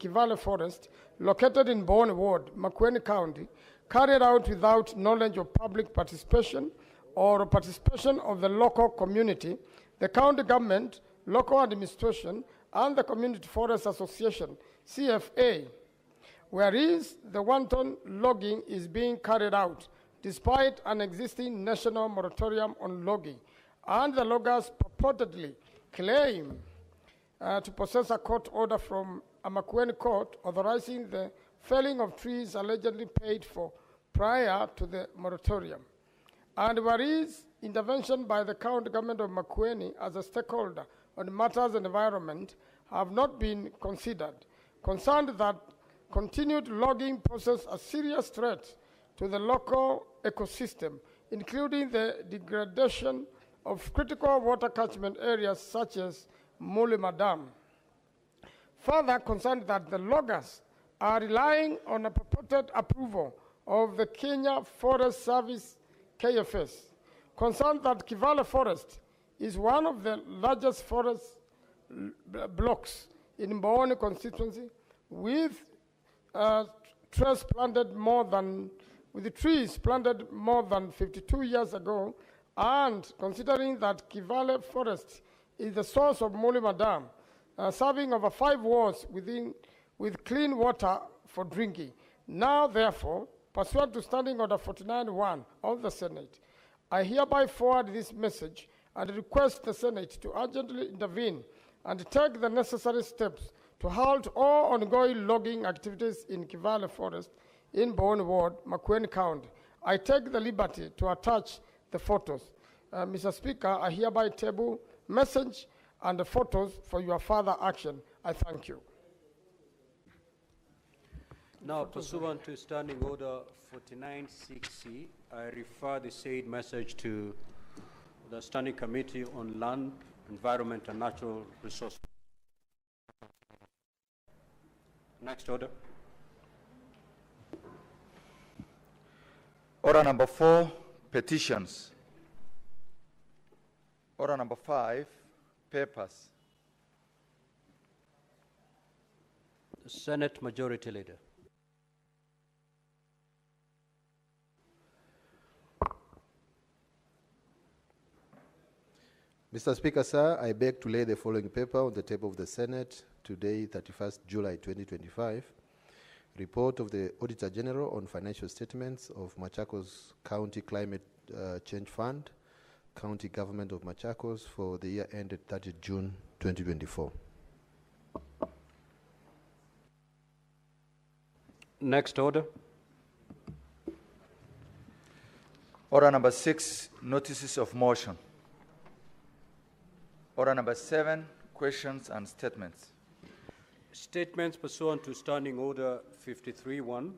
Kival Forest, located in Bowen Ward, Makueni County, carried out without knowledge of public participation or participation of the local community, the county government, local administration, and the Community Forest Association, CFA, whereas the wanton logging is being carried out despite an existing national moratorium on logging, and the loggers purportedly claim to possess a court order from a Makueni court authorizing the felling of trees allegedly paid for prior to the moratorium. And whereas intervention by the county government of Makueni as a stakeholder on matters of environment have not been considered, concerned that continued logging poses a serious threat to the local ecosystem, including the degradation of critical water catchment areas such as Mulima Dam. Further, concerned that the loggers are relying on a purported approval of the Kenya Forest Service, KFS, concerned that Kival Forest is one of the largest forest blocks in Mboni constituency, with trees planted more than 52 years ago, and considering that Kival Forest is the source of Mulima Dam, serving over 5 wards with clean water for drinking. Now, therefore, pursuant to Standing Order 49-1 of the Senate, I hereby forward this message and request the Senate to urgently intervene and take the necessary steps to halt all ongoing logging activities in Kival Forest in Bowen Ward, Makueni County. I take the liberty to attach the photos. Mr. Speaker, I hereby table message and the photos for your further action. I thank you. Now, pursuant to Standing Order 49-6C, I refer the said message to the Standing Committee on Land, Environment and Natural Resources. Next order. Order number 4, petitions. Order number 5, papers. The Senate Majority Leader. Mr. Speaker, sir, I beg to lay the following paper on the table of the Senate today, 31st July 2025. Report of the Auditor General on financial statements of Machakos County Climate Change Fund, County Government of Machakos for the year ended 30 June 2024. Next order. Order number 6, notices of motion. Order number 7, questions and statements. Statements pursuant to Standing Order 53-1.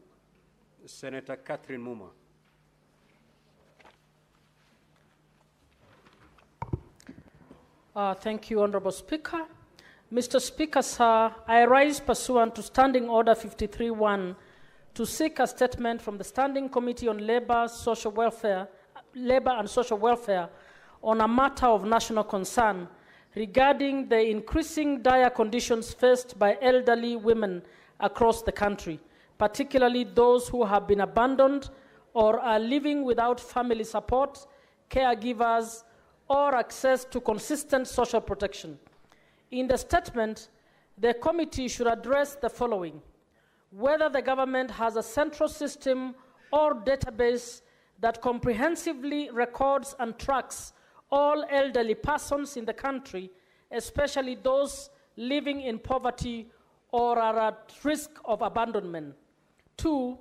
Senator Catherine Muma. Thank you, Honorable Speaker. Mr. Speaker, sir, I rise pursuant to Standing Order 53-1 to seek a statement from the Standing Committee on Labor and Social Welfare on a matter of national concern regarding the increasing dire conditions faced by elderly women across the country, particularly those who have been abandoned or are living without family support, caregivers, or access to consistent social protection. In the statement, the committee should address the following: whether the government has a central system or database that comprehensively records and tracks all elderly persons in the country, especially those living in poverty or are at risk of abandonment. 2,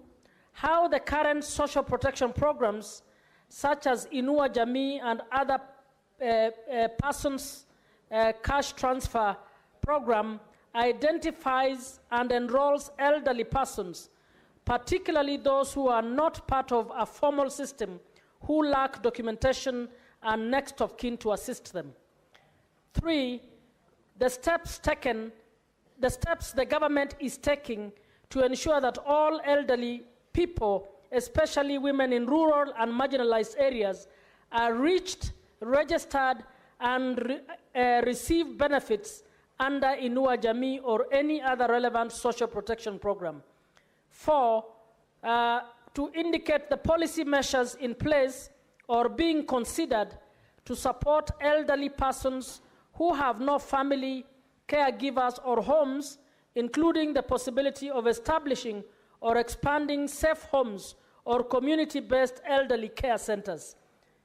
how the current social protection programs, such as Inua Jamii and other persons cash transfer program, identifies and enrolls elderly persons, particularly those who are not part of a formal system, who lack documentation and next of kin to assist them. 3, the steps the government is taking to ensure that all elderly people, especially women in rural and marginalized areas, are reached, registered, and receive benefits under Inua Jamii or any other relevant social protection program. 4, to indicate the policy measures in place or being considered to support elderly persons who have no family, caregivers, or homes, including the possibility of establishing or expanding safe homes or community-based elderly care centers.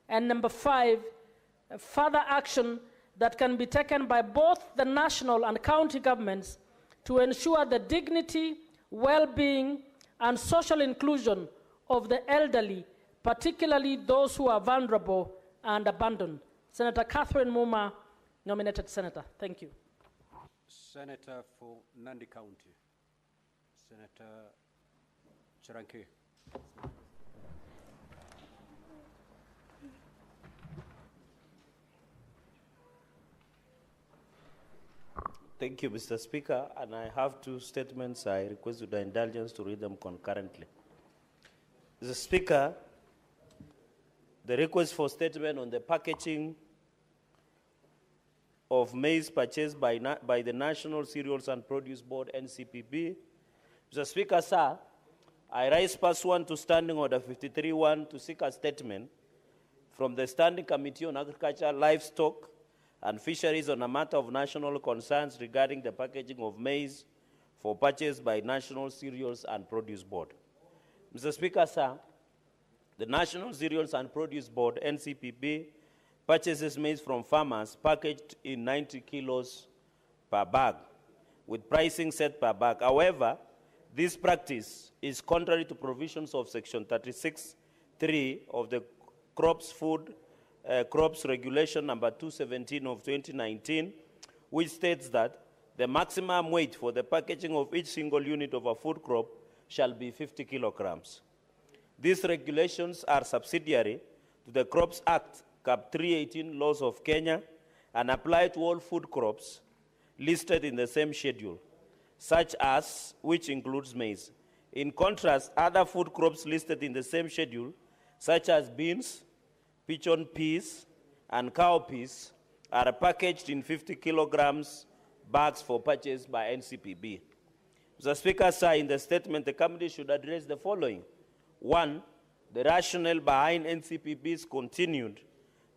And number 5, further action that can be taken by both the national and county governments to ensure the dignity, well-being, and social inclusion of the elderly, particularly those who are vulnerable and abandoned. Senator Catherine Muma, nominated senator. Thank you. Senator for Nandi County, Senator Chiranke. Thank you, Mr. Speaker, and I have 2 statements. I request with the indulgence to read them concurrently. Mr. Speaker, the request for statement on the packaging of maize purchased by the National Cereals and Produce Board, NCPB. Mr. Speaker, sir, I rise pursuant to Standing Order 53-1 to seek a statement from the Standing Committee on Agriculture, Livestock, and Fisheries on a matter of national concerns regarding the packaging of maize for purchase by National Cereals and Produce Board. Mr. Speaker, sir, the National Cereals and Produce Board, NCPB, purchases maize from farmers packaged in 90 kilos per bag, with pricing set per bag. However, this practice is contrary to provisions of Section 36(3) of the Crops Regulation number 217 of 2019, which states that the maximum weight for the packaging of each single unit of a food crop shall be 50 kilograms. These regulations are subsidiary to the Crops Act, Cap 318 laws of Kenya, and apply to all food crops listed in the same schedule, such as, which includes maize. In contrast, other food crops listed in the same schedule, such as beans, pigeon peas, and cowpeas, are packaged in 50 kilograms bags for purchase by NCPB. Mr. Speaker, sir, in the statement, the committee should address the following. 1, the rationale behind NCPB's continued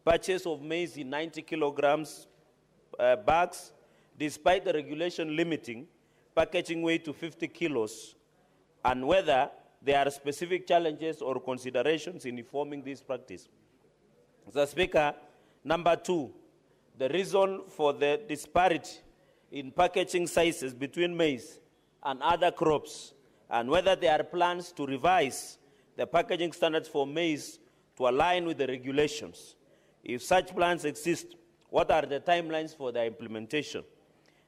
purchase of maize in 90 kilograms bags, despite the regulation limiting packaging weight to 50 kilos, and whether there are specific challenges or considerations in informing this practice. Mr. Speaker, number 2, the reason for the disparity in packaging sizes between maize and other crops, and whether there are plans to revise the packaging standards for maize to align with the regulations. If such plans exist, what are the timelines for their implementation?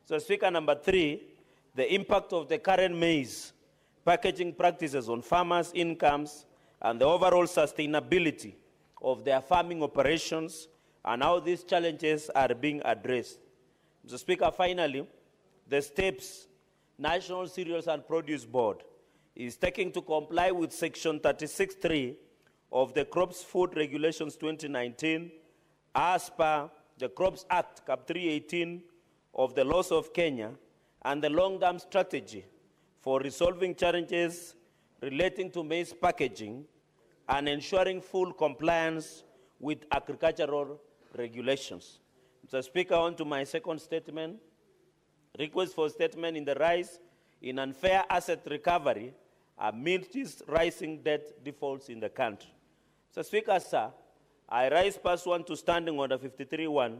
So, Speaker, number 3, the impact of the current maize packaging practices on farmers' incomes and the overall sustainability of their farming operations, and how these challenges are being addressed. Mr. Speaker, finally, the steps National Cereals and Produce Board is taking to comply with Section 36(3) of the Crops Food Regulations 2019, as per the Crops Act, Cap 318 of the laws of Kenya, and the long-term strategy for resolving challenges relating to maize packaging and ensuring full compliance with agricultural regulations. Mr. Speaker, on to my second statement. Request for statement in the rise in unfair asset recovery amid these rising debt defaults in the country. Mr. Speaker, sir, I rise pursuant to Standing Order 53-1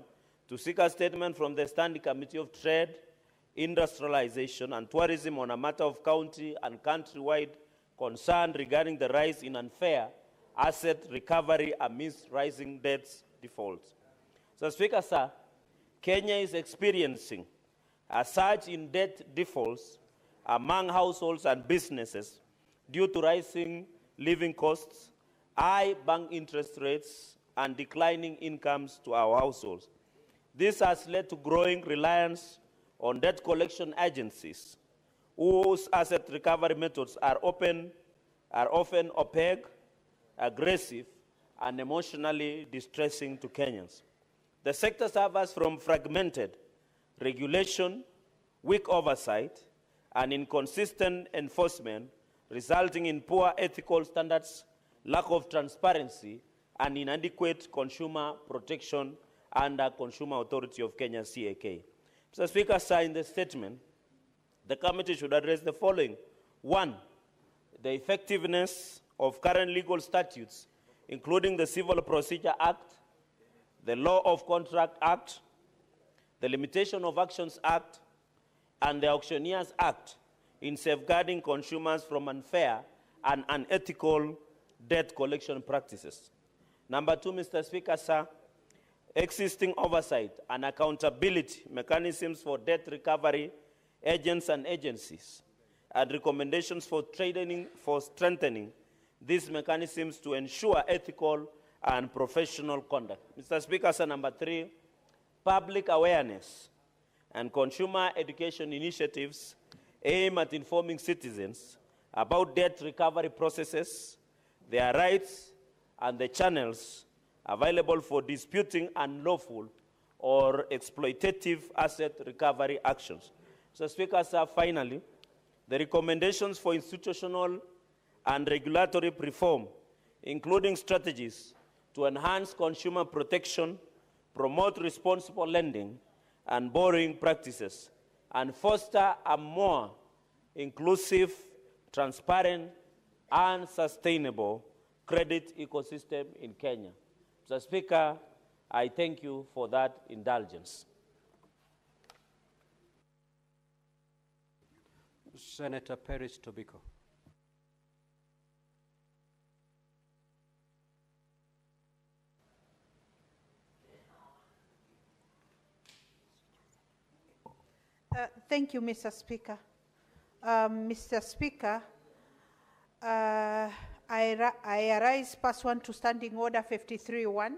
to seek a statement from the Standing Committee of Trade, Industrialization and Tourism on a matter of county and countrywide concern regarding the rise in unfair asset recovery amidst rising debts defaults. So, Speaker, sir, Kenya is experiencing a surge in debt defaults among households and businesses due to rising living costs, high bank interest rates, and declining incomes to our households. This has led to growing reliance on debt collection agencies, whose asset recovery methods are often opaque, aggressive, and emotionally distressing to Kenyans. The sector suffers from fragmented regulation, weak oversight, and inconsistent enforcement, resulting in poor ethical standards, lack of transparency, and inadequate consumer protection under Consumer Authority of Kenya, CAK. Mr. Speaker, sir, in the statement, the committee should address the following. One, the effectiveness of current legal statutes, including the Civil Procedure Act, the Law of Contract Act, the Limitation of Actions Act, and the Auctioneers Act in safeguarding consumers from unfair and unethical debt collection practices. Number two, Mr. Speaker, sir, existing oversight and accountability mechanisms for debt recovery agents and agencies, and recommendations for strengthening these mechanisms to ensure ethical and professional conduct. Mr. Speaker, sir, number three, public awareness and consumer education initiatives aim at informing citizens about debt recovery processes, their rights, and the channels available for disputing unlawful or exploitative asset recovery actions. Mr. Speaker, sir, finally, the recommendations for institutional and regulatory reform, including strategies to enhance consumer protection, promote responsible lending and borrowing practices, and foster a more inclusive, transparent, and sustainable credit ecosystem in Kenya. Mr. Speaker, I thank you for that indulgence. Senator Peris Tobiko. Thank you, Mr. Speaker. Mr. Speaker, I arise pursuant to Standing Order 53-1.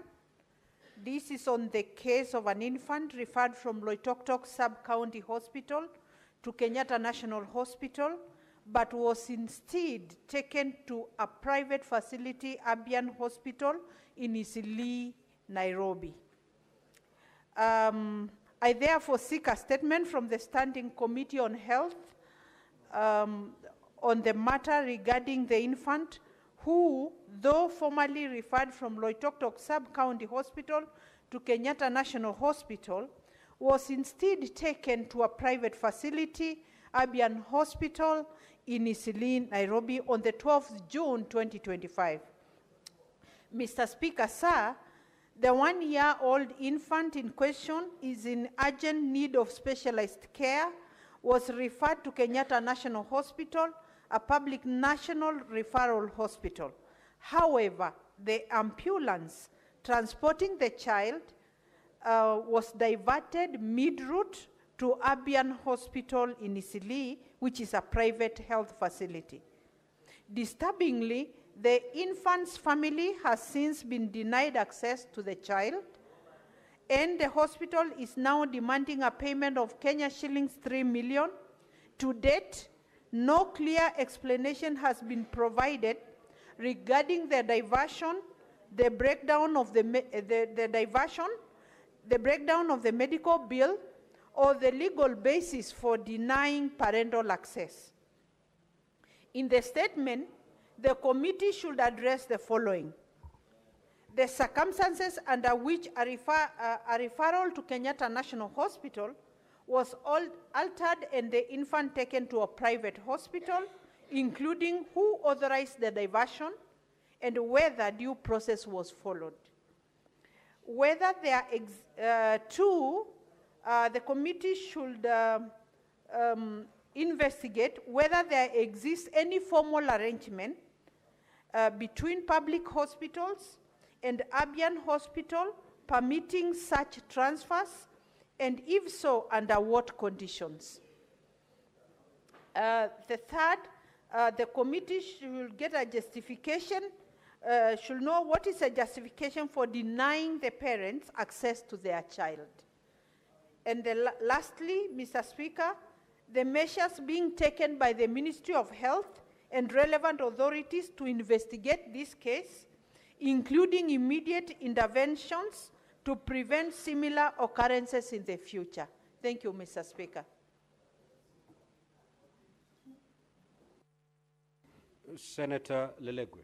This is on the case of an infant referred from Loitoktok Sub-County Hospital to Kenyatta National Hospital, but was instead taken to a private facility, Abian Hospital, in Isili, Nairobi. I therefore seek a statement from the Standing Committee on Health on the matter regarding the infant who, though formerly referred from Loitoktok Sub-County Hospital to Kenyatta National Hospital, was instead taken to a private facility, Abian Hospital in Isili, Nairobi, on the 12th June 2025. Mr. Speaker, sir, the 1-year-old infant in question is in urgent need of specialized care, was referred to Kenyatta National Hospital, a public national referral hospital. However, the ambulance transporting the child was diverted mid-route to Abian Hospital in Isili, which is a private health facility. Disturbingly, the infant's family has since been denied access to the child, and the hospital is now demanding a payment of Kenya shillings 3 million. To date, no clear explanation has been provided regarding the diversion, the breakdown of the medical bill, or the legal basis for denying parental access. In the statement, the committee should address the following: the circumstances under which a referral to Kenyatta National Hospital was altered and the infant taken to a private hospital, including who authorized the diversion and whether due process was followed. Whether there the committee should investigate whether there exists any formal arrangement between public hospitals and Abian Hospital permitting such transfers, and if so, under what conditions. The third, the committee should get a justification, should know what is a justification for denying the parents access to their child. And lastly, Mr. Speaker, the measures being taken by the Ministry of Health and relevant authorities to investigate this case, including immediate interventions to prevent similar occurrences in the future. Thank you, Mr. Speaker. Senator Lelegwe.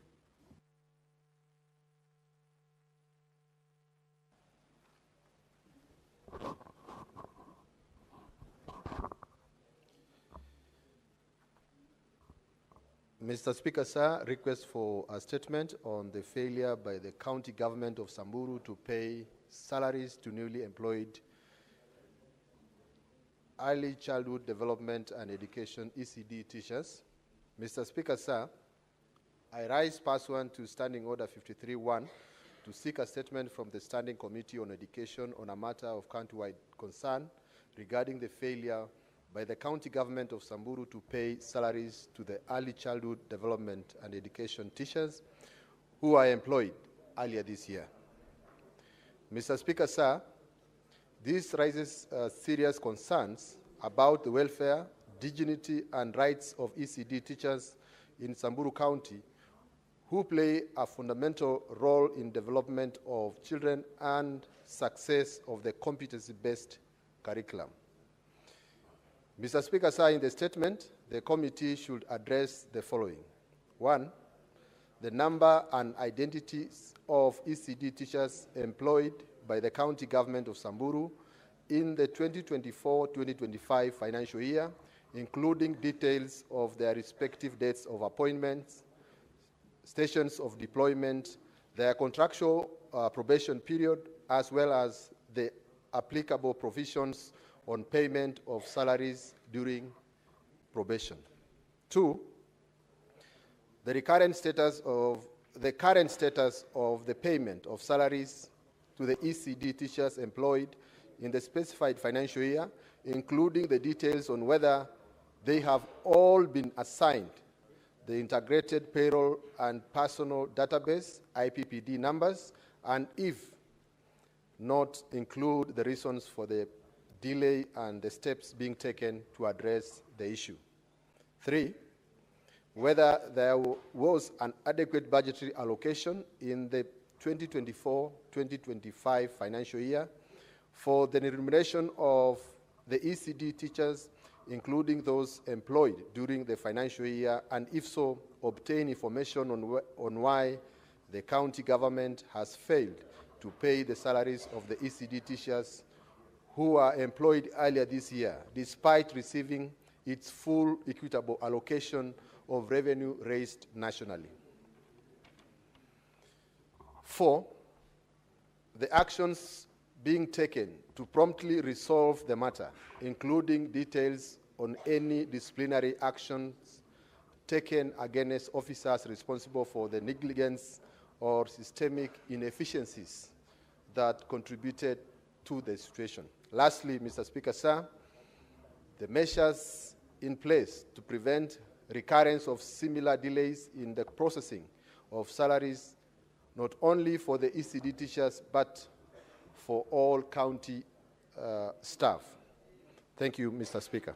Mr. Speaker, sir, request for a statement on the failure by the county government of Samburu to pay salaries to newly employed early childhood development and education ECD teachers. Mr. Speaker, sir, I rise pursuant to Standing Order 53-1 to seek a statement from the Standing Committee on Education on a matter of county-wide concern regarding the failure by the county government of Samburu to pay salaries to the early childhood development and education teachers who are employed earlier this year. Mr. Speaker, sir, this raises serious concerns about the welfare, dignity, and rights of ECD teachers in Samburu County who play a fundamental role in development of children and success of the competency-based curriculum. Mr. Speaker, sir, in the statement, the committee should address the following. 1, the number and identities of ECD teachers employed by the county government of Samburu in the 2024-2025 financial year, including details of their respective dates of appointments, stations of deployment, their contractual probation period, as well as the applicable provisions on payment of salaries during probation. 2, the current status of the payment of salaries to the ECD teachers employed in the specified financial year, including the details on whether they have all been assigned the integrated payroll and personal database IPPD numbers, and if not, include the reasons for the delay and the steps being taken to address the issue. 3, whether there was an adequate budgetary allocation in the 2024-2025 financial year for the remuneration of the ECD teachers, including those employed during the financial year, and if so, obtain information on why the county government has failed to pay the salaries of the ECD teachers who are employed earlier this year, despite receiving its full equitable allocation of revenue raised nationally. 4, the actions being taken to promptly resolve the matter, including details on any disciplinary actions taken against officers responsible for the negligence or systemic inefficiencies that contributed to the situation. Lastly, Mr. Speaker, sir, the measures in place to prevent recurrence of similar delays in the processing of salaries, not only for the ECD teachers, but for all county staff. Thank you, Mr. Speaker.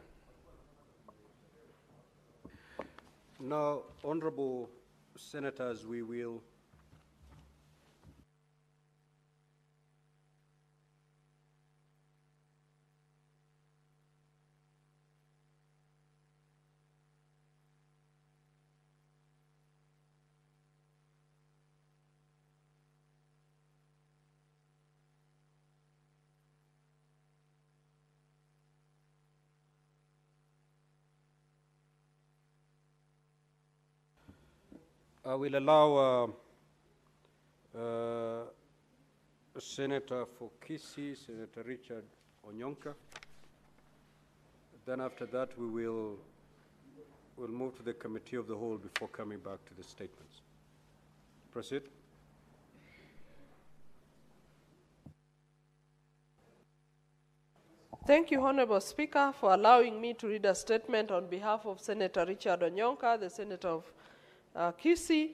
Now, honorable senators, we will I will allow Senator for Kisii, Senator Richard Onyonka. Then after that, we'll move to the Committee of the Whole before coming back to the statements. Proceed. Thank you, Honorable Speaker, for allowing me to read a statement on behalf of Senator Richard Onyonka, the Senator of Kisii.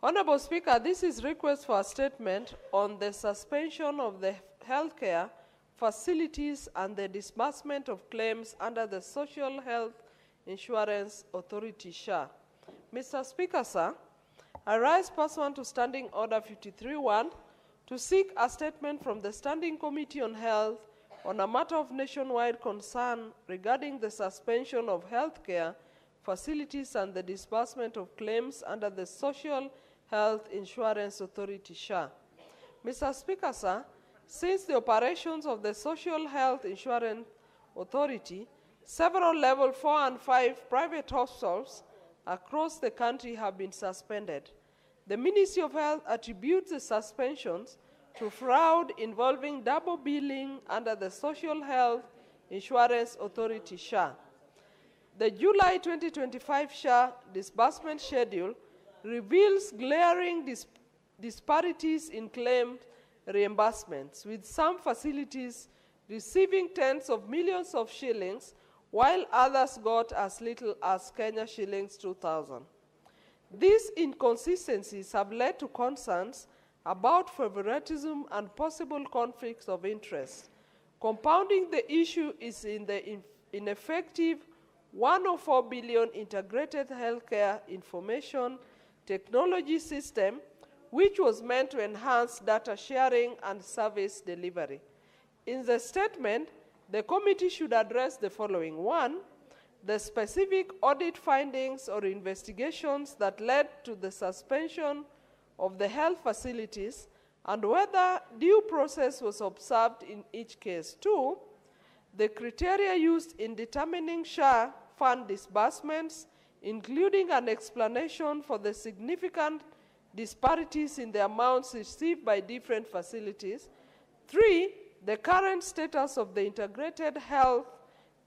Honorable Speaker, this is request for a statement on the suspension of the healthcare facilities and the disbursement of claims under the Social Health Insurance Authority, SHA. Mr. Speaker, sir, I rise pursuant to Standing Order 53-1 to seek a statement from the Standing Committee on Health, on a matter of nationwide concern regarding the suspension of healthcare facilities and the disbursement of claims under the Social Health Insurance Authority, SHA. Mr. Speaker, sir, since the operations of the Social Health Insurance Authority, several level 4 and 5 private hospitals across the country have been suspended. The Ministry of Health attributes the suspensions to fraud involving double billing under the Social Health Insurance Authority, SHA. The July 2025 SHA disbursement schedule reveals glaring disparities in claimed reimbursements, with some facilities receiving tens of millions of shillings, while others got as little as Kenya shillings 2,000. These inconsistencies have led to concerns about favoritism and possible conflicts of interest. Compounding the issue is in the ineffective 104 billion integrated healthcare information technology system, which was meant to enhance data sharing and service delivery. In the statement, the committee should address the following. 1, the specific audit findings or investigations that led to the suspension of the health facilities and whether due process was observed in each case. 2, the criteria used in determining SHA fund disbursements, including an explanation for the significant disparities in the amounts received by different facilities. 3, the current status of the integrated health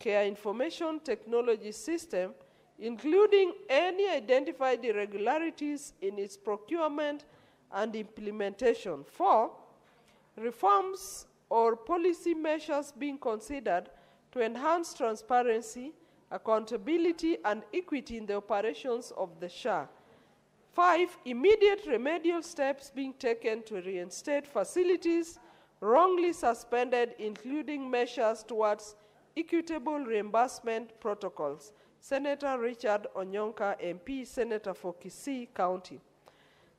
care information technology system, including any identified irregularities in its procurement and implementation. 4, reforms or policy measures being considered to enhance transparency, accountability, and equity in the operations of the SHA. 5, immediate remedial steps being taken to reinstate facilities wrongly suspended, including measures towards equitable reimbursement protocols. Senator Richard Onyonka, MP, Senator for Kisii County.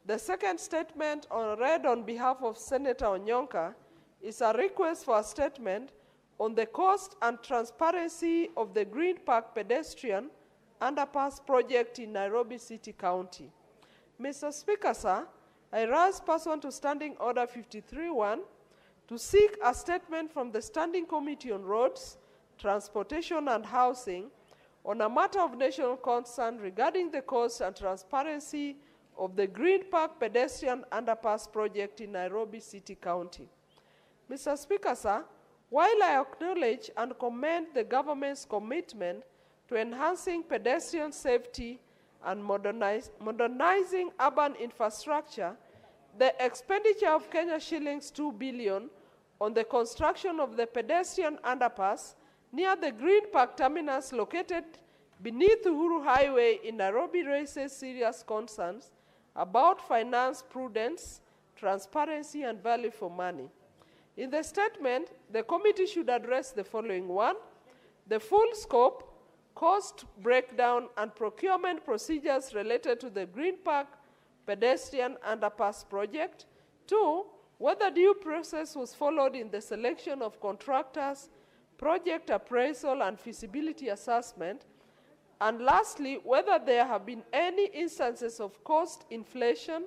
The second statement read on behalf of Senator Onyonka is a request for a statement on the cost and transparency of the Green Park pedestrian underpass project in Nairobi City County. Mr. Speaker, sir, I rise pursuant to Standing Order 53-1 to seek a statement from the Standing Committee on Roads, Transportation and Housing on a matter of national concern regarding the cost and transparency of the Green Park pedestrian underpass project in Nairobi City County. Mr. Speaker, sir, while I acknowledge and commend the government's commitment to enhancing pedestrian safety and modernizing urban infrastructure, the expenditure of Kenya shillings 2 billion on the construction of the pedestrian underpass near the Green Park terminus located beneath Uhuru Highway in Nairobi raises serious concerns about finance prudence, transparency, and value for money. In the statement, the committee should address the following. 1, the full scope, cost breakdown, and procurement procedures related to the Green Park pedestrian underpass project. 2, whether due process was followed in the selection of contractors, project appraisal, and feasibility assessment. And lastly, whether there have been any instances of cost inflation,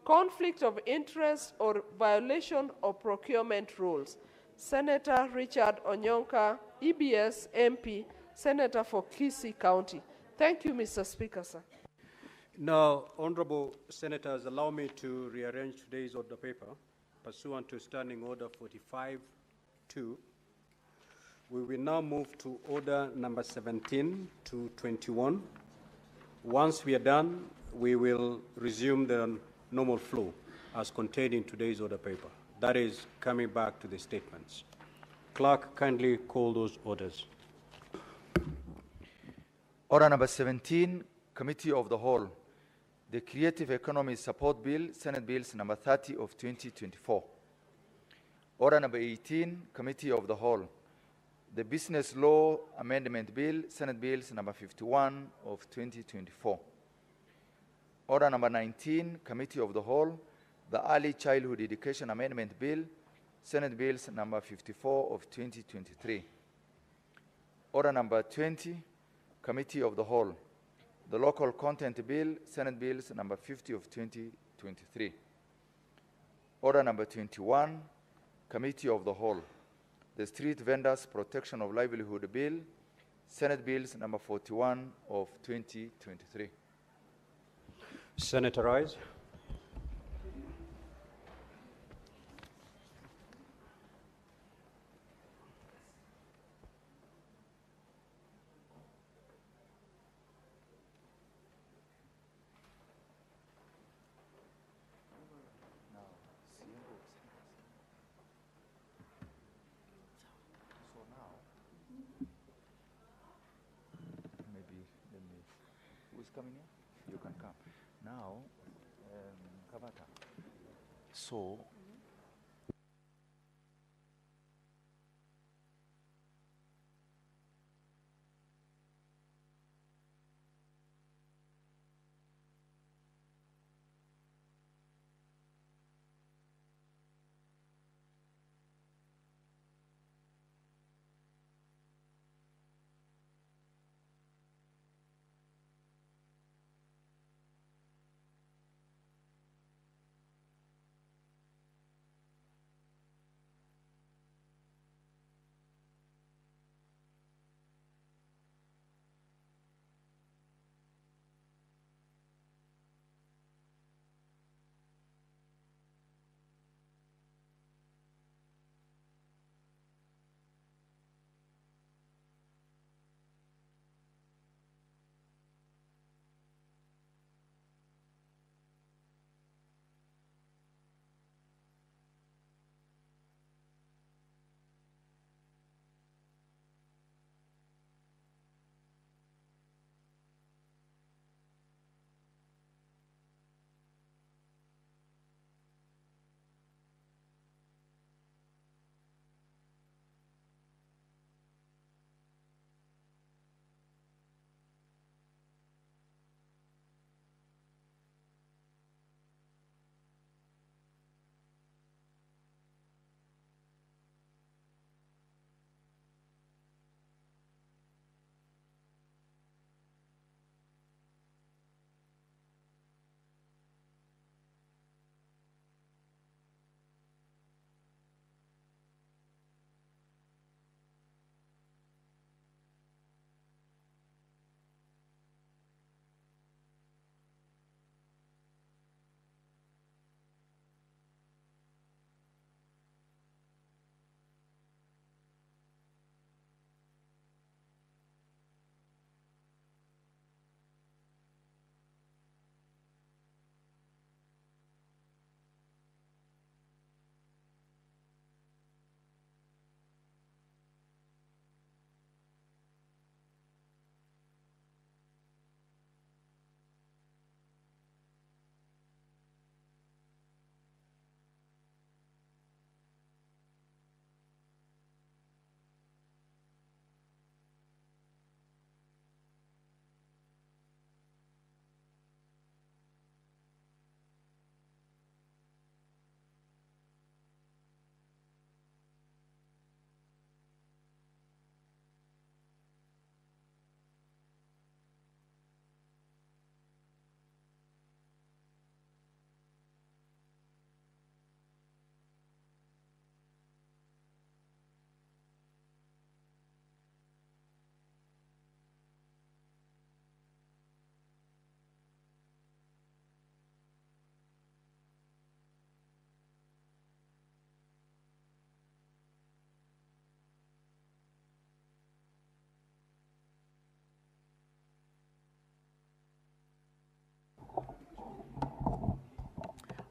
conflict of interest, or violation of procurement rules. Senator Richard Onyonka, EBS MP, Senator for Kisii County. Thank you, Mr. Speaker, sir. Now, honorable senators, allow me to rearrange today's order paper pursuant to Standing Order 45-2. We will now move to order number 17 to 21. Once we are done, we will resume the normal flow as contained in today's order paper. That is, coming back to the statements. Clerk, kindly call those orders. Order number 17, Committee of the Whole. The Creative Economy Support Bill, Senate Bills number 30 of 2024. Order number 18, Committee of the Whole. The Business Law Amendment Bill, Senate Bills number 51 of 2024. Order number 19, Committee of the Whole. The Early Childhood Education Amendment Bill, Senate Bills number 54 of 2023. Order number 20, Committee of the Whole. The Local Content Bill, Senate Bills number 50 of 2023. Order number 21, Committee of the Whole. The Street Vendors Protection of Livelihood Bill, Senate Bills number 41 of 2023. Senator Rise. Coming here? You can come. Now, Kavata. So,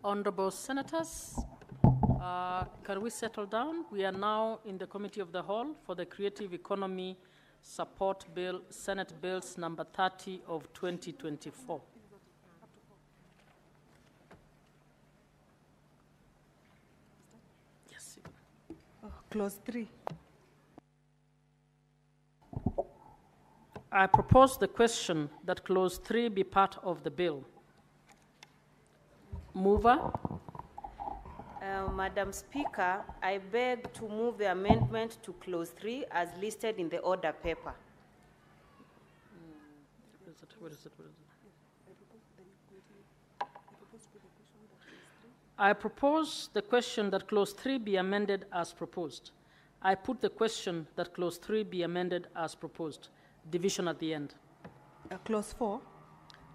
Honorable Senators, can we settle down? We are now in the Committee of the Whole for the Creative Economy Support Bill, Senate Bills number 30 of 2024. Yes. Clause 3. I propose the question that Clause 3 be part of the bill. Mover? Madam Speaker, I beg to move the amendment to clause 3 as listed in the order paper. What is it? I propose the question that clause 3 be amended as proposed. I put the question that clause 3 be amended as proposed. Division at the end. Clause 4.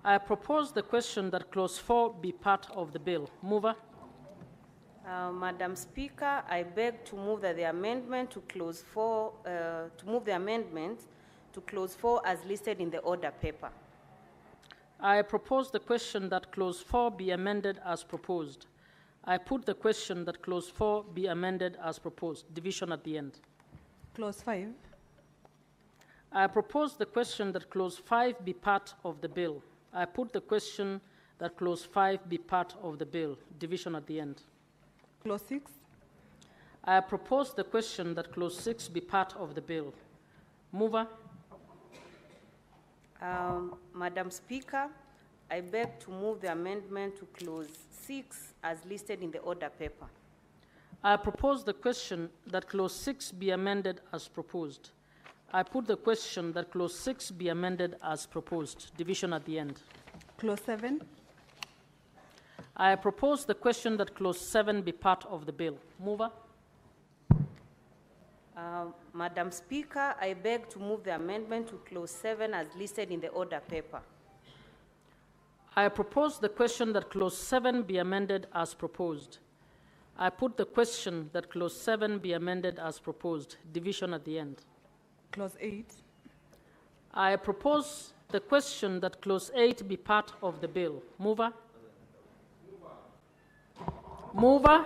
I propose the question that clause 4 be part of the bill. Mover. Madam Speaker, I beg to move that the amendment to clause 4, to move the amendment to clause 4 as listed in the order paper. I propose the question that clause 4 be amended as proposed. I put the question that clause 4 be amended as proposed. Division at the end. Clause 5. I propose the question that clause 5 be part of the bill. I put the question that clause 5 be part of the bill. Division at the end. Clause 6. I propose the question that clause 6 be part of the bill. Mover. Madam Speaker, I beg to move the amendment to clause 6 as listed in the order paper. I propose the question that clause 6 be amended as proposed. I put the question that clause 6 be amended as proposed. Division at the end. Clause 7. I propose the question that clause 7 be part of the bill. Mover. Madam Speaker, I beg to move the amendment to clause 7 as listed in the order paper. I propose the question that clause 7 be amended as proposed. I put the question that clause 7 be amended as proposed. Division at the end. Clause 8. I propose the question that clause 8 be part of the bill. Mover. Mover.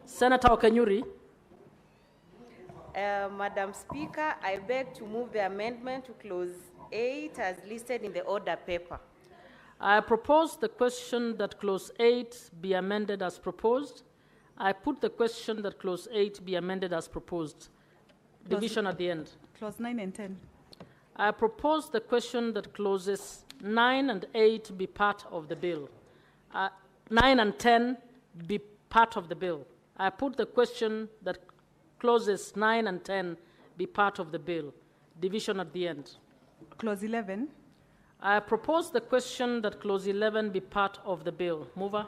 Senator Okenyuri. Madam Speaker, I beg to move the amendment to clause 8 as listed in the order paper. I propose the question that clause 8 be amended as proposed. I put the question that clause 8 be amended as proposed. Division at the end. Clause 9 and 10. I propose the question that clauses 9 and 8 be part of the bill. 9 and 10 be part of the bill. I put the question that clauses 9 and 10 be part of the bill. Division at the end. Clause 11. I propose the question that clause 11 be part of the bill. Mover.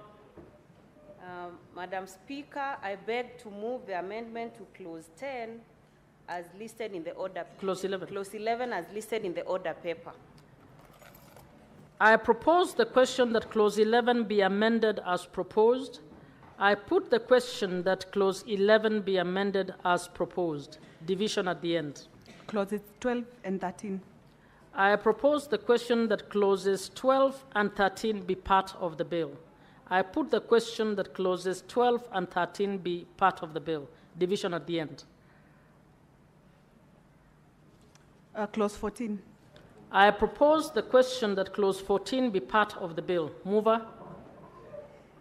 Madam Speaker, I beg to move the amendment to clause 10 as listed in the order. Clause 11. Clause 11 as listed in the order paper. I propose the question that clause 11 be amended as proposed. I put the question that clause 11 be amended as proposed. Division at the end. Clauses 12 and 13. I propose the question that clauses 12 and 13 be part of the bill. I put the question that clauses 12 and 13 be part of the bill. Division at the end. Clause 14. I propose the question that clause 14 be part of the bill. Mover.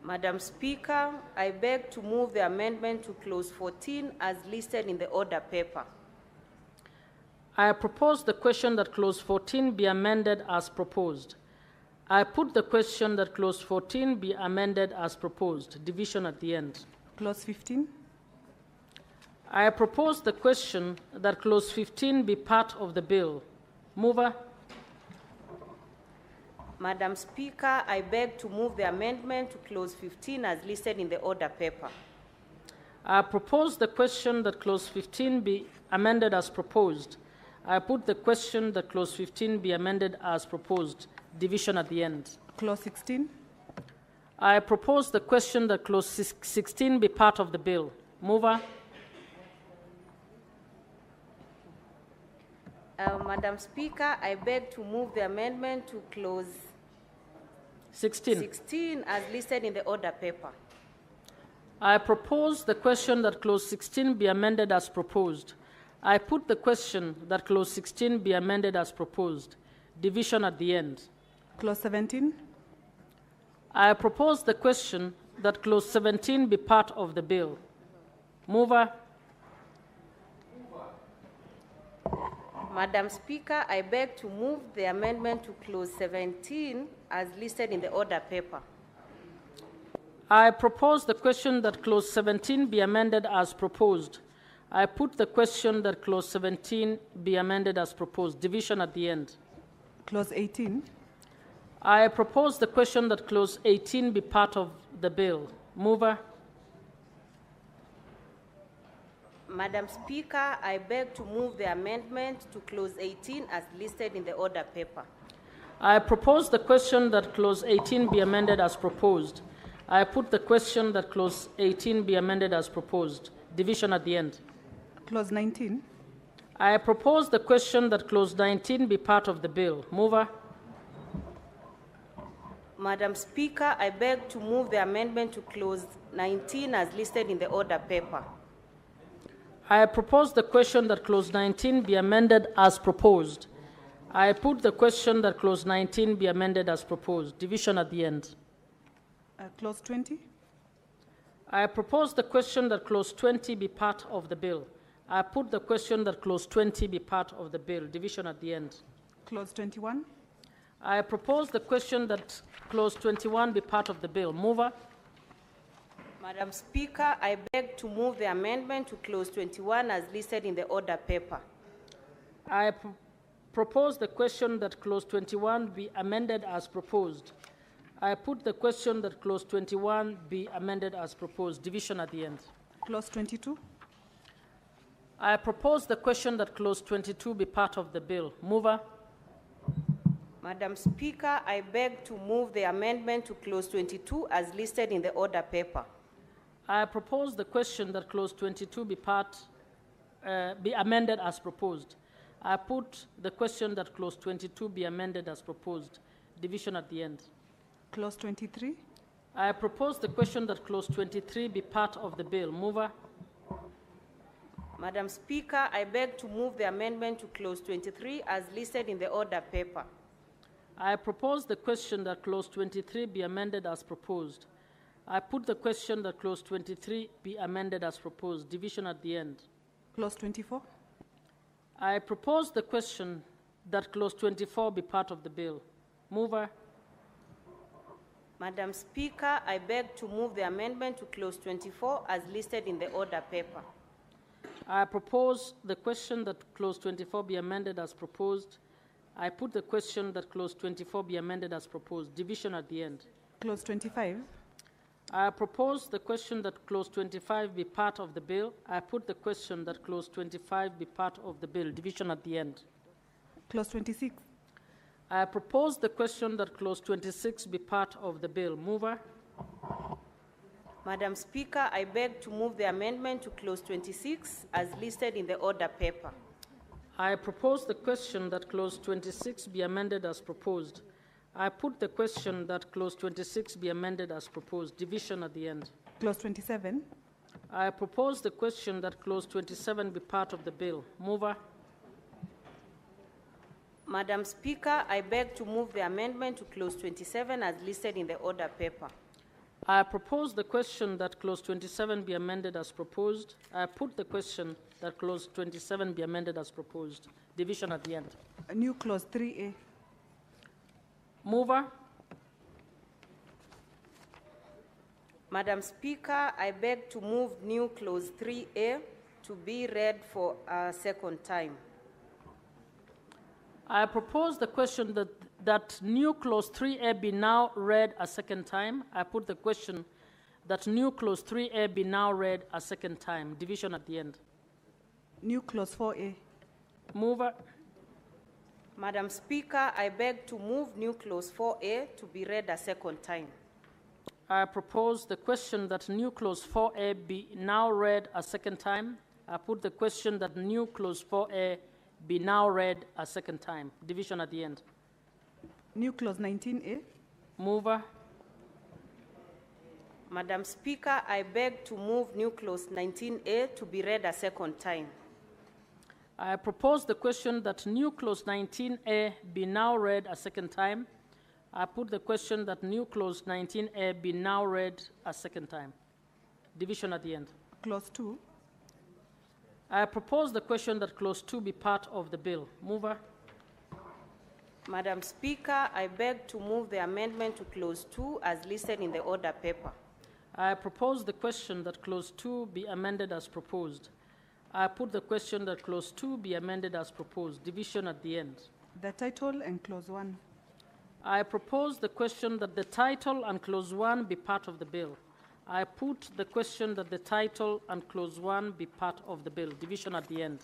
Madam Speaker, I beg to move the amendment to clause 14 as listed in the order paper. I propose the question that clause 14 be amended as proposed. I put the question that clause 14 be amended as proposed. Division at the end. Clause 15. I propose the question that clause 15 be part of the bill. Mover. Madam Speaker, I beg to move the amendment to clause 15 as listed in the order paper. I propose the question that clause 15 be amended as proposed. I put the question that clause 15 be amended as proposed. Division at the end. Clause 16. I propose the question that clause 16 be part of the bill. Mover. Madam Speaker, I beg to move the amendment to clause 16 as listed in the order paper. I propose the question that clause 16 be amended as proposed. I put the question that clause 16 be amended as proposed. Division at the end. Clause 17. I propose the question that clause 17 be part of the bill. Mover. Madam Speaker, I beg to move the amendment to clause 17 as listed in the order paper. I propose the question that clause 17 be amended as proposed. I put the question that clause 17 be amended as proposed. Division at the end. Clause 18. I propose the question that clause 18 be part of the bill. Mover. Madam Speaker, I beg to move the amendment to clause 18 as listed in the order paper. I propose the question that clause 18 be amended as proposed. I put the question that clause 18 be amended as proposed. Division at the end. Clause 19. I propose the question that clause 19 be part of the bill. Mover. Madam Speaker, I beg to move the amendment to clause 19 as listed in the order paper. I propose the question that clause 19 be amended as proposed. I put the question that clause 19 be amended as proposed. Division at the end. Clause 20. I propose the question that clause 20 be part of the bill. I put the question that clause 20 be part of the bill. Division at the end. Clause 21. I propose the question that clause 21 be part of the bill. Mover. Madam Speaker, I beg to move the amendment to clause 21 as listed in the order paper. I propose the question that clause 21 be amended as proposed. I put the question that clause 21 be amended as proposed. Division at the end. Clause 22. I propose the question that clause 22 be part of the bill. Mover. Madam Speaker, I beg to move the amendment to clause 22 as listed in the order paper. I propose the question that clause 22 be amended as proposed. I put the question that clause 22 be amended as proposed. Division at the end. Clause 23. I propose the question that clause 23 be part of the bill. Mover. Madam Speaker, I beg to move the amendment to clause 23 as listed in the order paper. I propose the question that clause 23 be amended as proposed. I put the question that clause 23 be amended as proposed. Division at the end. Clause 24. I propose the question that clause 24 be part of the bill. Mover. Madam Speaker, I beg to move the amendment to clause 24 as listed in the order paper. I propose the question that clause 24 be amended as proposed. I put the question that clause 24 be amended as proposed. Division at the end. Clause 25. I propose the question that clause 25 be part of the bill. I put the question that clause 25 be part of the bill. Division at the end. Clause 26. I propose the question that clause 26 be part of the bill. Mover. Madam Speaker, I beg to move the amendment to clause 26 as listed in the order paper. I propose the question that clause 26 be amended as proposed. I put the question that clause 26 be amended as proposed. Division at the end. Clause 27. I propose the question that clause 27 be part of the bill. Mover. Madam Speaker, I beg to move the amendment to clause 27 as listed in the order paper. I propose the question that clause 27 be amended as proposed. I put the question that clause 27 be amended as proposed. Division at the end. A new clause 3A. Mover. Madam Speaker, I beg to move new clause 3A to be read for a second time. I propose the question that new clause 3A be now read a second time. I put the question that new clause 3A be now read a second time. Division at the end. New clause 4A. Mover. Madam Speaker, I beg to move new clause 4A to be read a second time. I propose the question that new clause 4A be now read a second time. I put the question that new clause 4A be now read a second time. Division at the end. New clause 19A. Mover. Madam Speaker, I beg to move new clause 19A to be read a second time. I propose the question that new clause 19A be now read a second time. I put the question that new clause 19A be now read a second time. Division at the end. Clause 2. I propose the question that clause 2 be part of the bill. Mover. Madam Speaker, I beg to move the amendment to clause 2 as listed in the order paper. I propose the question that clause 2 be amended as proposed. I put the question that clause 2 be amended as proposed. Division at the end. The title and clause 1. I propose the question that the title and clause 1 be part of the bill. I put the question that the title and clause 1 be part of the bill. Division at the end.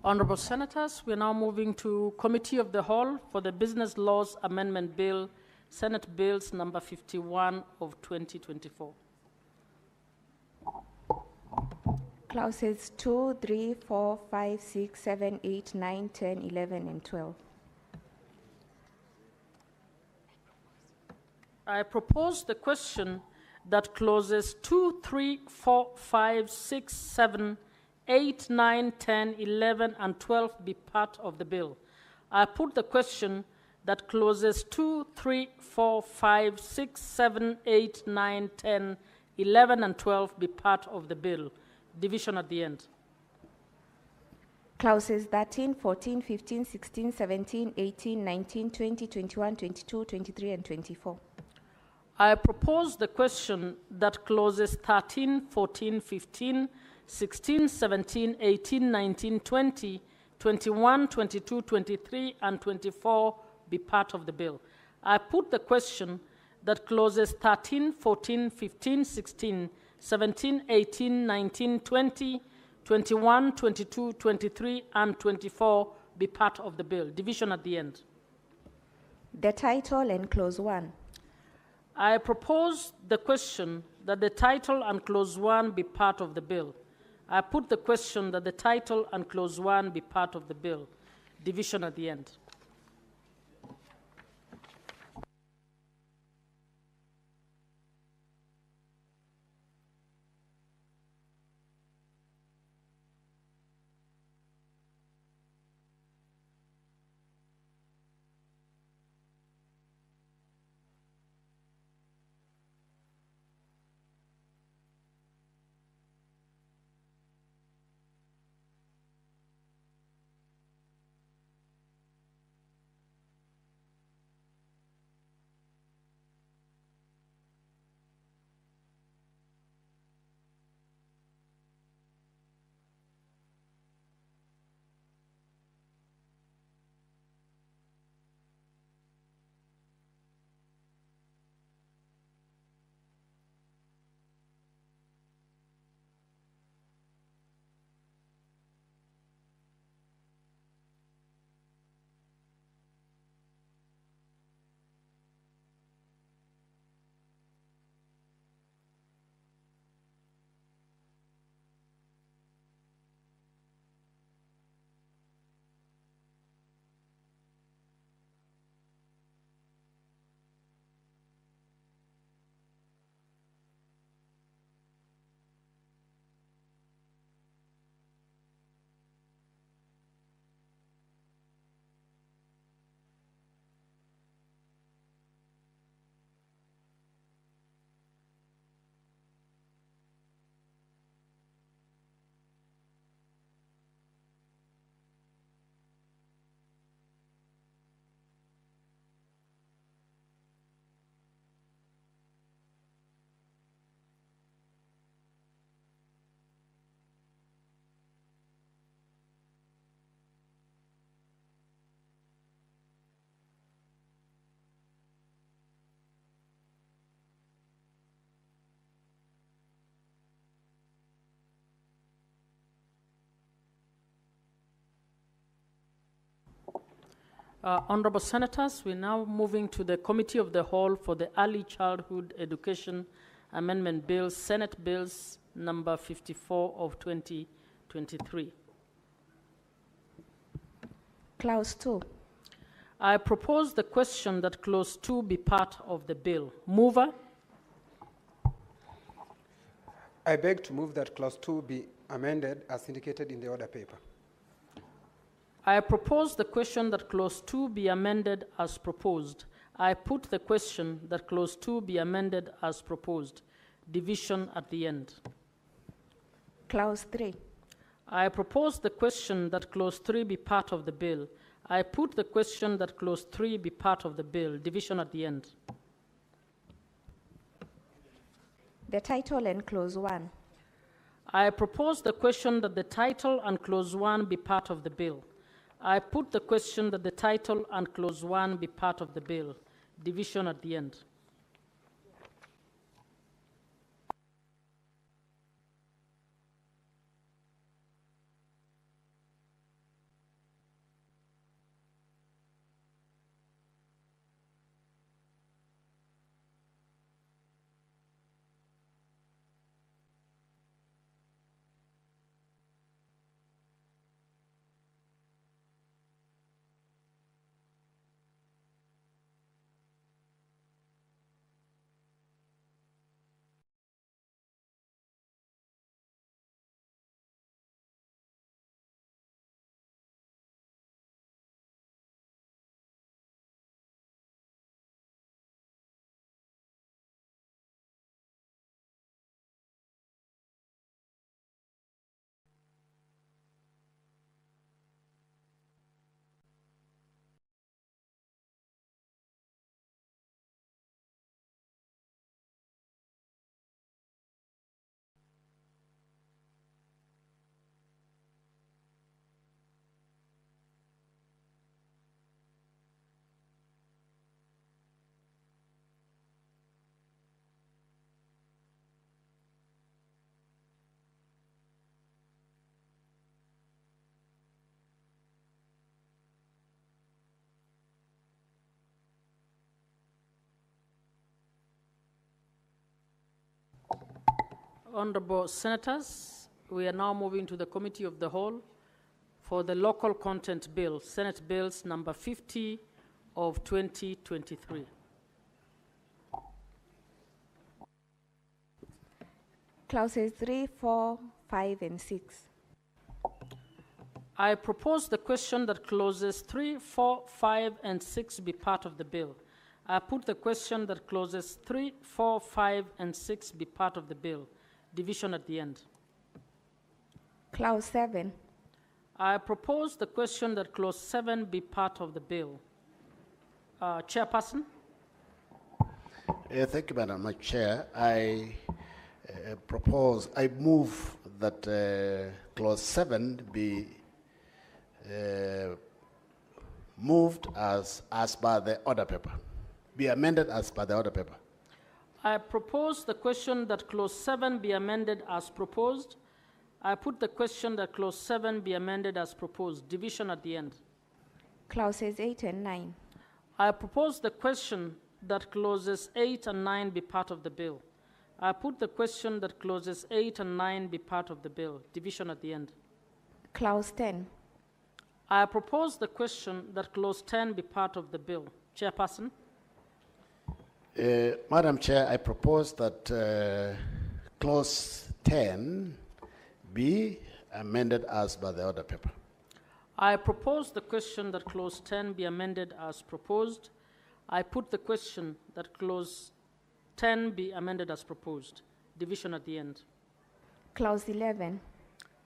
Honorable Senators, we are now moving to Committee of the Whole for the Business Laws Amendment Bill, Senate Bills number 51 of 2024. Clauses 2, 3, 4, 5, 6, 7, 8, 9, 10, 11, and 12. I propose the question that clauses 2, 3, 4, 5, 6, 7, 8, 9, 10, 11, and 12 be part of the bill. I put the question that clauses 2, 3, 4, 5, 6, 7, 8, 9, 10, 11, and 12 be part of the bill. Division at the end. Clauses 13, 14, 15, 16, 17, 18, 19, 20, 21, 22, 23, and 24. I propose the question that clauses 13, 14, 15, 16, 17, 18, 19, 20, 21, 22, 23, and 24 be part of the bill. I put the question that clauses 13, 14, 15, 16, 17, 18, 19, 20, 21, 22, 23, and 24 be part of the bill. Division at the end. The title and clause 1. I propose the question that the title and clause 1 be part of the bill. I put the question that the title and clause 1 be part of the bill. Division at the end. Honorable Senators, we're now moving to the Committee of the Whole for the Early Childhood Education Amendment Bill, Senate Bills number 54 of 2023. Clause 2. I propose the question that Clause 2 be part of the bill. Mover? I beg to move that Clause 2 be amended as indicated in the order paper. I propose the question that Clause 2 be amended as proposed. I put the question that Clause 2 be amended as proposed. Division at the end. Clause 3. I propose the question that Clause 3 be part of the bill. I put the question that Clause 3 be part of the bill. Division at the end. The title and Clause 1. I propose the question that the title and Clause 1 be part of the bill. I put the question that the title and Clause 1 be part of the bill. Division at the end. Honorable Senators, we are now moving to the Committee of the Whole for the Local Content Bill, Senate Bills number 50 of 2023. Clauses 3, 4, 5, and 6. I propose the question that Clauses 3, 4, 5, and 6 be part of the bill. I put the question that Clauses 3, 4, 5, and 6 be part of the bill. Division at the end. Clause 7. I propose the question that Clause 7 be part of the bill. Chairperson? Thank you, Madam Chair. I move that Clause 7 be moved as per the order paper, be amended as per the order paper. I propose the question that Clause 7 be amended as proposed. I put the question that Clause 7 be amended as proposed. Division at the end. Clauses 8 and 9. I propose the question that Clauses 8 and 9 be part of the bill. I put the question that Clauses 8 and 9 be part of the bill. Division at the end. Clause 10. I propose the question that Clause 10 be part of the bill. Chairperson? Madam Chair, I propose that Clause 10 be amended as per the order paper. I propose the question that Clause 10 be amended as proposed. I put the question that Clause 10 be amended as proposed. Division at the end. Clause 11.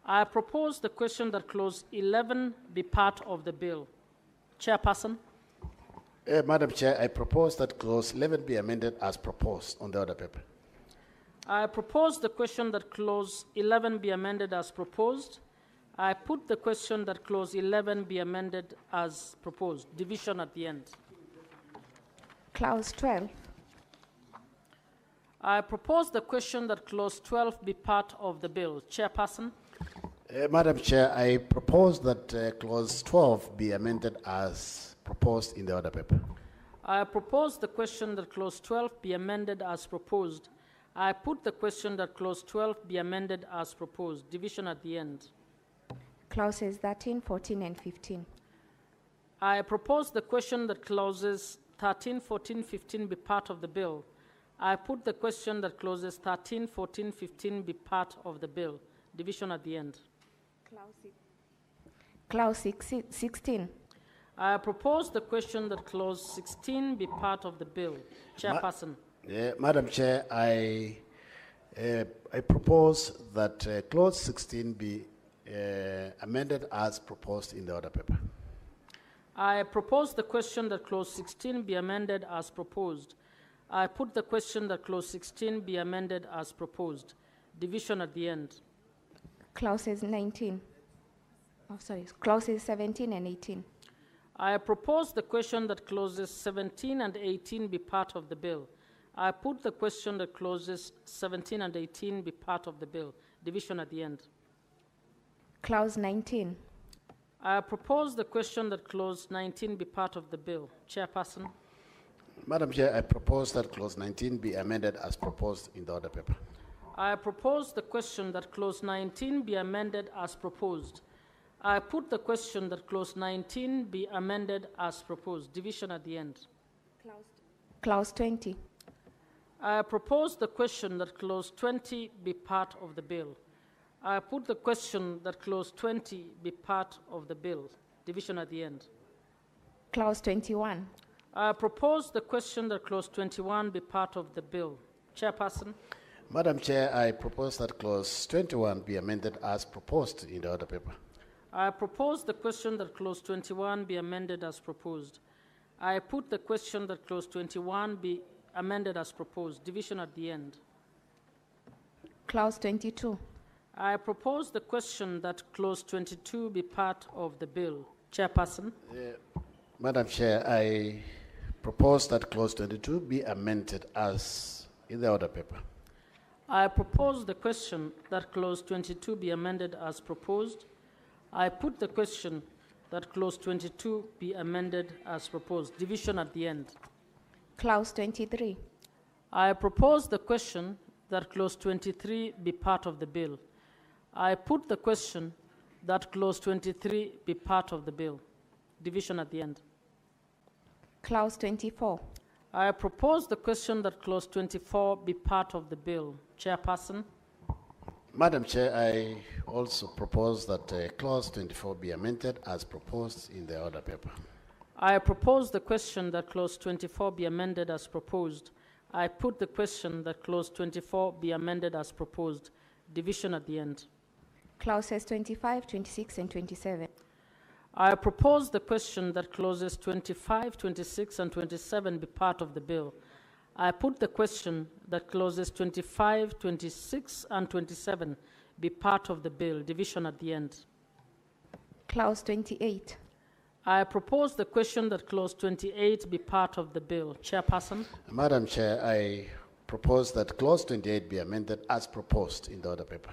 I propose the question that Clause 11 be part of the bill. Chairperson? Madam Chair, I propose that Clause 11 be amended as proposed on the order paper. I propose the question that Clause 11 be amended as proposed. I put the question that Clause 11 be amended as proposed. Division at the end. Clause 12. I propose the question that Clause 12 be part of the bill. Chairperson? Madam Chair, I propose that Clause 12 be amended as proposed. proposed in the order paper. I propose the question that clause 12 be amended as proposed. I put the question that clause 12 be amended as proposed. Division at the end. Clauses 13, 14, and 15. I propose the question that clauses 13, 14, 15 be part of the bill. I put the question that clauses 13, 14, 15 be part of the bill. Division at the end. Clause 16. I propose the question that clause 16 be part of the bill. Chairperson. Madam Chair, I propose that clause 16 be amended as proposed in the order paper. I propose the question that clause 16 be amended as proposed. I put the question that clause 16 be amended as proposed. Division at the end. Clauses 19. Clauses 17 and 18. I propose the question that clauses 17 and 18 be part of the bill. I put the question that clauses 17 and 18 be part of the bill. Division at the end. Clause 19. I propose the question that clause 19 be part of the bill. Chairperson. Madam Chair, I propose that clause 19 be amended as proposed in the order paper. I propose the question that clause 19 be amended as proposed. I put the question that clause 19 be amended as proposed. Division at the end. Clause 20. I propose the question that clause 20 be part of the bill. I put the question that clause 20 be part of the bill. Division at the end. Clause 21. I propose the question that clause 21 be part of the bill. Chairperson. Madam Chair, I propose that clause 21 be amended as proposed in the order paper. I propose the question that clause 21 be amended as proposed. I put the question that clause 21 be amended as proposed. Division at the end. Clause 22. I propose the question that clause 22 be part of the bill. Chairperson. Madam Chair, I propose that clause 22 be amended as in the order paper. I propose the question that clause 22 be amended as proposed. I put the question that clause 22 be amended as proposed. Division at the end. Clause 23. I propose the question that clause 23 be part of the bill. I put the question that clause 23 be part of the bill. Division at the end. Clause 24. I propose the question that clause 24 be part of the bill. Chairperson. Madam Chair, I also propose that clause 24 be amended as proposed in the order paper. I propose the question that clause 24 be amended as proposed. I put the question that clause 24 be amended as proposed. Division at the end. Clauses 25, 26, and 27. I propose the question that clauses 25, 26, and 27 be part of the bill. I put the question that clauses 25, 26, and 27 be part of the bill. Division at the end. Clause 28. I propose the question that clause 28 be part of the bill. Chairperson. Madam Chair, I propose that clause 28 be amended as proposed in the order paper.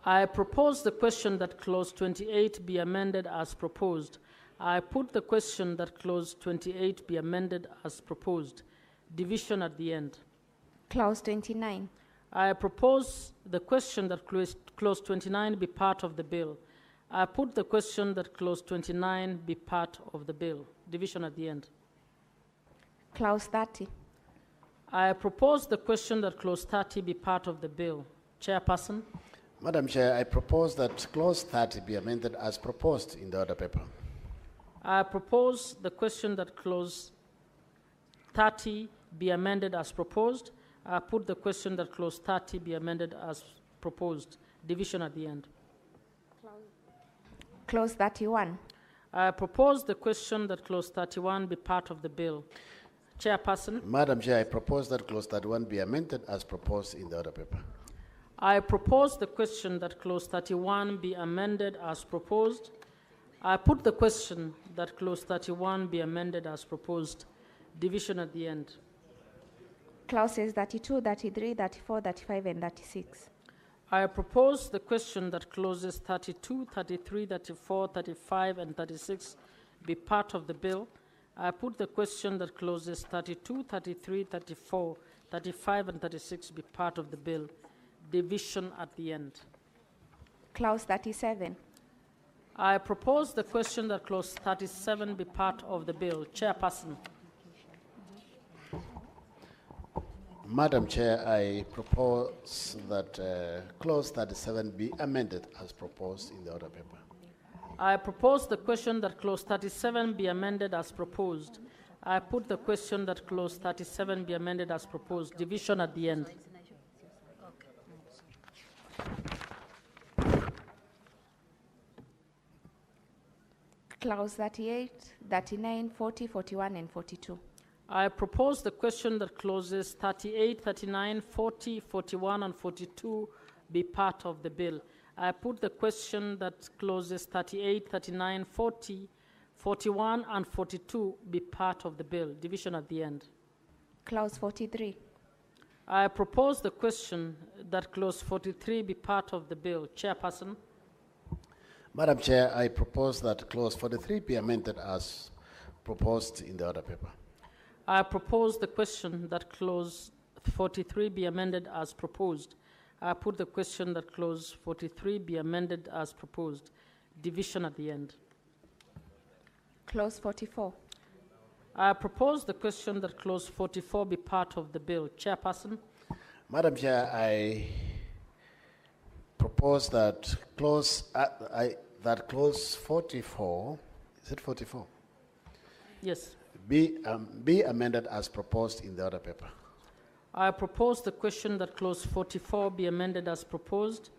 I propose the question that clause 28 be amended as proposed. I put the question that clause 28 be amended as proposed. Division at the end. Clause 29. I propose the question that clause 29 be part of the bill. I put the question that clause 29 be part of the bill. Division at the end. Clause 30. I propose the question that clause 30 be part of the bill. Chairperson. Madam Chair, I propose that clause 30 be amended as proposed in the order paper. I propose the question that clause 30 be amended as proposed. I put the question that clause 30 be amended as proposed. Division at the end. Clause 31. I propose the question that clause 31 be part of the bill. Chairperson. Madam Chair, I propose that clause 31 be amended as proposed in the order paper. I propose the question that clause 31 be amended as proposed. I put the question that clause 31 be amended as proposed. Division at the end. Clauses 32, 33, 34, 35, and 36. I propose the question that clauses 32, 33, 34, 35, and 36 be part of the bill. I put the question that clauses 32, 33, 34, 35, and 36 be part of the bill. Division at the end. Clause 37. I propose the question that clause 37 be part of the bill. Chairperson. Madam Chair, I propose that clause 37 be amended as proposed in the order paper. I propose the question that clause 37 be amended as proposed. I put the question that clause 37 be amended as proposed. Division at the end. Clause 38, 39, 40, 41, and 42. I propose the question that clauses 38, 39, 40, 41, and 42 be part of the bill. I put the question that clauses 38, 39, 40, 41, and 42 be part of the bill. Division at the end. Clause 43. I propose the question that clause 43 be part of the bill. Chairperson. Madam Chair, I propose that clause 43 be amended as proposed in the order paper. I propose the question that clause 43 be amended as proposed. I put the question that clause 43 be amended as proposed. Division at the end. Clause 44. I propose the question that clause 44 be part of the bill. Chairperson. Madam Chair, I propose that clause 44, is it 44? Yes. Be amended as proposed in the order paper. I propose the question that clause 44 be amended as proposed.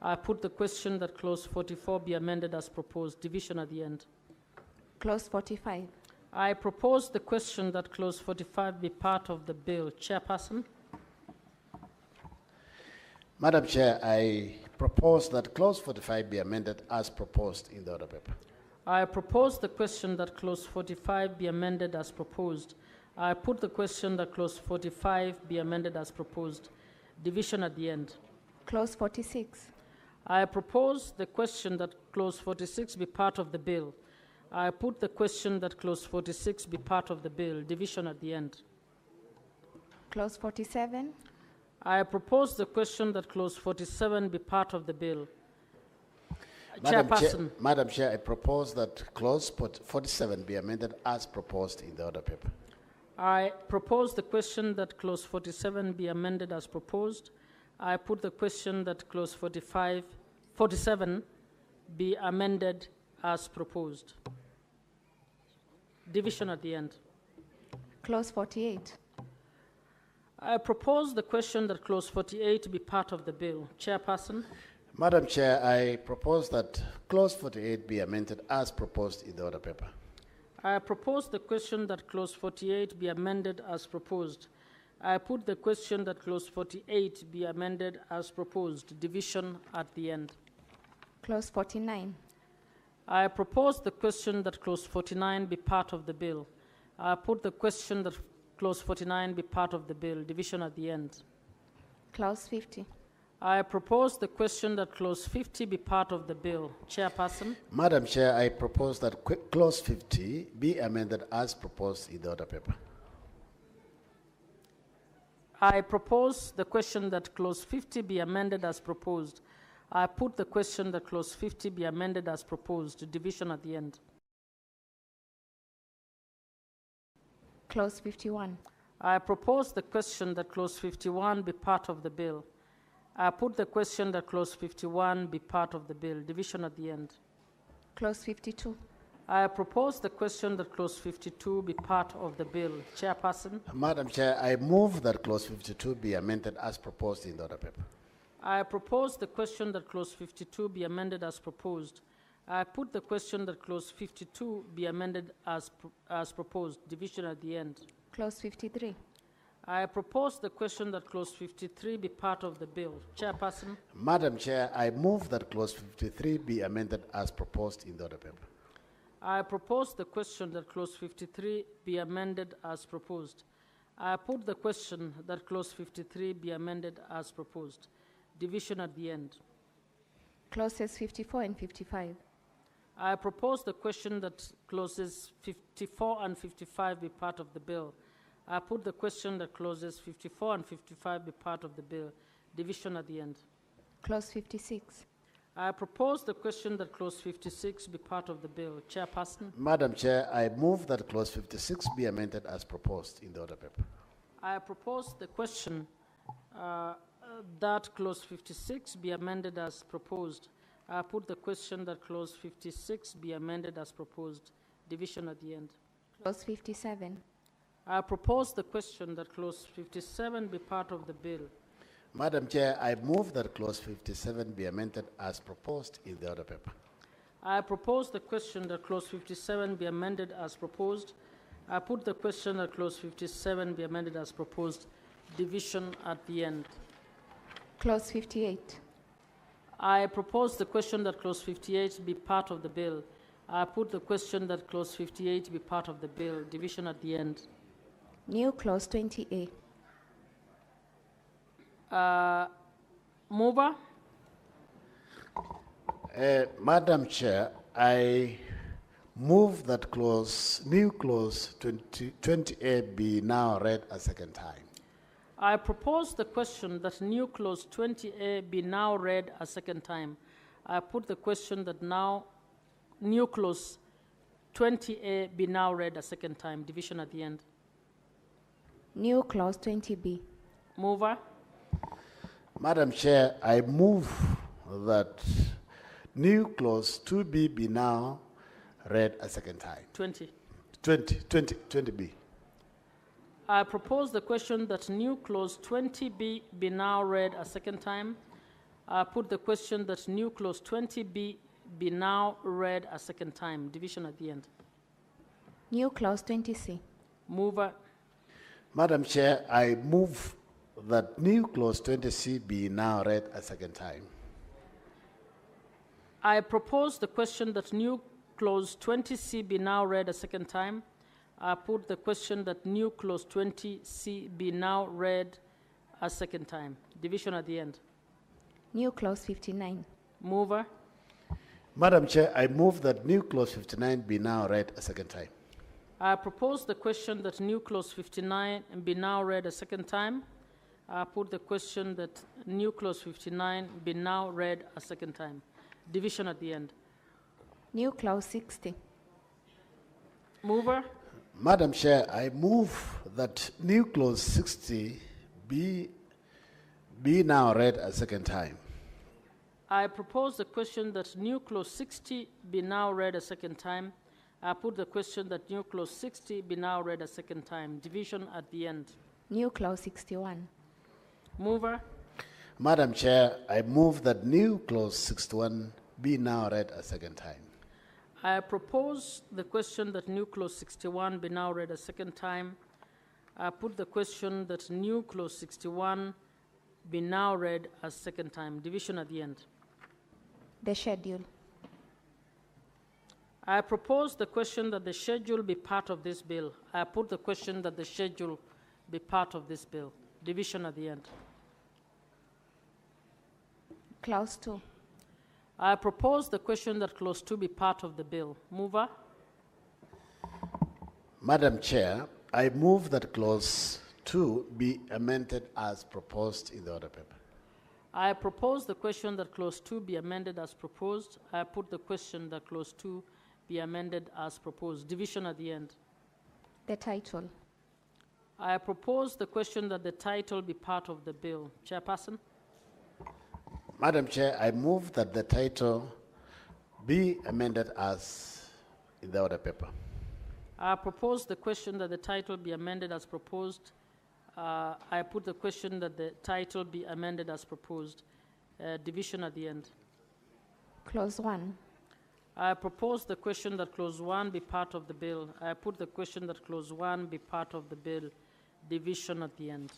I put the question that clause 44 be amended as proposed. Division at the end. Clause 45. I propose the question that clause 45 be part of the bill. Chairperson. Madam Chair, I propose that clause 45 be amended as proposed in the order paper. I propose the question that clause 45 be amended as proposed. I put the question that clause 45 be amended as proposed. Division at the end. Clause 46. I propose the question that clause 46 be part of the bill. I put the question that clause 46 be part of the bill. Division at the end. Clause 47. I propose the question that clause 47 be part of the bill. Madam Chair, I propose that clause 47 be amended as proposed in the order paper. I propose the question that clause 47 be amended as proposed. I put the question that clause 47 be amended as proposed. Division at the end. Clause 48. I propose the question that clause 48 be part of the bill. Chairperson. Madam Chair, I propose that clause 48 be amended as proposed in the order paper. I propose the question that clause 48 be amended as proposed. I put the question that clause 48 be amended as proposed. Division at the end. Clause 49. I propose the question that clause 49 be part of the bill. I put the question that clause 49 be part of the bill. Division at the end. Clause 50. I propose the question that clause 50 be part of the bill. Chairperson. Madam Chair, I propose that clause 50 be amended as proposed in the order paper. I propose the question that clause 50 be amended as proposed. I put the question that clause 50 be amended as proposed. Division at the end. Clause 51. I propose the question that clause 51 be part of the bill. I put the question that clause 51 be part of the bill. Division at the end. Clause 52. I propose the question that clause 52 be part of the bill. Chairperson. Madam Chair, I move that clause 52 be amended as proposed in the order paper. I propose the question that clause 52 be amended as proposed. I put the question that clause 52 be amended as proposed. Division at the end. Clause 53. I propose the question that clause 53 be part of the bill. Chairperson. Madam Chair, I move that clause 53 be amended as proposed in the order paper. I propose the question that clause 53 be amended as proposed. I put the question that clause 53 be amended as proposed. Division at the end. Clauses 54 and 55. I propose the question that clauses 54 and 55 be part of the bill. I put the question that clauses 54 and 55 be part of the bill. Division at the end. Clause 56. I propose the question that clause 56 be part of the bill. Chairperson. Madam Chair, I move that clause 56 be amended as proposed in the order paper. I propose the question that clause 56 be amended as proposed. I put the question that clause 56 be amended as proposed. Division at the end. Clause 57. I propose the question that clause 57 be part of the bill. Madam Chair, I move that clause 57 be amended as proposed in the order paper. I propose the question that clause 57 be amended as proposed. I put the question that clause 57 be amended as proposed. Division at the end. Clause 58. I propose the question that clause 58 be part of the bill. I put the question that clause 58 be part of the bill. Division at the end. New clause 20A. Mover. Madam Chair, I move that new clause 20A be now read a second time. I propose the question that new clause 20A be now read a second time. I put the question that new clause 20A be now read a second time. Division at the end. New clause 20B. Mover. Madam Chair, I move that new clause 2B be now read a second time. 20B. I propose the question that new clause 20B be now read a second time. I put the question that new clause 20B be now read a second time. Division at the end. New clause 20C. Mover. Madam Chair, I move that new clause 20C be now read a second time. I propose the question that new clause 20C be now read a second time. I put the question that new clause 20C be now read a second time. Division at the end. New clause 59. Mover. Madam Chair, I move that new clause 59 be now read a second time. I propose the question that new clause 59 be now read a second time. I put the question that new clause 59 be now read a second time. Division at the end. New clause 60. Mover. Madam Chair, I move that new clause 60 be now read a second time. I propose the question that new clause 60 be now read a second time. I put the question that new clause 60 be now read a second time. Division at the end. New clause 61. Mover. Madam Chair, I move that new clause 61 be now read a second time. I propose the question that new clause 61 be now read a second time. I put the question that new clause 61 be now read a second time. Division at the end. The schedule. I propose the question that the schedule be part of this bill. I put the question that the schedule be part of this bill. Division at the end. Clause 2. I propose the question that clause 2 be part of the bill. Mover. Madam Chair, I move that clause 2 be amended as proposed in the order paper. I propose the question that clause 2 be amended as proposed. I put the question that clause 2 be amended as proposed. Division at the end. The title. I propose the question that the title be part of the bill. Chairperson. Madam Chair, I move that the title be amended as in the order paper. I propose the question that the title be amended as proposed. I put the question that the title be amended as proposed. Division at the end. Clause 1. I propose the question that clause 1 be part of the bill. I put the question that clause 1 be part of the bill. Division at the end.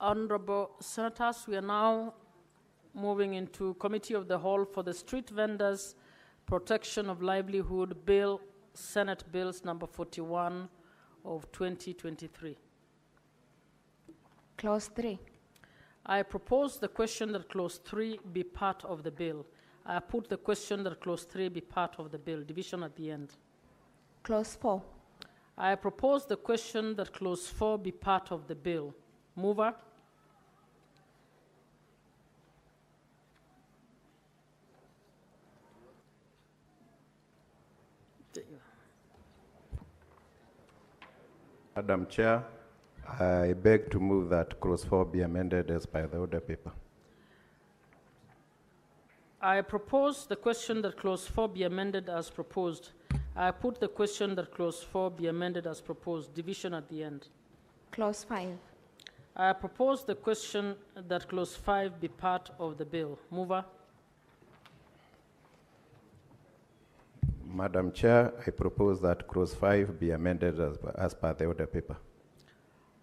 Honorable Senators, we are now moving into Committee of the Whole for the Street Vendors Protection of Livelihood Bill, Senate Bills number 41 of 2023. Clause 3. I propose the question that Clause 3 be part of the bill. I put the question that Clause 3 be part of the bill. Division at the end. Clause 4. I propose the question that Clause 4 be part of the bill. Mover. Madam Chair, I beg to move that Clause 4 be amended as by the order paper. I propose the question that Clause 4 be amended as proposed. I put the question that Clause 4 be amended as proposed. Division at the end. Clause 5. I propose the question that Clause 5 be part of the bill. Mover. Madam Chair, I propose that Clause 5 be amended as per the order paper.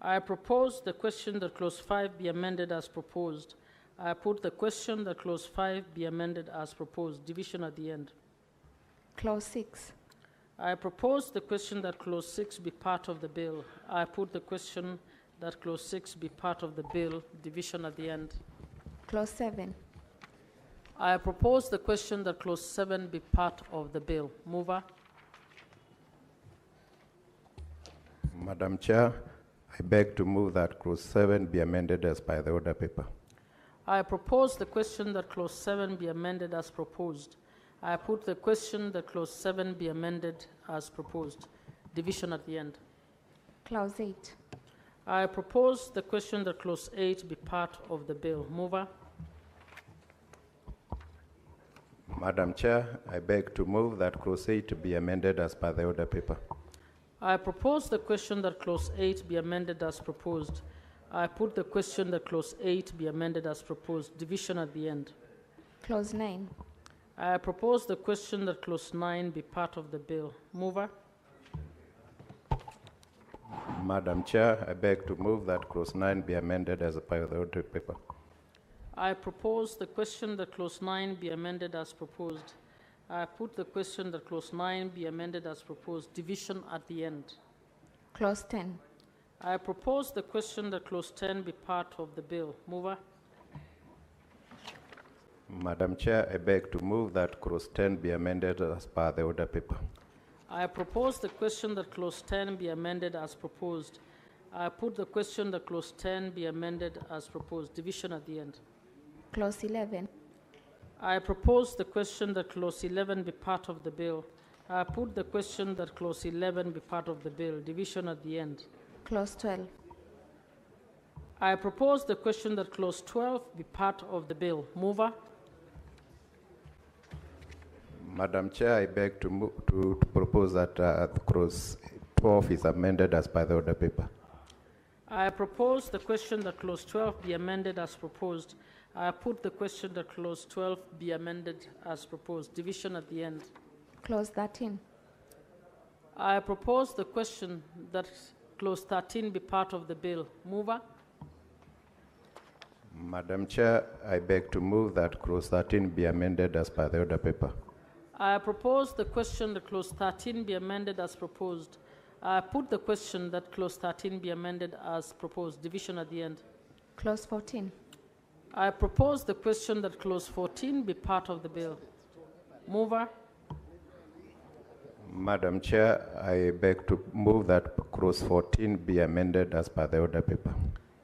I propose the question that Clause 5 be amended as proposed. I put the question that Clause 5 be amended as proposed. Division at the end. Clause 6. I propose the question that Clause 6 be part of the bill. I put the question that Clause 6 be part of the bill. Division at the end. Clause 7. I propose the question that Clause 7 be part of the bill. Mover. Madam Chair, I beg to move that Clause 7 be amended as by the order paper. I propose the question that Clause 7 be amended as proposed. I put the question that Clause 7 be amended as proposed. Division at the end. Clause 8. I propose the question that Clause 8 be part of the bill. Mover. Madam Chair, I beg to move that Clause 8 be amended as per the order paper. I propose the question that Clause 8 be amended as proposed. I put the question that Clause 8 be amended as proposed. Division at the end. Clause 9. I propose the question that Clause 9 be part of the bill. Mover. Madam Chair, I beg to move that Clause 9 be amended as per the order paper. I propose the question that Clause 9 be amended as proposed. I put the question that Clause 9 be amended as proposed. Division at the end. Clause 10. I propose the question that Clause 10 be part of the bill. Mover. Madam Chair, I beg to move that Clause 10 be amended as per the order paper. I propose the question that Clause 10 be amended as proposed. I put the question that Clause 10 be amended as proposed. Division at the end. Clause 11. I propose the question that Clause 11 be part of the bill. I put the question that Clause 11 be part of the bill. Division at the end. Clause 12. I propose the question that Clause 12 be part of the bill. Mover. Madam Chair, I beg to propose that Clause 12 is amended as per the order paper. I propose the question that Clause 12 be amended as proposed. I put the question that Clause 12 be amended as proposed. Division at the end. Clause 13. I propose the question that Clause 13 be part of the bill. Mover. Madam Chair, I beg to move that Clause 13 be amended as per the order paper. I propose the question that Clause 13 be amended as proposed. I put the question that Clause 13 be amended as proposed. Division at the end. Clause 14. I propose the question that Clause 14 be part of the bill. Mover. Madam Chair, I beg to move that Clause 14 be amended as per the order paper.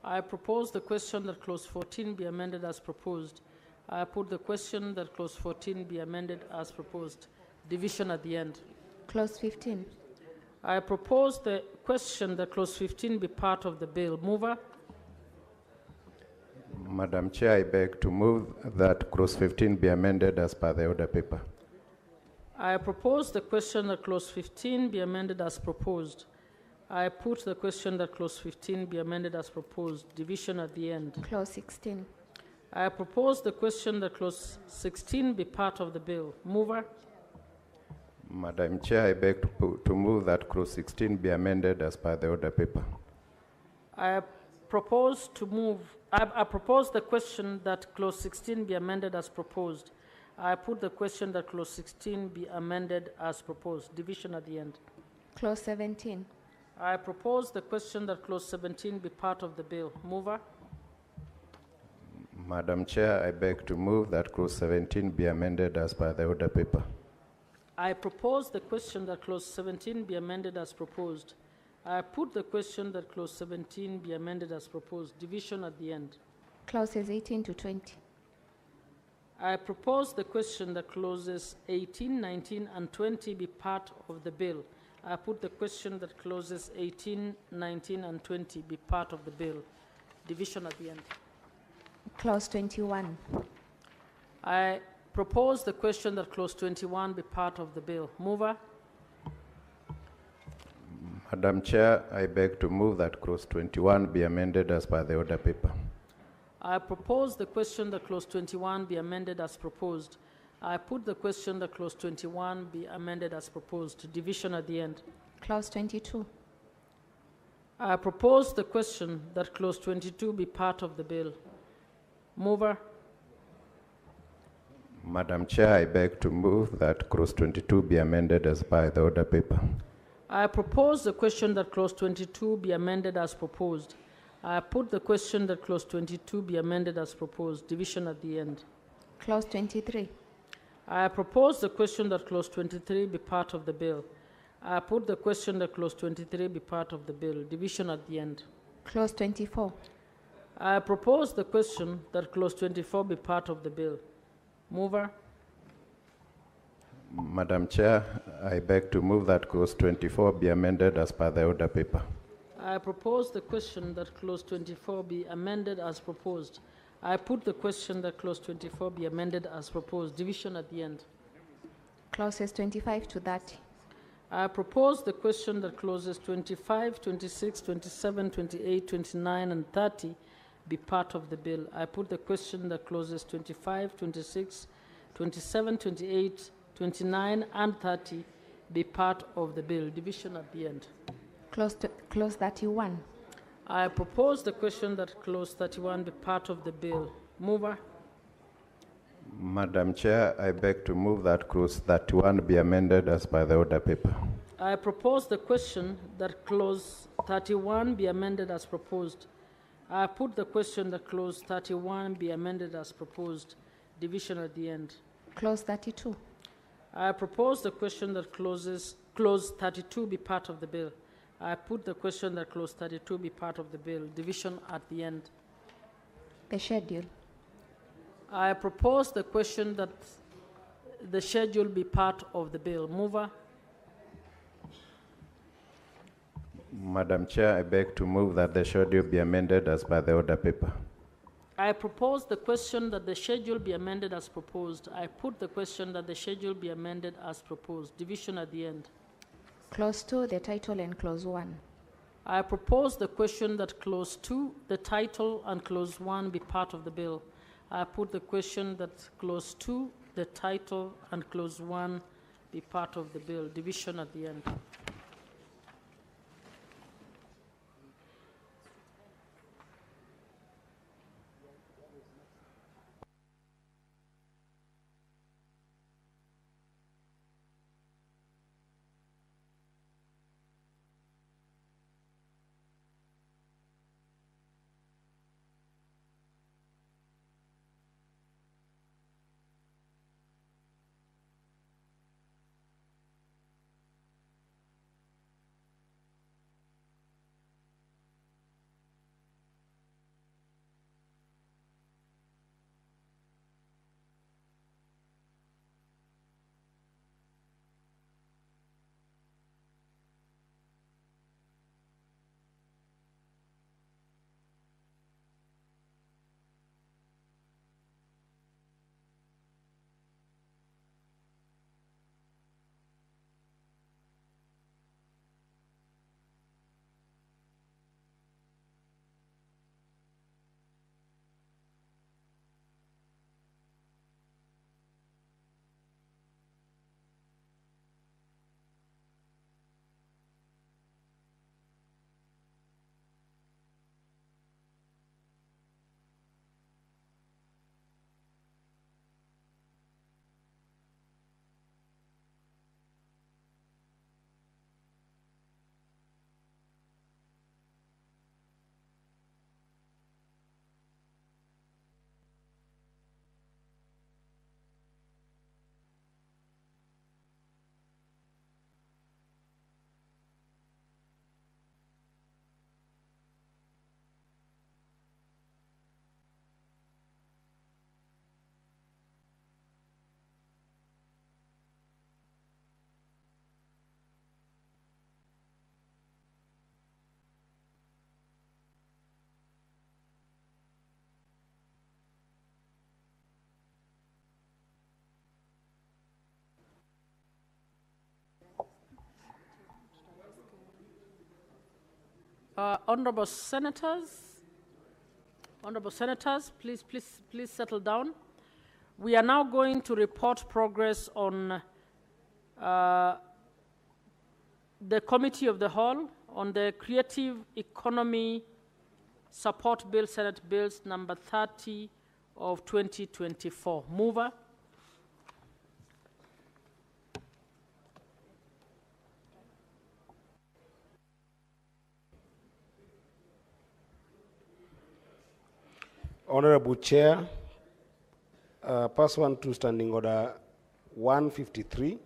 I propose the question that Clause 14 be amended as proposed. I put the question that Clause 14 be amended as proposed. Division at the end. Clause 15. I propose the question that Clause 15 be part of the bill. Mover. Madam Chair, I beg to move that Clause 15 be amended as per the order paper. I propose the question that Clause 15 be amended as proposed. I put the question that Clause 15 be amended as proposed. Division at the end. Clause 16. I propose the question that Clause 16 be part of the bill. Mover. Madam Chair, I beg to move that Clause 16 be amended as per the order paper. I propose to move, I propose the question that clause 16 be amended as proposed. I put the question that clause 16 be amended as proposed. Division at the end. Clause 17. I propose the question that clause 17 be part of the bill. Mover? Madam Chair, I beg to move that clause 17 be amended as per the order paper. I propose the question that clause 17 be amended as proposed. I put the question that clause 17 be amended as proposed. Division at the end. Clauses 18 to 20. I propose the question that clauses 18, 19, and 20 be part of the bill. I put the question that clauses 18, 19, and 20 be part of the bill. Division at the end. Clause 21. I propose the question that clause 21 be part of the bill. Mover? Madam Chair, I beg to move that clause 21 be amended as per the order paper. I propose the question that clause 21 be amended as proposed. I put the question that clause 21 be amended as proposed. Division at the end. Clause 22. I propose the question that clause 22 be part of the bill. Mover? Madam Chair, I beg to move that clause 22 be amended as per the order paper. I propose the question that clause 22 be amended as proposed. I put the question that clause 22 be amended as proposed. Division at the end. Clause 23. I propose the question that clause 23 be part of the bill. I put the question that clause 23 be part of the bill. Division at the end. Clause 24. I propose the question that clause 24 be part of the bill. Mover? Madam Chair, I beg to move that clause 24 be amended as per the order paper. I propose the question that clause 24 be amended as proposed. I put the question that clause 24 be amended as proposed. Division at the end. Clauses 25 to 30. I propose the question that clauses 25, 26, 27, 28, 29, and 30 be part of the bill. I put the question that clauses 25, 26, 27, 28, 29, and 30 be part of the bill. Division at the end. Clause 31. I propose the question that clause 31 be part of the bill. Mover? Madam Chair, I beg to move that clause 31 be amended as per the order paper. I propose the question that clause 31 be amended as proposed. I put the question that clause 31 be amended as proposed. Division at the end. Clause 32. I propose the question that clause 32 be part of the bill. I put the question that clause 32 be part of the bill. Division at the end. The schedule. I propose the question that the schedule be part of the bill. Mover? Madam Chair, I beg to move that the schedule be amended as per the order paper. I propose the question that the schedule be amended as proposed. I put the question that the schedule be amended as proposed. Division at the end. Clause 2, the title, and clause 1. I propose the question that clause 2, the title, and clause 1 be part of the bill. I put the question that clause 2, the title, and clause 1 be part of the bill. Division at the end. Honorable senators, please settle down. We are now going to report progress on the Committee of the Whole on the Creative Economy Support Bill, Senate Bills number 30 of 2024. Mover. Honorable Chair, pursuant to Standing Order 153,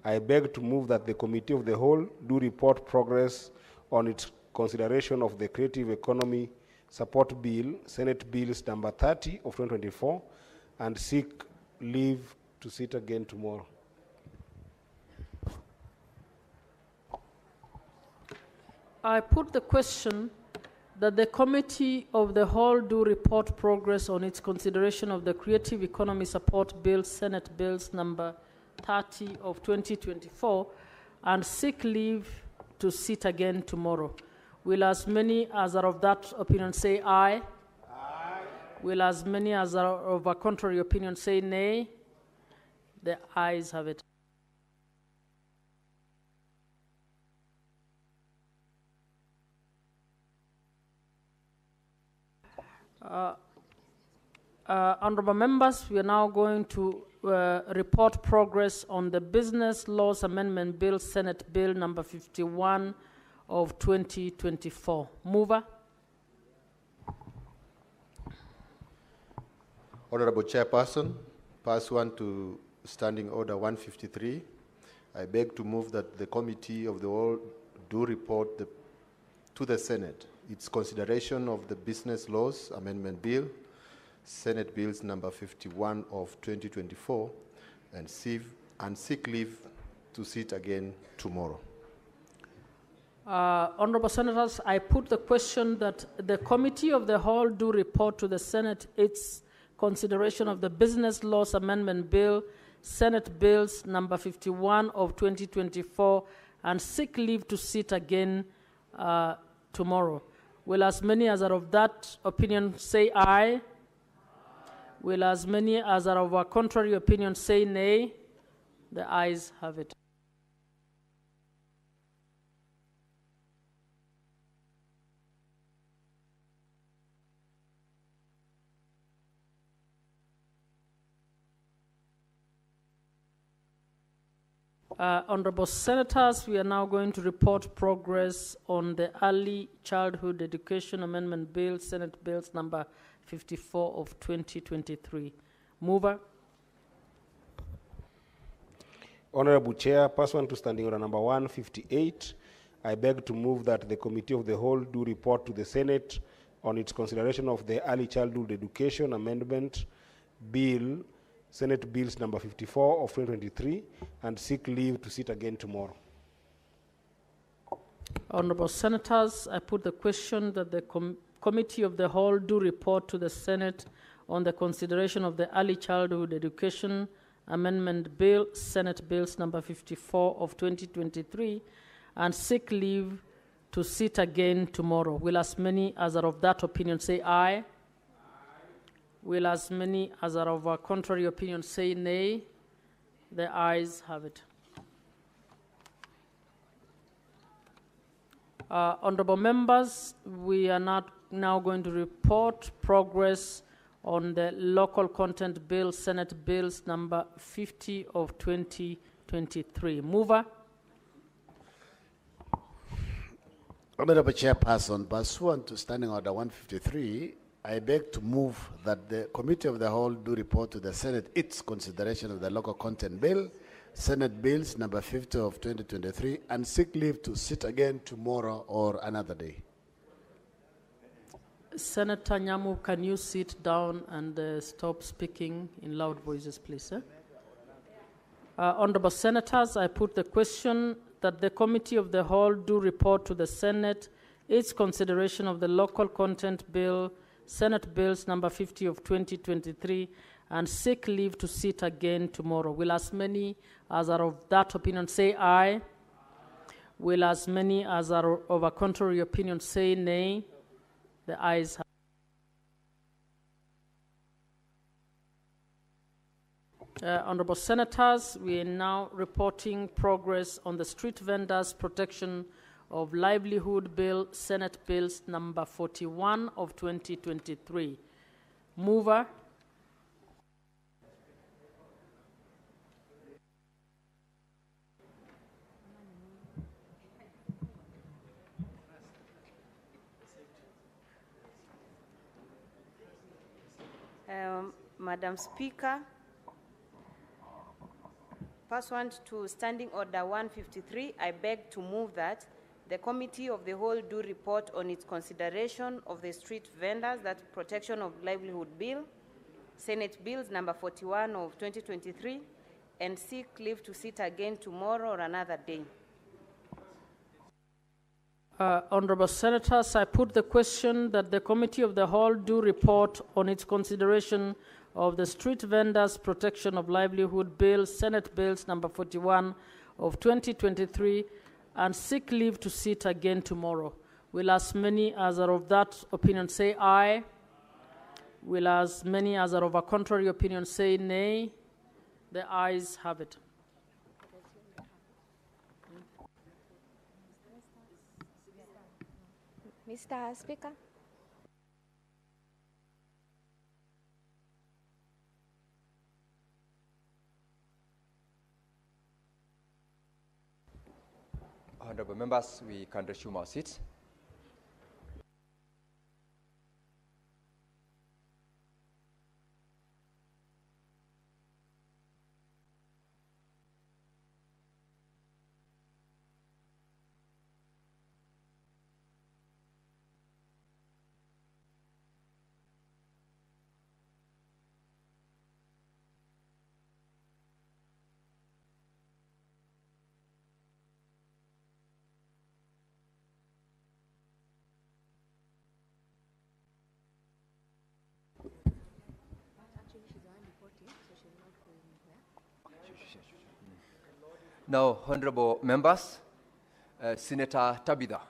I beg to move that the Committee of the Whole do report progress on its consideration of the Creative Economy Support Bill, Senate Bills number 30 of 2024, and seek leave to sit again tomorrow. I put the question that the Committee of the Whole do report progress on its consideration of the Creative Economy Support Bill, Senate Bills number 30 of 2024, and seek leave to sit again tomorrow. Will as many as are of that opinion say aye? Aye. Will as many as are of a contrary opinion say nay? The ayes have it. Honorable members, we are now going to report progress on the Business Laws Amendment Bill, Senate Bill number 51 of 2024. Mover. Honorable Chairperson, pursuant to Standing Order 153, I beg to move that the Committee of the Whole do report to the Senate its consideration of the Business Laws Amendment Bill, Senate Bills number 51 of 2024, and seek leave to sit again tomorrow. Honorable Senators, I put the question that the Committee of the Whole do report to the Senate its consideration of the Business Laws Amendment Bill, Senate Bills number 51 of 2024, and seek leave to sit again tomorrow. Will as many as are of that opinion say aye? Will as many as are of a contrary opinion say nay? The ayes have it. Honorable Senators, we are now going to report progress on the Early Childhood Education Amendment Bill, Senate Bills number 54 of 2023. Mover. Honorable Chair, pursuant to Standing Order number 158, I beg to move that the Committee of the Whole do report to the Senate on its consideration of the Early Childhood Education Amendment Bill, Senate Bills number 54 of 2023, and seek leave to sit again tomorrow. Honorable Senators, I put the question that the Committee of the Whole do report to the Senate on the consideration of the Early Childhood Education Amendment Bill, Senate Bills number 54 of 2023, and seek leave to sit again tomorrow. Will as many as are of that opinion say aye? Will as many as are of a contrary opinion say nay? The ayes have it. Honorable members, we are now going to report progress on the Local Content Bill, Senate Bills number 50 of 2023. Mover. Honorable Chairperson, pursuant to Standing Order 153, I beg to move that the Committee of the Whole do report to the Senate its consideration of the Local Content Bill, Senate Bills number 50 of 2023, and seek leave to sit again tomorrow or another day. Senator Nyamu, can you sit down and stop speaking in loud voices, please? Honorable Senators, I put the question that the Committee of the Whole do report to the Senate its consideration of the Local Content Bill, Senate Bills number 50 of 2023, and seek leave to sit again tomorrow. Will as many as are of that opinion say aye? Will as many as are of a contrary opinion say nay? The ayes have it. Honorable Senators, we are now reporting progress on the Street Vendors Protection of Livelihood Bill, Senate Bills number 41 of 2023. Mover. Madam Speaker, pursuant to Standing Order 153, I beg to move that the Committee of the Whole do report on its consideration of the Street Vendors, that Protection of Livelihood Bill, Senate Bills number 41 of 2023, and seek leave to sit again tomorrow or another day. Honorable Senators, I put the question that the Committee of the Whole do report on its consideration of the Street Vendors Protection of Livelihood Bill, Senate Bills number 41 of 2023, and seek leave to sit again tomorrow. Will as many as are of that opinion say aye? Will as many as are of a contrary opinion say nay? The ayes have it. Mr. Speaker. Honorable members, we can resume our seats. Now, honorable members, Senator Tabitha,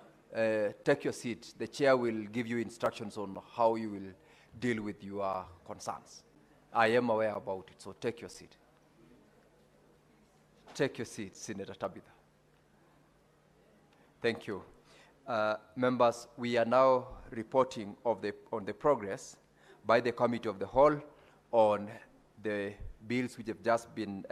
take your seat. The chair will give you instructions on how you will deal with your concerns. I am aware about it, so take your seat. Take your seat, Senator Tabitha. Thank you. Members, we are now reporting on the progress by the Committee of the Whole on the bills which have just been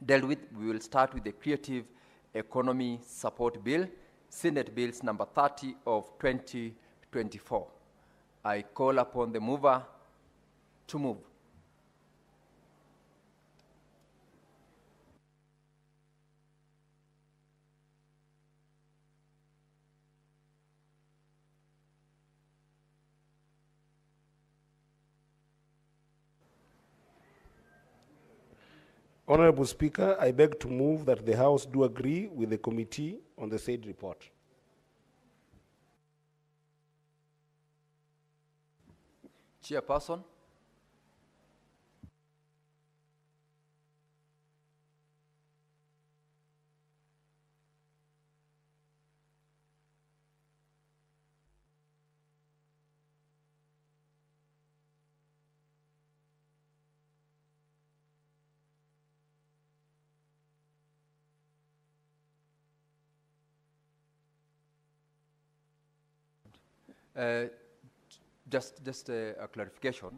dealt with. We will start with the Creative Economy Support Bill, Senate Bills number 30 of 2024. I call upon the mover to move. Honorable Speaker, I beg to move that the House do agree with the committee on the said report. Chairperson. Just a clarification.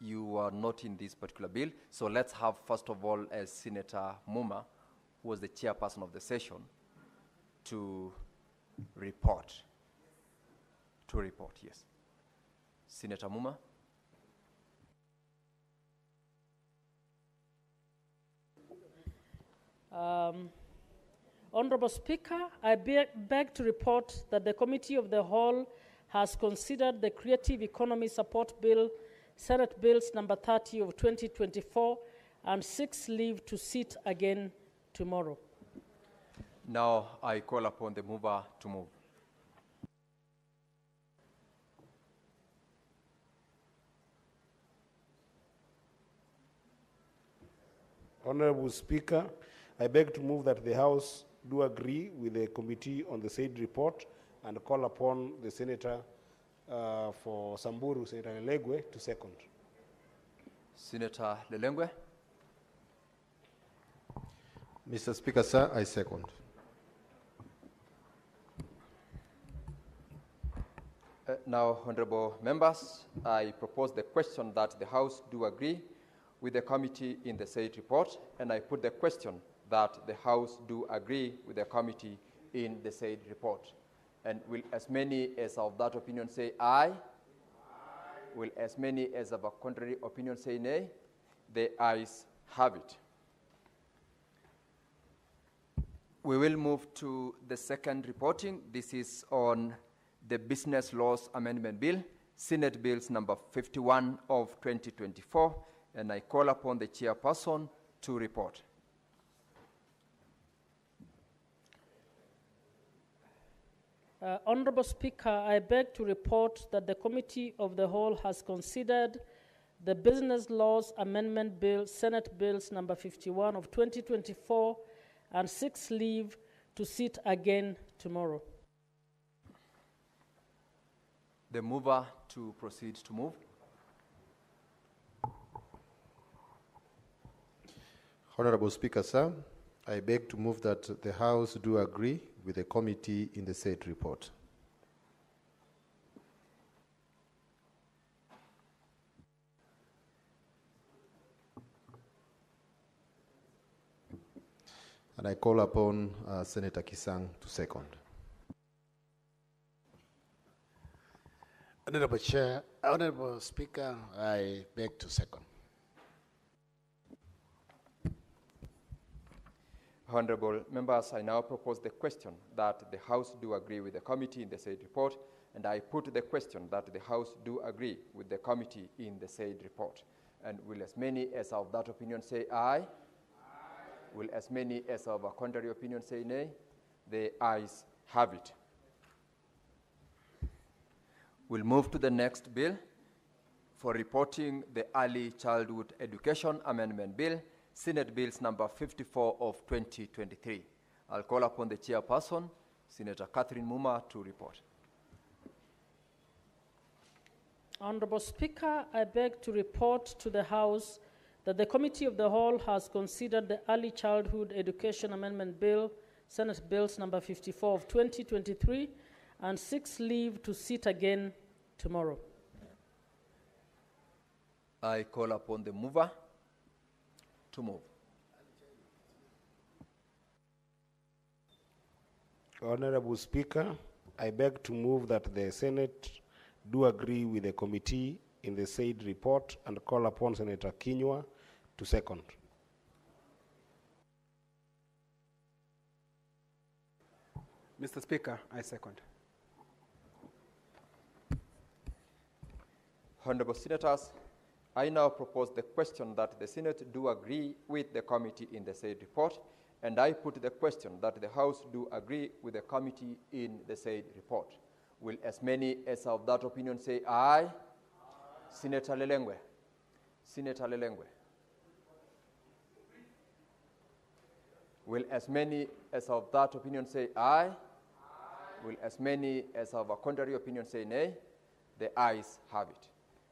You are not in this particular bill, so let's have first of all as Senator Muma, who was the chairperson of the session, to report. Yes. Senator Muma. Honorable Speaker, I beg to report that the Committee of the Whole has considered the Creative Economy Support Bill, Senate Bills number 30 of 2024, and seeks leave to sit again tomorrow. Now I call upon the mover to move. Honorable Speaker, I beg to move that the House do agree with the committee on the said report and call upon the senator for Samburu, Senator Lelegwe, to second. Senator Lelengwe. Mr. Speaker, sir, I second. Now, honorable members, I propose the question that the House do agree with the committee in the said report, and I put the question that the House do agree with the committee in the said report. And will as many as of that opinion say aye? Will as many as of a contrary opinion say nay? The ayes have it. We will move to the second reporting. This is on the Business Laws Amendment Bill, Senate Bills number 51 of 2024, and I call upon the chairperson to report. Honorable Speaker, I beg to report that the Committee of the Whole has considered the Business Laws Amendment Bill, Senate Bills number 51 of 2024, and seeks leave to sit again tomorrow. The mover to proceed to move. Honorable Speaker, sir, I beg to move that the House do agree with the committee in the said report. And I call upon Senator Kisang to second. Honorable Chair, Honorable Speaker, I beg to second. Honorable members, I now propose the question that the House do agree with the committee in the said report, and I put the question that the House do agree with the committee in the said report. And will as many as of that opinion say aye? Aye. Will as many as of a contrary opinion say nay? The ayes have it. We'll move to the next bill for reporting the Early Childhood Education Amendment Bill, Senate Bills number 54 of 2023. I'll call upon the chairperson, Senator Catherine Muma, to report. Honorable Speaker, I beg to report to the House that the Committee of the Whole has considered the Early Childhood Education Amendment Bill, Senate Bills number 54 of 2023, and seeks leave to sit again tomorrow. I call upon the mover to move. Honorable Speaker, I beg to move that the Senate do agree with the committee in the said report and call upon Senator Kinyua to second. Mr. Speaker, I second. Honorable Senators, I now propose the question that the Senate do agree with the committee in the said report, and I put the question that the House do agree with the committee in the said report. Will as many as of that opinion say aye? Aye. Senator Lelengwe. Senator Lelengwe. Will as many as of that opinion say aye? Aye. Will as many as of a contrary opinion say nay? The ayes have it.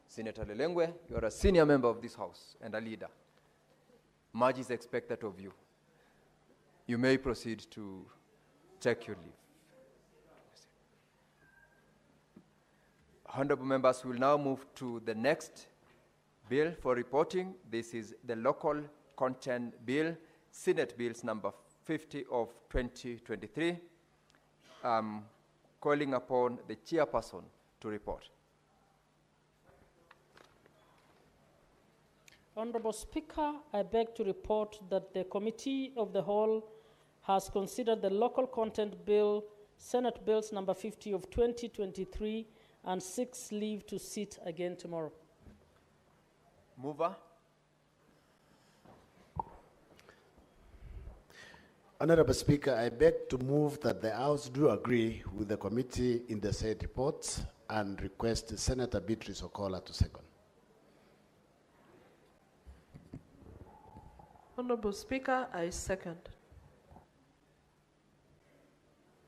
Senator Lelengwe, you are a senior member of this House and a leader. Much is expected of you. You may proceed to take your leave. Honorable members, we will now move to the next bill for reporting. This is the Local Content Bill, Senate Bills number 50 of 2023. Calling upon the chairperson to report. Honorable Speaker, I beg to report that the Committee of the Whole has considered the Local Content Bill, Senate Bills number 50 of 2023, and seeks leave to sit again tomorrow. Mover. Honorable Speaker, I beg to move that the House do agree with the committee in the said report and request Senator Beatrice Okola to second. Honorable Speaker, I second.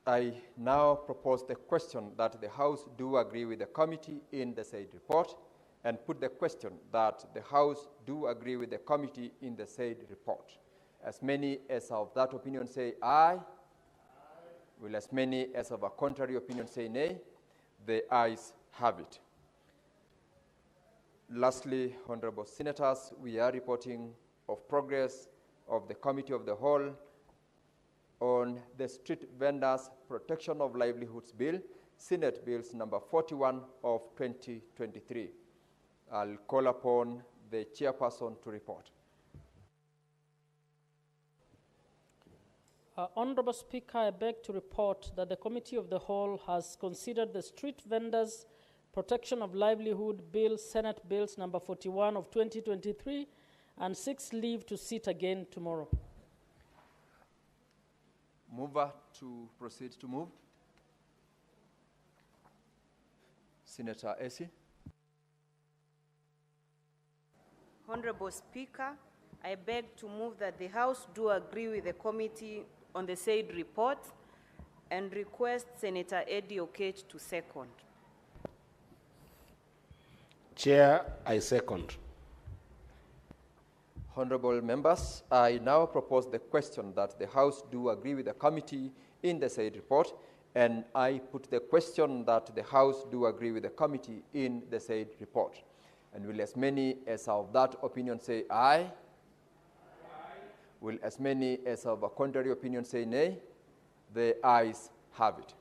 I now propose the question that the House do agree with the committee in the said report, and put the question that the House do agree with the committee in the said report. As many as of that opinion say aye, will as many as of a contrary opinion say nay? The ayes have it. Lastly, honorable senators, we are reporting of progress of the Committee of the Whole on the Street Vendors Protection of Livelihoods Bill, Senate Bills number 41 of 2023. I'll call upon the chairperson to report. Honorable Speaker, I beg to report that the Committee of the Whole has considered the Street Vendors Protection of Livelihood Bill, Senate Bills number 41 of 2023, and seeks leave to sit again tomorrow. Mover to proceed to move. Senator Essie. Honorable Speaker, I beg to move that the House do agree with the committee on the said report and request Senator Eddie Okech to second. Chair, I second. Honorable members, I now propose the question that the House do agree with the committee in the said report, and I put the question that the House do agree with the committee in the said report. And will as many as of that opinion say aye? Will as many as of a contrary opinion say nay? The ayes have it.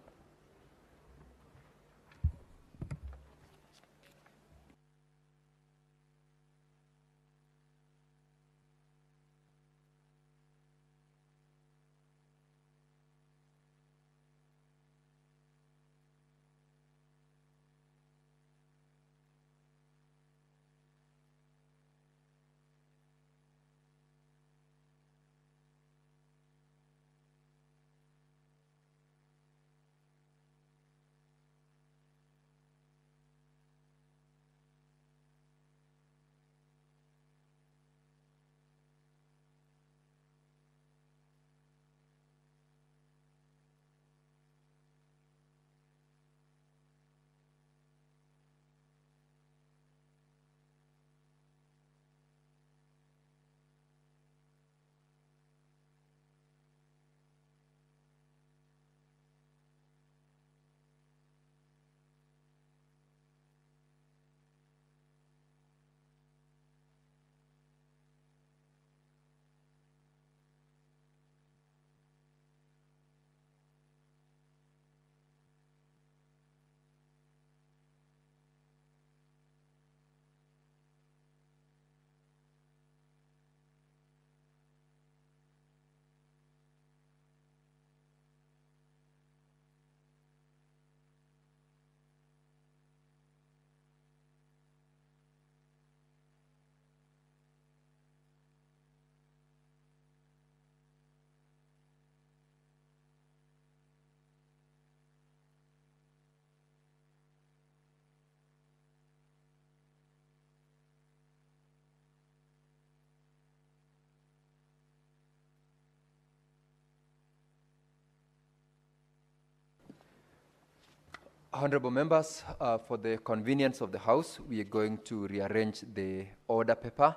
Honorable members, for the convenience of the House, we are going to rearrange the order paper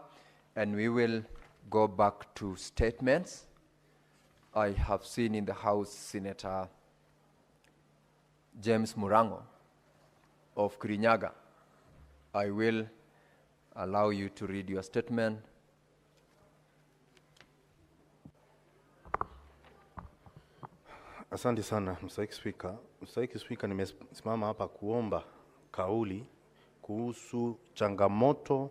and we will go back to statements. I have seen in the House Senator James Murango of Kirinyaga. I will allow you to read your statement. Asante sana, Mstahiki Spika. Mstahiki Spika, nimesimama hapa kuomba kauli kuhusu changamoto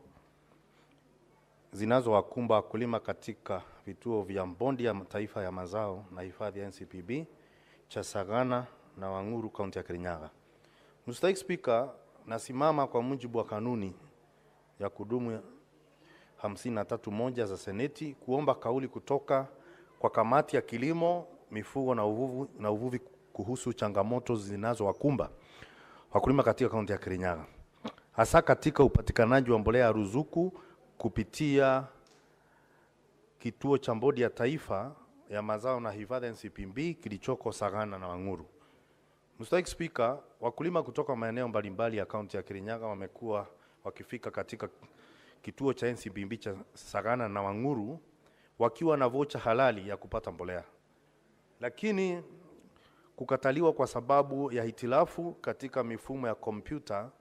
zinazowakumba wakulima katika vituo vya Bondi ya Taifa ya Mazao na Hifadhi ya NCPB, Chasagana na Wanguru, kaunti ya Kirinyaga. Mstahiki Spika, nasimama kwa mujibu wa kanuni ya kudumu 53(1) za Seneti kuomba kauli kutoka kwa kamati ya kilimo, mifugo na uvuvi kuhusu changamoto zinazowakumba wakulima katika kaunti ya Kirinyaga, hasa katika upatikanaji wa mbolea ya ruzuku kupitia kituo cha Bondi ya Taifa ya mazao na hifadhi NCPB kilichoko Sagana na Wanguru. Mstahiki Spika, wakulima kutoka maeneo mbalimbali ya kaunti ya Kirinyaga wamekuwa wakifika katika kituo cha NCPB cha Sagana na Wanguru wakiwa na vocha halali ya kupata mbolea, lakini kukataliwa kwa sababu ya hitilafu katika mifumo ya kompyuta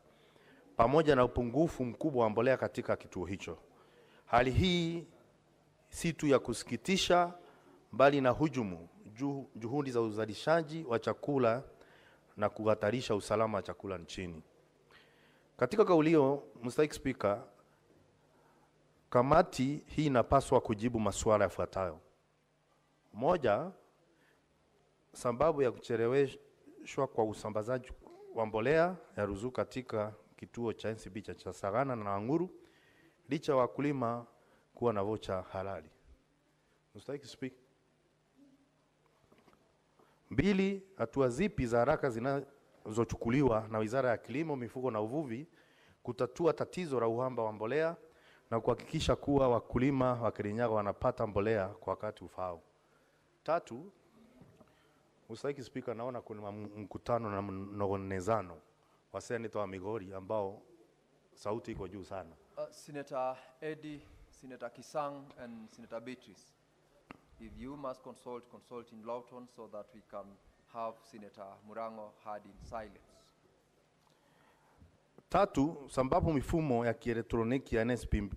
pamoja na upungufu mkubwa wa mbolea katika kituo hicho. Hali hii si tu ya kusikitisha, bali na hujumu juhudi za uzalishaji wa chakula na kuhatarisha usalama wa chakula nchini. Katika kaulio, Mstahiki Spika, kamati hii inapaswa kujibu masuala yafuatayo. Moja, sababu ya kucheleweshwa kwa usambazaji wa mbolea ya ruzuku katika kituo cha NCPB cha Sagana na Wanguru licha ya wakulima kuwa na vocha halali. Mstahiki Spika. Mbili, hatua zipi za haraka zinazochukuliwa na Wizara ya Kilimo, Mifugo na Uvuvi kutatua tatizo la uhaba wa mbolea na kuhakikisha kuwa wakulima wa Kirinyaga wanapata mbolea kwa wakati ufaao. Tatu, Mstahiki Spika, naona kuna mkutano na mnogonezano wa seneta wa Migori ambao sauti iko juu sana. Senator Eddie, Senator Kisang and Senator Beatrice, if you must consult in loud tone so that we can have Senator Murango heard in silence. Tatu, sababu mifumo ya kielektroniki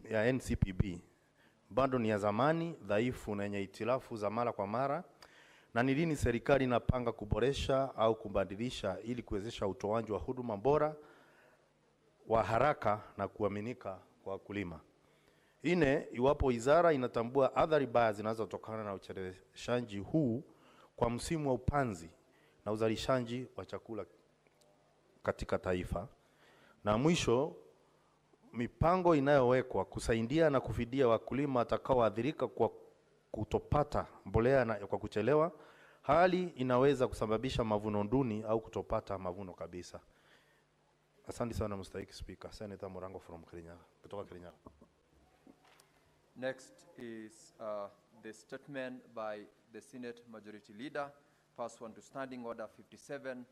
ya NCPB bado ni ya zamani, dhaifu na yenye hitilafu za mara kwa mara, na ni lini serikali inapanga kuboresha au kubadilisha ili kuwezesha utoaji wa huduma bora wa haraka na kuaminika kwa wakulima. Ine, iwapo wizara inatambua athari mbaya zinazotokana na ucheleweshaji huu kwa msimu wa upanzi na uzalishaji wa chakula katika taifa. Na mwisho, mipango inayowekwa kusaidia na kufidia wakulima watakaoathirika kwa kutopata mbolea na kwa kuchelewa, hali inaweza kusababisha mavuno duni au kutopata mavuno kabisa. Asante sana Mstahiki Spika. Senator Murango from Kirinyaga, kutoka Kirinyaga. Next is the statement by the Senate Majority Leader, pursuant to Standing Order 57-1.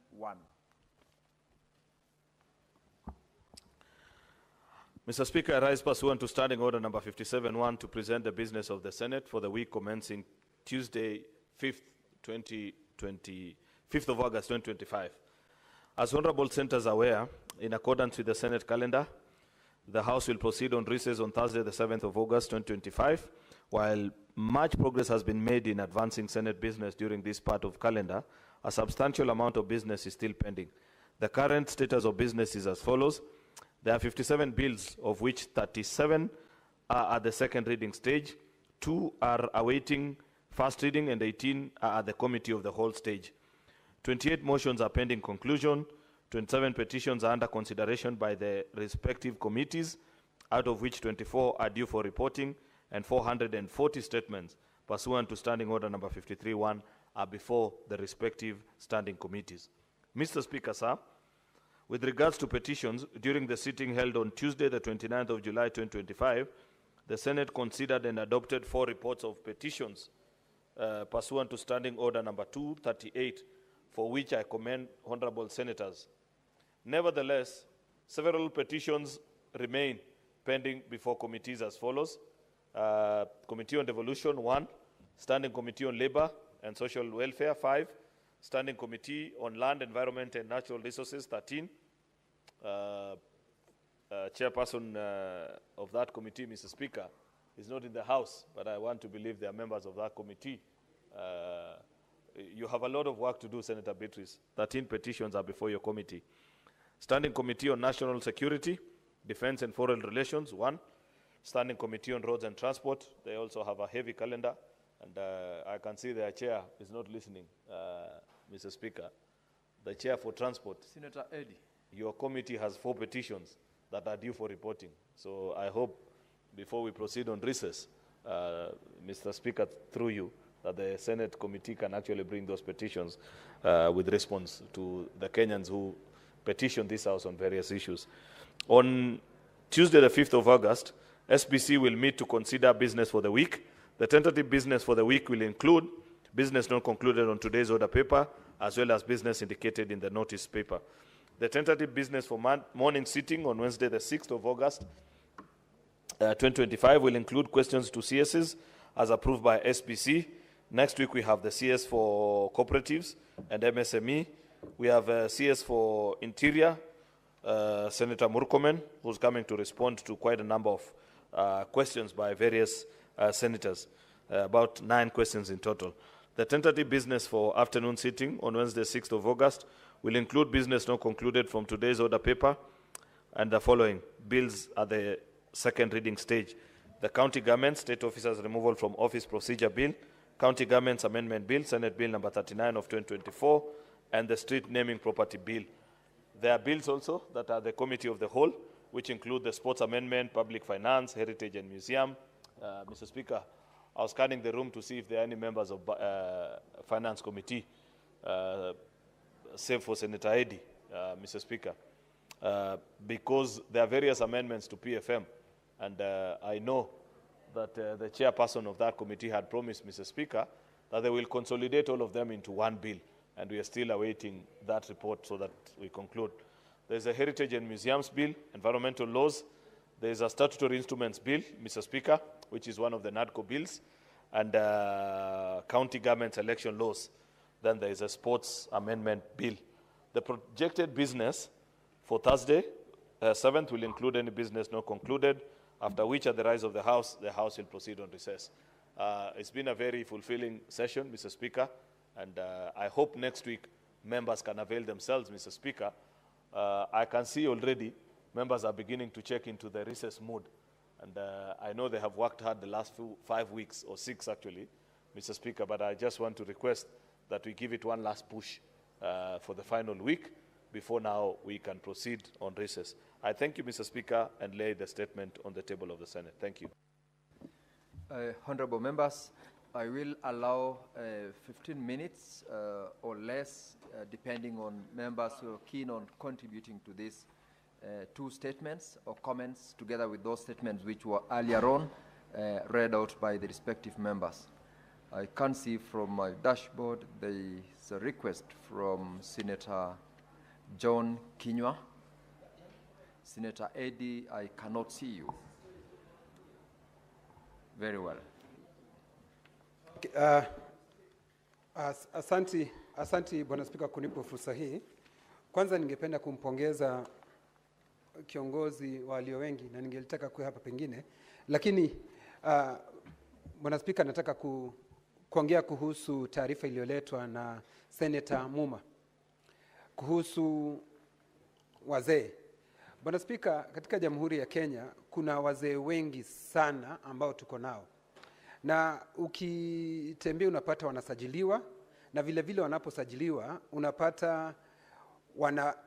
Mr. Speaker, I rise pursuant to Standing Order number 57-1 to present the business of the Senate for the week commencing Tuesday, 5th of August 2025. As honorable senators are aware, in accordance with the Senate calendar, the House will proceed on recess on Thursday, the 7th of August 2025. While much progress has been made in advancing Senate business during this part of calendar, a substantial amount of business is still pending. The current status of business is as follows. There are 57 bills, of which 37 are at the second reading stage, 2 are awaiting first reading, and 18 are at the committee of the whole stage. 28 motions are pending conclusion, 27 petitions are under consideration by the respective committees, out of which 24 are due for reporting, and 440 statements pursuant to Standing Order number 53-1 are before the respective standing committees. Mr. Speaker, sir, with regards to petitions, during the sitting held on Tuesday, the 29th of July 2025, the Senate considered and adopted 4 reports of petitions pursuant to Standing Order number 238, for which I commend honorable senators. Nevertheless, several petitions remain pending before committees as follows. Committee on Devolution, 1. Standing Committee on Labor and Social Welfare, 5. Standing Committee on Land, Environment and Natural Resources, 13. Chairperson of that committee, Mr. Speaker, is not in the House, but I want to believe they are members of that committee. You have a lot of work to do, Senator Beatrice. 13 petitions are before your committee. Standing Committee on National Security, Defense and Foreign Relations, 1. Standing Committee on Roads and Transport, they also have a heavy calendar, and I can see their chair is not listening, Mr. Speaker. The chair for transport. Senator Eddie. Your committee has 4 petitions that are due for reporting. So I hope before we proceed on recess, Mr. Speaker, through you, that the Senate committee can actually bring those petitions with response to the Kenyans who petitioned this House on various issues. On Tuesday, the 5th of August, SBC will meet to consider business for the week. The tentative business for the week will include business not concluded on today's order paper, as well as business indicated in the notice paper. The tentative business for morning sitting on Wednesday, the 6th of August, 2025 will include questions to CSs as approved by SPC. Next week, we have the CS for cooperatives and MSME. We have CS for Interior, Senator Murkomen, who's coming to respond to quite a number of questions by various senators, about 9 questions in total. The tentative business for afternoon sitting on Wednesday, 6th of August, will include business not concluded from today's order paper and the following bills at the second reading stage: the County Government State Officers Removal from Office Procedure Bill, County Government's Amendment Bill, Senate Bill number 39 of 2024, and the Street Naming Property Bill. There are bills also that are the Committee of the Whole, which include the Sports Amendment, Public Finance, Heritage and Museum. Mr. Speaker, I was scanning the room to see if there are any members of Finance Committee, save for Senator Eddy, Mr. Speaker, because there are various amendments to PFM, and I know that the chairperson of that committee had promised, Mr. Speaker, that they will consolidate all of them into one bill, and we are still awaiting that report so that we conclude. There's a Heritage and Museums Bill, Environmental Laws. There's a Statutory Instruments Bill, Mr. Speaker, which is one of the NADCO bills, and County Government Election Laws. Then there is a Sports Amendment Bill. The projected business for Thursday, 7th, will include any business not concluded, after which, at the rise of the House will proceed on recess. It's been a very fulfilling session, Mr. Speaker, and I hope next week members can avail themselves, Mr. Speaker. I can see already members are beginning to check into the recess mood, and I know they have worked hard the last 5 weeks, or 6 actually, Mr. Speaker, but I just want to request that we give it one last push for the final week before now we can proceed on recess. I thank you, Mr. Speaker, and lay the statement on the table of the Senate. Thank you. Honorable members, I will allow 15 minutes or less, depending on members who are keen on contributing to these 2 statements or comments, together with those statements which were earlier on read out by the respective members. I can see from my dashboard there is a request from Senator John Kinywa. Senator Eddy, I cannot see you. Very well. Asanti Bwana Spika kunipa fursa hii. Kwanza ningependa kumpongeza kiongozi wa walio wengi, na ningelitaka kuwa hapa pengine, lakini Bwana Spika, nataka kuongea kuhusu taarifa iliyoletwa na Senator Muma kuhusu wazee. Bwana Spika, katika Jamhuri ya Kenya kuna wazee wengi sana ambao tuko nao, na ukitembea unapata wanasajiliwa, na vile vile wanaposajiliwa unapata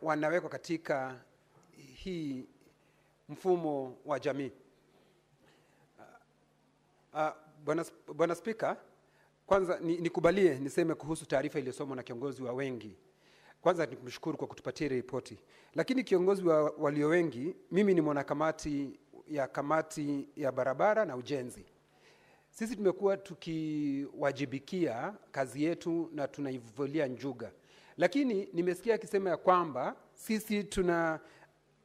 wanawekwa katika hii mfumo wa jamii. Bwana Spika, kwanza nikubalie niseme kuhusu taarifa iliyosomwa na kiongozi wa wengi. Kwanza nikumshukuru kwa kutupatia ripoti. Lakini kiongozi wa walio wengi, mimi ni mwanakamati ya barabara na ujenzi. Sisi tumekuwa tukiwajibikia kazi yetu na tunaivulia njuga. Lakini nimesikia akisema ya kwamba sisi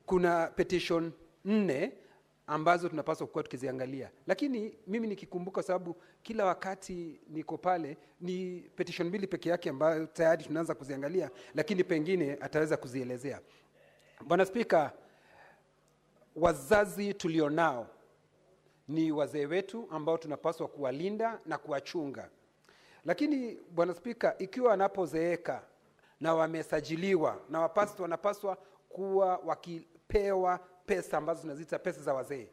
kuna petition 4 ambazo tunapaswa kuwa tukiziangalia. Lakini mimi nikikumbuka, sababu kila wakati niko pale, ni petition 2 peke yake ambayo tayari tunaanza kuziangalia, lakini pengine ataweza kuzielezea. Bwana Spika, wazazi tulionao ni wazee wetu ambao tunapaswa kuwalinda na kuwachunga. Lakini Bwana Spika, ikiwa wanapozeeka na wamesajiliwa na wanapaswa kuwa wakipewa pesa ambazo tunaziita pesa za wazee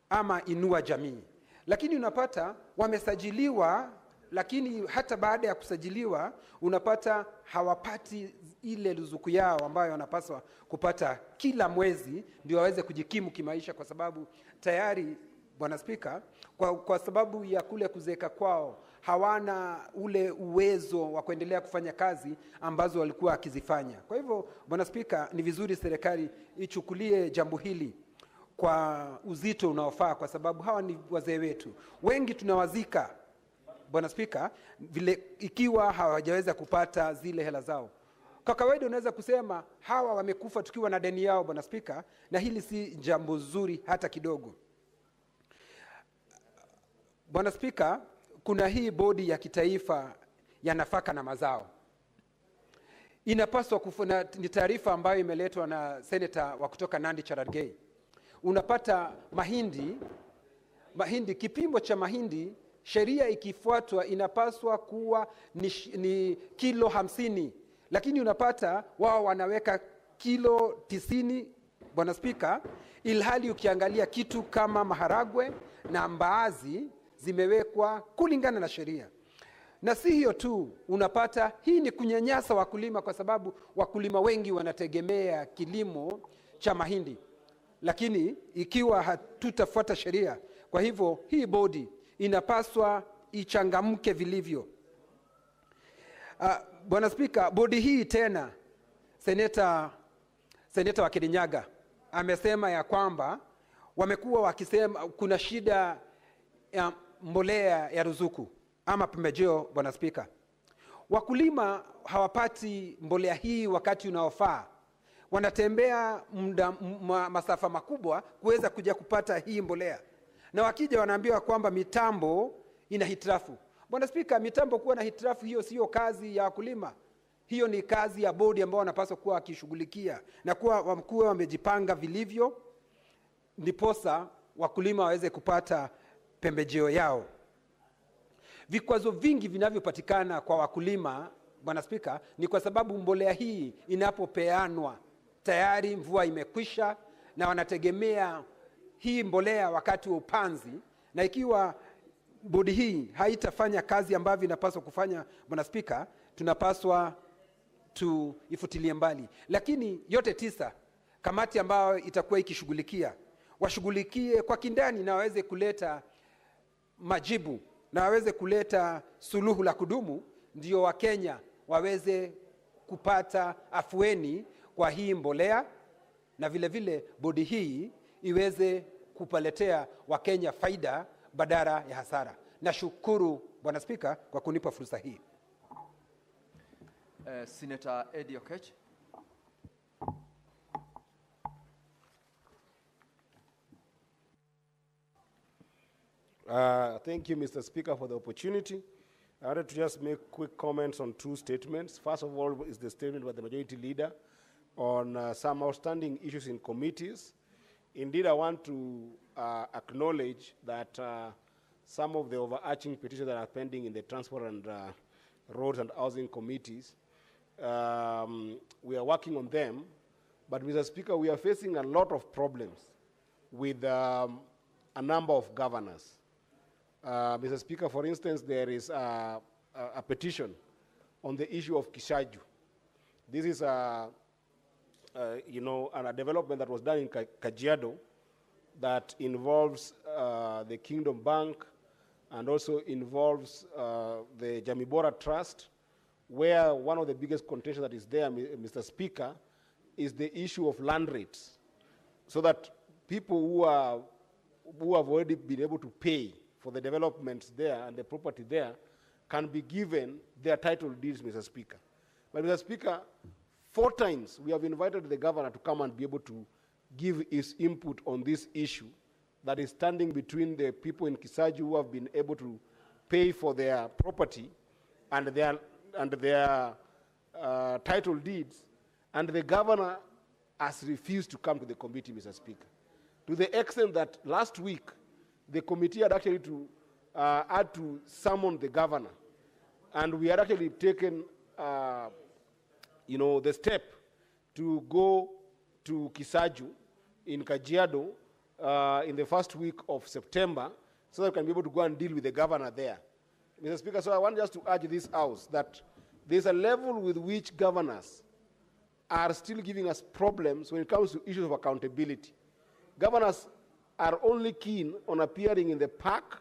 ama inua jamii. Lakini unapata wamesajiliwa, lakini hata baada ya kusajiliwa unapata hawapati ile ruzuku yao ambayo wanapaswa kupata kila mwezi ndio waweze kujikimu kimaisha, kwa sababu tayari Bwana Spika, kwa sababu ya kule kuzeeka kwao hawana ule uwezo wa kuendelea kufanya kazi ambazo walikuwa akizifanya. Kwa hivyo Bwana Spika, ni vizuri serikali ichukulie jambo hili kwa uzito unaofaa, kwa sababu hawa ni wazee wetu. Wengi tunawazika Bwana Spika, vile ikiwa hawajaweza kupata zile hela zao. Kwa kawaida unaweza kusema hawa wamekufa tukiwa na deni yao, Bwana Spika, na hili si jambo zuri hata kidogo. Bwana Spika, kuna hii bodi ya kitaifa ya nafaka na mazao. Inapaswa kufuna, ni taarifa ambayo imeletwa na seneta wa kutoka Nandi Cherargei. Unapata mahindi, kipimo cha mahindi, sheria ikifuatwa inapaswa kuwa ni kilo 50, lakini unapata wao wanaweka kilo 90, Bwana Spika, ilhali ukiangalia kitu kama maharagwe na mbaazi zimewekwa kulingana na sheria. Na si hiyo tu, unapata hii ni kunyanyasa wakulima, kwa sababu wakulima wengi wanategemea kilimo cha mahindi. Lakini ikiwa hatutafuata sheria, kwa hivyo hii bodi inapaswa ichangamke vilivyo. Bwana Spika, bodi hii tena, seneta wa Kirinyaga amesema ya kwamba wamekuwa wakisema kuna shida ya mbolea ya ruzuku ama pembejeo. Bwana Spika, wakulima hawapati mbolea hii wakati unaofaa. Wanatembea masafa makubwa kuweza kuja kupata hii mbolea, na wakija wanaambiwa kwamba mitambo ina hitilafu. Bwana Spika, mitambo kuwa na hitilafu hiyo sio kazi ya wakulima, hiyo ni kazi ya bodi ambao wanapaswa kuwa wakishughulikia na kuwa wamejipanga vilivyo, ndiposa wakulima waweze kupata pembejeo yao. Vikwazo vingi vinavyopatikana kwa wakulima, Bwana Spika, ni kwa sababu mbolea hii inapopeanwa tayari mvua imekwisha na wanategemea hii mbolea wakati wa upanzi, na ikiwa bodi hii haitafanya kazi ambavyo inapaswa kufanya, Bwana Spika, tunapaswa tuifutilie mbali. Lakini yote 9, kamati ambayo itakuwa ikishughulikia, washughulikie kwa kindani na waweze kuleta majibu na waweze kuleta suluhu la kudumu, ndio Wakenya waweze kupata afueni kwa hii mbolea, na vile vile bodi hii iweze kupaletea Wakenya faida badala ya hasara. Nashukuru Bwana Spika kwa kunipa fursa hii. Senator Eddie Okech. Thank you, Mr. Speaker, for the opportunity. I wanted to just make quick comments on 2 statements. First of all is the statement by the Majority Leader on some outstanding issues in committees. Indeed, I want to acknowledge that some of the overarching petitions that are pending in the Transport and Roads and Housing Committees, we are working on them. But, Mr. Speaker, we are facing a lot of problems with a number of governors. Mr. Speaker, for instance, there is a petition on the issue of Kishaju. This is a development that was done in Kajiado that involves the Kingdom Bank and also involves the Jamibora Trust, where one of the biggest contention that is there, Mr. Speaker, is the issue of land rates, so that people who have already been able to pay for the developments there and the property there can be given their title deeds, Mr. Speaker. But, Mr. Speaker, 4 times we have invited the governor to come and be able to give his input on this issue that is standing between the people in Kisaju who have been able to pay for their property and their title deeds, and the governor has refused to come to the committee, Mr. Speaker, to the extent that last week the committee had actually had to summon the governor, and we had actually taken the step to go to Kisaju in Kajiado in the first week of September, so that we can be able to go and deal with the governor there. Mr. Speaker, so I want just to urge this House that there's a level with which governors are still giving us problems when it comes to issues of accountability. Governors are only keen on appearing in the park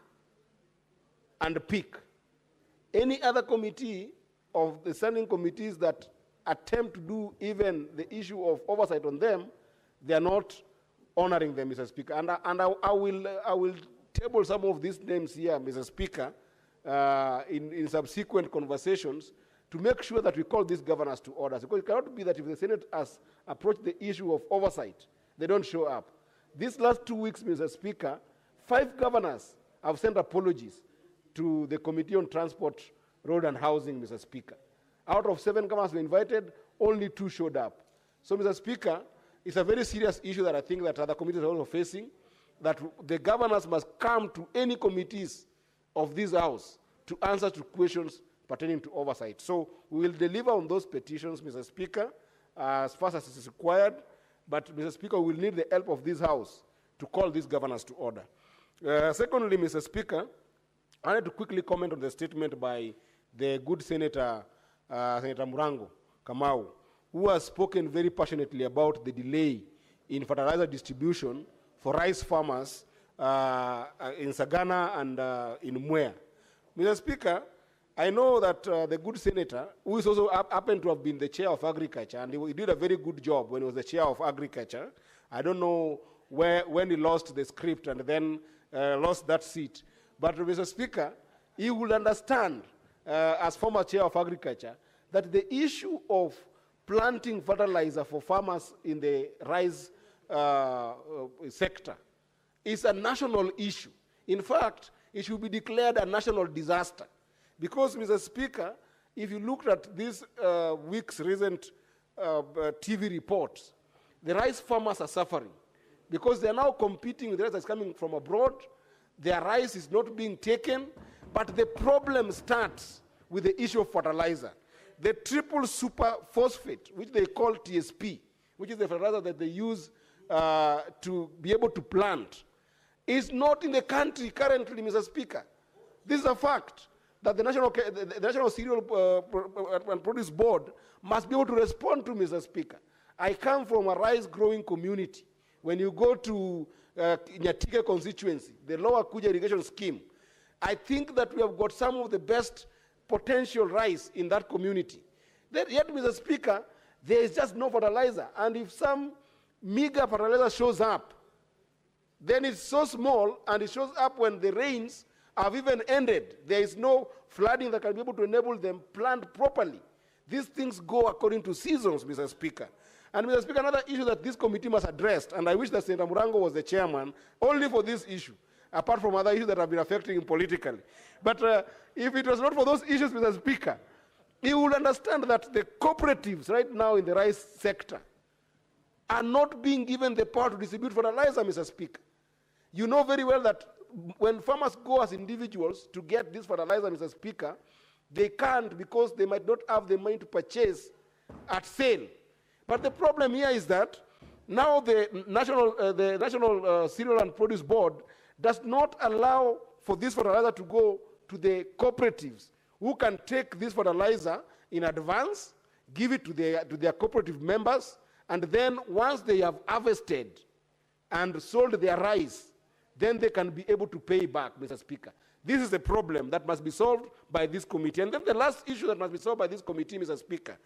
and peak. Any other committee of the standing committees that attempt to do even the issue of oversight on them, they are not honoring them, Mr. Speaker. And I will table some of these names here, Mr. Speaker, in subsequent conversations to make sure that we call these governors to order. Because it cannot be that if the Senate has approached the issue of oversight, they don't show up. These last 2 weeks, Mr. Speaker, 5 governors have sent apologies to the Committee on Transport, Road and Housing, Mr. Speaker. Out of 7 governors were invited, only 2 showed up. So, Mr. Speaker, it's a very serious issue that I think that other committees are also facing, that the governors must come to any committees of this House to answer to questions pertaining to oversight. So we will deliver on those petitions, Mr. Speaker, as fast as is required. But, Mr. Speaker, we will need the help of this House to call these governors to order. Secondly, Mr. Speaker, I need to quickly comment on the statement by the good Senator, Senator Murango Kamau, who has spoken very passionately about the delay in fertilizer distribution for rice farmers in Sagana and in Mwea. Mr. Speaker, I know that the good senator, who is also happened to have been the chair of agriculture, and he did a very good job when he was the chair of agriculture. I don't know when he lost the script and then lost that seat. But, Mr. Speaker, he will understand, as former chair of agriculture, that the issue of planting fertilizer for farmers in the rice sector is a national issue. In fact, it should be declared a national disaster. Because, Mr. Speaker, if you looked at this week's recent TV reports, the rice farmers are suffering because they are now competing with rice that's coming from abroad. Their rice is not being taken, but the problem starts with the issue of fertilizer. The triple super phosphate, which they call TSP, which is the fertilizer that they use to be able to plant, is not in the country currently, Mr. Speaker. This is a fact that the National Cereal and Produce Board must be able to respond to, Mr. Speaker. I come from a rice-growing community. When you go to Nyatike constituency, the Lower Kuja irrigation scheme, I think that we have got some of the best potential rice in that community. Yet, Mr. Speaker, there is just no fertilizer. And if some meager fertilizer shows up, then it's so small, and it shows up when the rains have even ended. There is no flooding that can be able to enable them plant properly. These things go according to seasons, Mr. Speaker. And, Mr. Speaker, another issue that this committee must address, and I wish that Senator Murango was the chairman, only for this issue, apart from other issues that have been affecting him politically. But if it was not for those issues, Mr. Speaker, he would understand that the cooperatives right now in the rice sector are not being given the power to distribute fertilizer, Mr. Speaker. You know very well that when farmers go as individuals to get this fertilizer, Mr. Speaker, they can't because they might not have the money to purchase at sale. But the problem here is that now the National Cereal and Produce Board does not allow for this fertilizer to go to the cooperatives who can take this fertilizer in advance, give it to their cooperative members, and then once they have harvested and sold their rice, then they can be able to pay back, Mr. Speaker. This is a problem that must be solved by this committee. And then the last issue that must be solved by this committee, Mr. Speaker,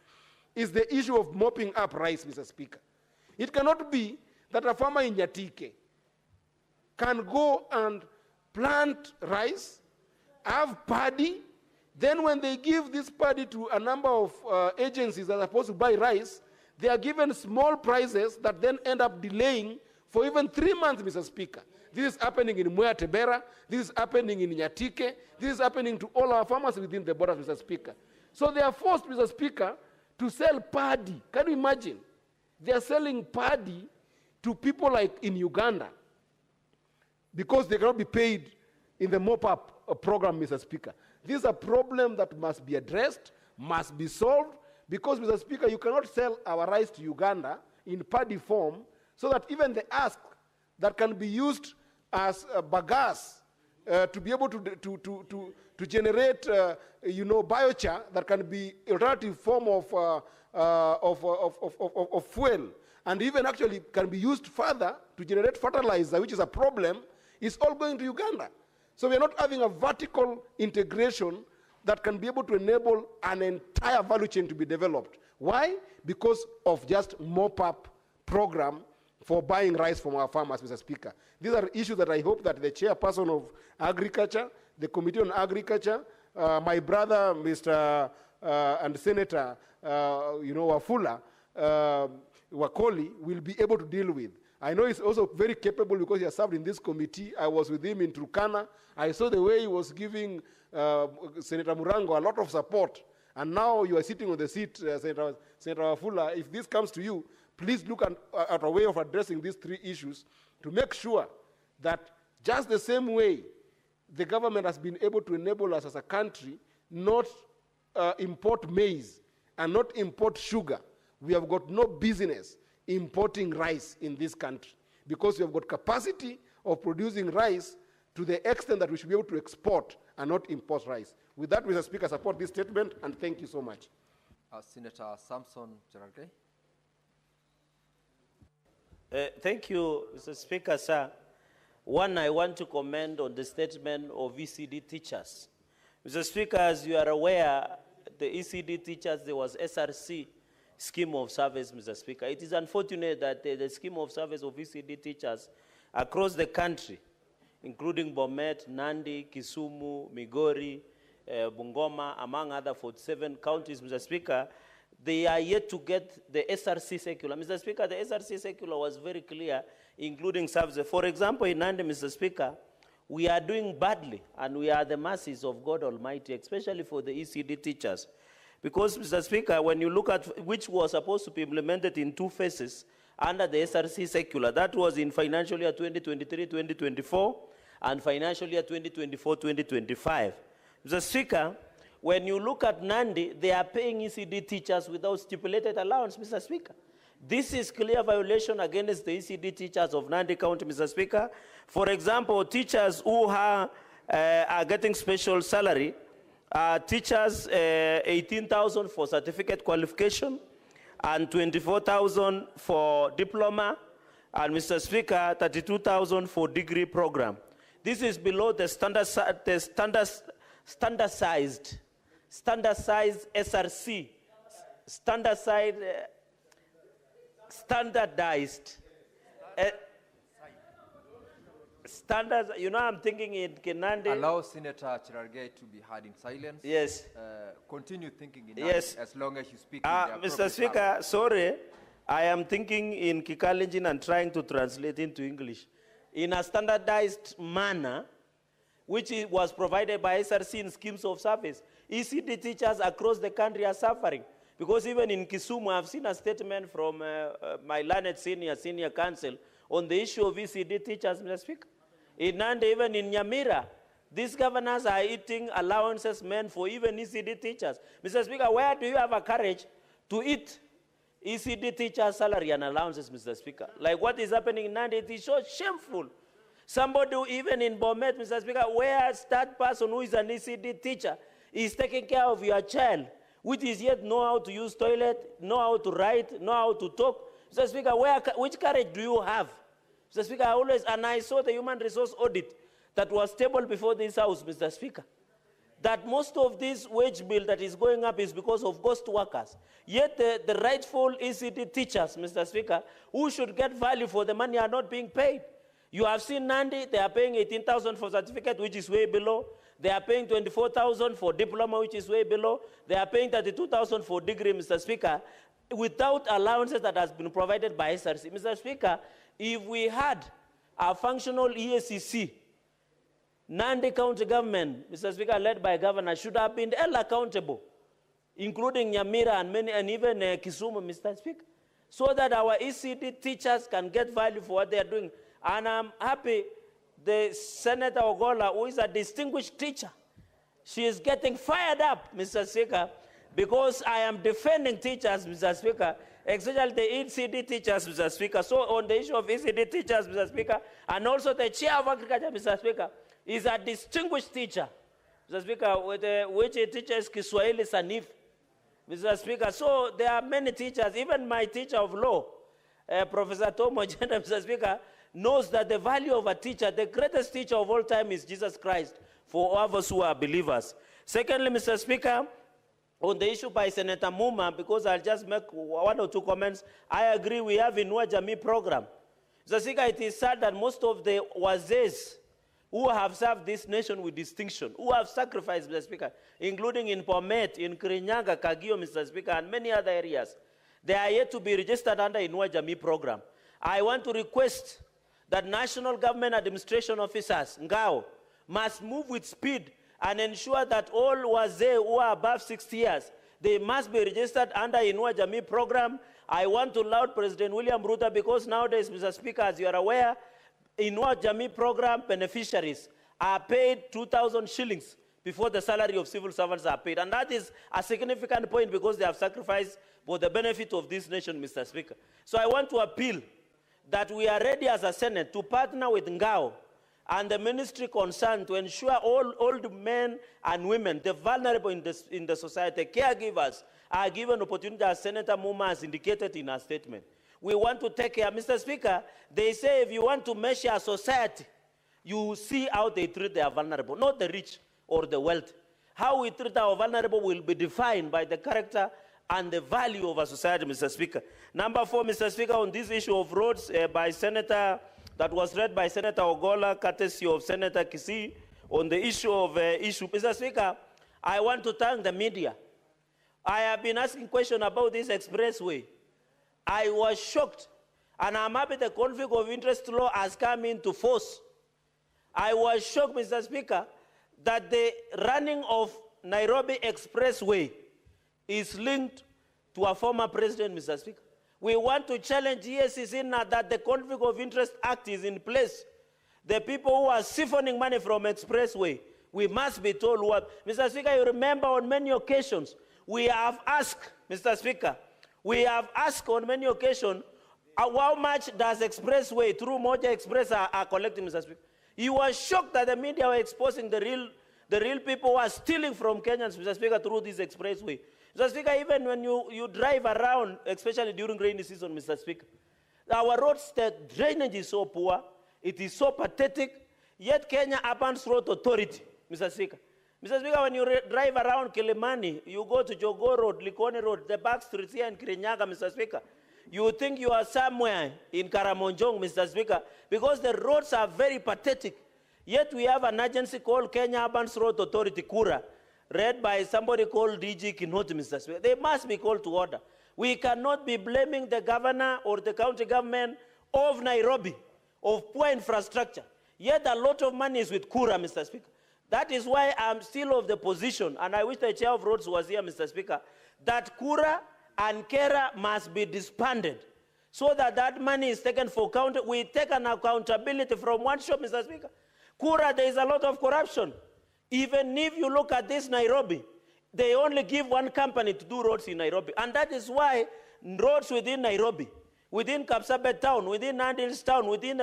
is the issue of mopping up rice, Mr. Speaker. It cannot be that a farmer in Nyatike can go and plant rice, have paddy, then when they give this paddy to a number of agencies that are supposed to buy rice, they are given small prices that then end up delaying for even 3 months, Mr. Speaker. This is happening in Mwea Tebera, this is happening in Nyatike, this is happening to all our farmers within the borders, Mr. Speaker. So they are forced, Mr. Speaker, to sell paddy. Can you imagine? They are selling paddy to people like in Uganda because they cannot be paid in the mop-up program, Mr. Speaker. This is a problem that must be addressed, must be solved, because, Mr. Speaker, you cannot sell our rice to Uganda in paddy form so that even the husk that can be used as bagasse to be able to generate, biochar that can be alternative form of fuel, and even actually can be used further to generate fertilizer, which is a problem, is all going to Uganda. So we are not having a vertical integration that can be able to enable an entire value chain to be developed. Why? Because of just mop-up program for buying rice from our farmers, Mr. Speaker. These are issues that I hope that the chairperson of agriculture the Committee on Agriculture, my brother, Mr. And Senator, Wafula, Wakoli, will be able to deal with. I know he's also very capable because he has served in this committee. I was with him in Turkana. I saw the way he was giving Senator Murango a lot of support. And now you are sitting on the seat, Senator Wafula. If this comes to you, please look at a way of addressing these three issues to make sure that just the same way the government has been able to enable us as a country not import maize and not import sugar, we have got no business importing rice in this country because we have got capacity of producing rice to the extent that we should be able to export and not import rice. With that, Mr. Speaker, I support this statement and thank you so much. Senator Samson Cherargei. Thank you, Mr. Speaker, sir. One, I want to comment on the statement of ECD teachers. Mr. Speaker, as you are aware, the ECD teachers, there was SRC scheme of service, Mr. Speaker. It is unfortunate that the scheme of service of ECD teachers across the country, including Bomet, Nandi, Kisumu, Migori, Bungoma, among other 47 counties, Mr. Speaker, they are yet to get the SRC circular. Mr. Speaker, the SRC circular was very clear, including services. For example, in Nandi, Mr. Speaker, we are doing badly, and we are the masses of God Almighty, especially for the ECD teachers. Because, Mr. Speaker, when you look at which was supposed to be implemented in 2 phases under the SRC circular, that was in financial year 2023-2024 and financial year 2024-2025. Mr. Speaker, when you look at Nandi, they are paying ECD teachers without stipulated allowance, Mr. Speaker. This is clear violation against the ECD teachers of Nandi County, Mr. Speaker. For example, teachers who are getting special salary, teachers 18,000 for certificate qualification and 24,000 for diploma, and Mr. Speaker, 32,000 for degree program. This is below the standardized SRC, standards, you know, I'm thinking in Kinandi. Allow Senator Cherargei to be heard in silence. Yes. Continue thinking in yes. as long as you speak. Mr. Speaker, sorry, I am thinking in Kikalenjin and trying to translate into English. In a standardized manner, which was provided by SRC in schemes of service. ECD teachers across the country are suffering. Because even in Kisumu, I've seen a statement from my learned senior counsel on the issue of ECD teachers, Mr. Speaker. In Nandi, even in Nyamira, these governors are eating allowances meant for even ECD teachers. Mr. Speaker, where do you have a courage to eat ECD teachers' salary and allowances, Mr. Speaker? Like what is happening in Nandi, it is so shameful. Somebody even in Bomet, Mr. Speaker, where that person who is an ECD teacher is taking care of your child, which is yet know how to use toilet, know how to write, know how to talk. Mr. Speaker, which courage do you have? Mr. Speaker, I saw the human resource audit that was tabled before this House, Mr. Speaker, that most of this wage bill that is going up is because of ghost workers. Yet the rightful ECD teachers, Mr. Speaker, who should get value for the money are not being paid. You have seen Nandi, they are paying 18,000 for certificate, which is way below. They are paying 24,000 for diploma, which is way below. They are paying 32,000 for degree, Mr. Speaker, without allowances that has been provided by SRC. Mr. Speaker, if we had a functional EACC, Nandi County government, Mr. Speaker, led by governor, should have been held accountable, including Nyamira and even Kisumu, Mr. Speaker, so that our ECD teachers can get value for what they are doing. And I'm happy the Senator Ogola, who is a distinguished teacher, she is getting fired up, Mr. Speaker, because I am defending teachers, Mr. Speaker, especially the ECD teachers, Mr. Speaker. So on the issue of ECD teachers, Mr. Speaker, and also the chair of agriculture, Mr. Speaker, is a distinguished teacher, Mr. Speaker, which teaches Kiswahili Sanif, Mr. Speaker. So there are many teachers, even my teacher of law, Professor Tomo Jenda, Mr. Speaker, knows that the value of a teacher, the greatest teacher of all time is Jesus Christ for all of us who are believers. Secondly, Mr. Speaker, on the issue by Senator Muma, because I'll just make 1 or 2 comments, I agree we have Inua Jamii program. Mr. Speaker, it is sad that most of the wazes who have served this nation with distinction, who have sacrificed, Mr. Speaker, including in Bomet, in Kirinyaga, Kagio, Mr. Speaker, and many other areas. They are yet to be registered under Inua Jamii program. I want to request that national government administration officers, Ngao, must move with speed and ensure that all wazee who are above 60 years, they must be registered under Inua Jamii program. I want to laud President William Ruto because nowadays, Mr. Speaker, as you are aware, Inua Jamii program beneficiaries are paid 2,000 shillings before the salary of civil servants are paid. And that is a significant point because they have sacrificed for the benefit of this nation, Mr. Speaker. So I want to appeal that we are ready as a Senate to partner with Ngao and the ministry concerned to ensure all old men and women, the vulnerable in the society, caregivers, are given opportunity, as Senator Muma has indicated in her statement. We want to take care. Mr. Speaker, they say if you want to measure a society, you see how they treat their vulnerable, not the rich or the wealthy. How we treat our vulnerable will be defined by the character and the value of a society, Mr. Speaker. Number 4, Mr. Speaker, on this issue of roads that was read by Senator Ogola, courtesy of Senator Kisii, on the issue of Mr. Speaker, I want to thank the media. I have been asking questions about this expressway. I was shocked, and I'm happy the conflict of interest law has come into force. I was shocked, Mr. Speaker, that the running of Nairobi Expressway is linked to a former president, Mr. Speaker. We want to challenge EACC now that the Conflict of Interest Act is in place. The people who are siphoning money from Expressway, we must be told what. Mr. Speaker, you remember on many occasions, we have asked, Mr. Speaker, we have asked on many occasions, how much does Expressway through Moja Express are collecting, Mr. Speaker? You were shocked that the media were exposing the real people who are stealing from Kenyans, Mr. Speaker, through this expressway. Mr. Speaker, even when you drive around, especially during rainy season, Mr. Speaker, our roads, the drainage is so poor, it is so pathetic, yet Kenya Urban Road Authority, Mr. Speaker. Mr. Speaker, when you drive around Kilimani, you go to Jogo Road, Likoni Road, the back streets here in Kirinyaga, Mr. Speaker, you think you are somewhere in Karamonjong, Mr. Speaker, because the roads are very pathetic. Yet we have an agency called Kenya Urban Road Authority, Kura, read by somebody called DG Kinoti, Mr. Speaker. They must be called to order. We cannot be blaming the governor or the county government of Nairobi of poor infrastructure. Yet a lot of money is with Kura, Mr. Speaker. That is why I'm still of the position, and I wish the chair of roads was here, Mr. Speaker, that Kura and Kera must be disbanded so that that money is taken for county. We take an accountability from one shop, Mr. Speaker. Kura, there is a lot of corruption. Even if you look at this Nairobi, they only give one company to do roads in Nairobi. And that is why roads within Nairobi, within Kapsabet town, within Nandils town, within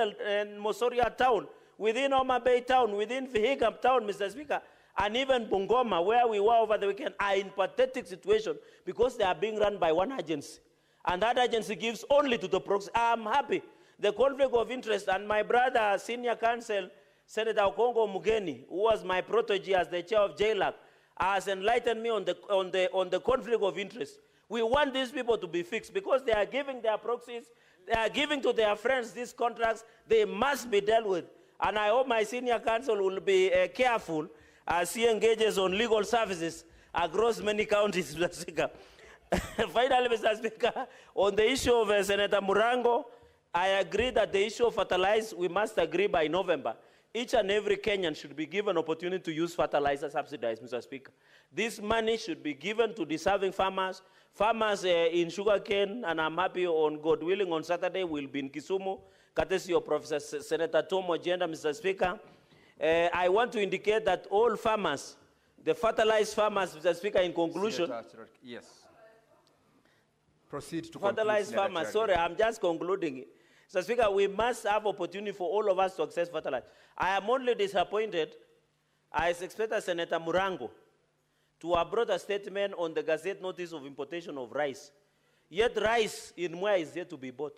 Mosoria town, within Homa Bay town, within Vihiga town, Mr. Speaker, and even Bungoma, where we were over the weekend, are in pathetic situation because they are being run by one agency. And that agency gives only to the proxy. I'm happy. The conflict of interest, and my brother, senior counsel, Senator Okongo Mugeni, who was my protege as the chair of JLAC, has enlightened me on the conflict of interest. We want these people to be fixed because they are giving their proxies, they are giving to their friends these contracts. They must be dealt with. And I hope my senior counsel will be careful as he engages on legal services across many counties, Mr. Speaker. Finally, Mr. Speaker, on the issue of Senator Murango, I agree that the issue of fertilizer, we must agree by November. Each and every Kenyan should be given opportunity to use fertilizer subsidized, Mr. Speaker. This money should be given to deserving farmers. Farmers in sugarcane, and I'm happy on God willing on Saturday we'll be in Kisumu, courtesy of Professor Senator Tom Ojenda, Mr. Speaker. I want to indicate that all farmers, the fertilized farmers, Mr. Speaker, in conclusion. Yes. Proceed to fertilized farmers. Sorry, I'm just concluding. Mr. Speaker, we must have opportunity for all of us to access fertilizer. I am only disappointed. I expected Senator Murango to have brought a statement on the Gazette notice of importation of rice. Yet rice in Mwea is yet to be bought.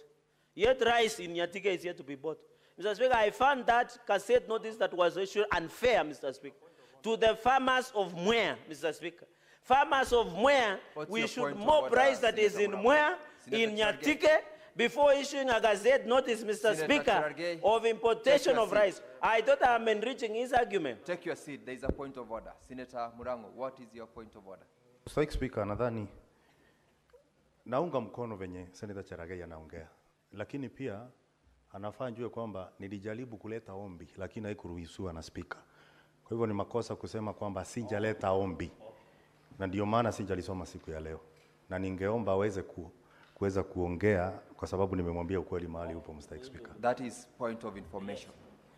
Yet rice in Nyatike is yet to be bought. Mr. Speaker, I found that Gazette notice that was issued unfair, Mr. Speaker, to the farmers of Mwea, Mr. Speaker. Farmers of Mwea, we should more price that is in Mwea, in Nyatike, before issuing a gazette notice, Mr. Senator Speaker, Cherargei, of take importation your of seat. rice. I thought I'm enriching his argument. Take your seat. There is a point of order. Senator Murango, what is your point of order? Mr. Speaker, nadhani naunga mkono venye Senator Cherargei anaongea, lakini pia anafaa njue kwamba nilijaribu kuleta ombi lakini haikuruhusiwa na speaker. Kwa hivyo ni makosa kusema kwamba sijaleta ombi, na ndio maana sijalisoma siku ya leo, na ningeomba aweze kuweza kuongea kwa sababu nimemwambia ukweli mahali upo, Mr. Speaker. That is point of information.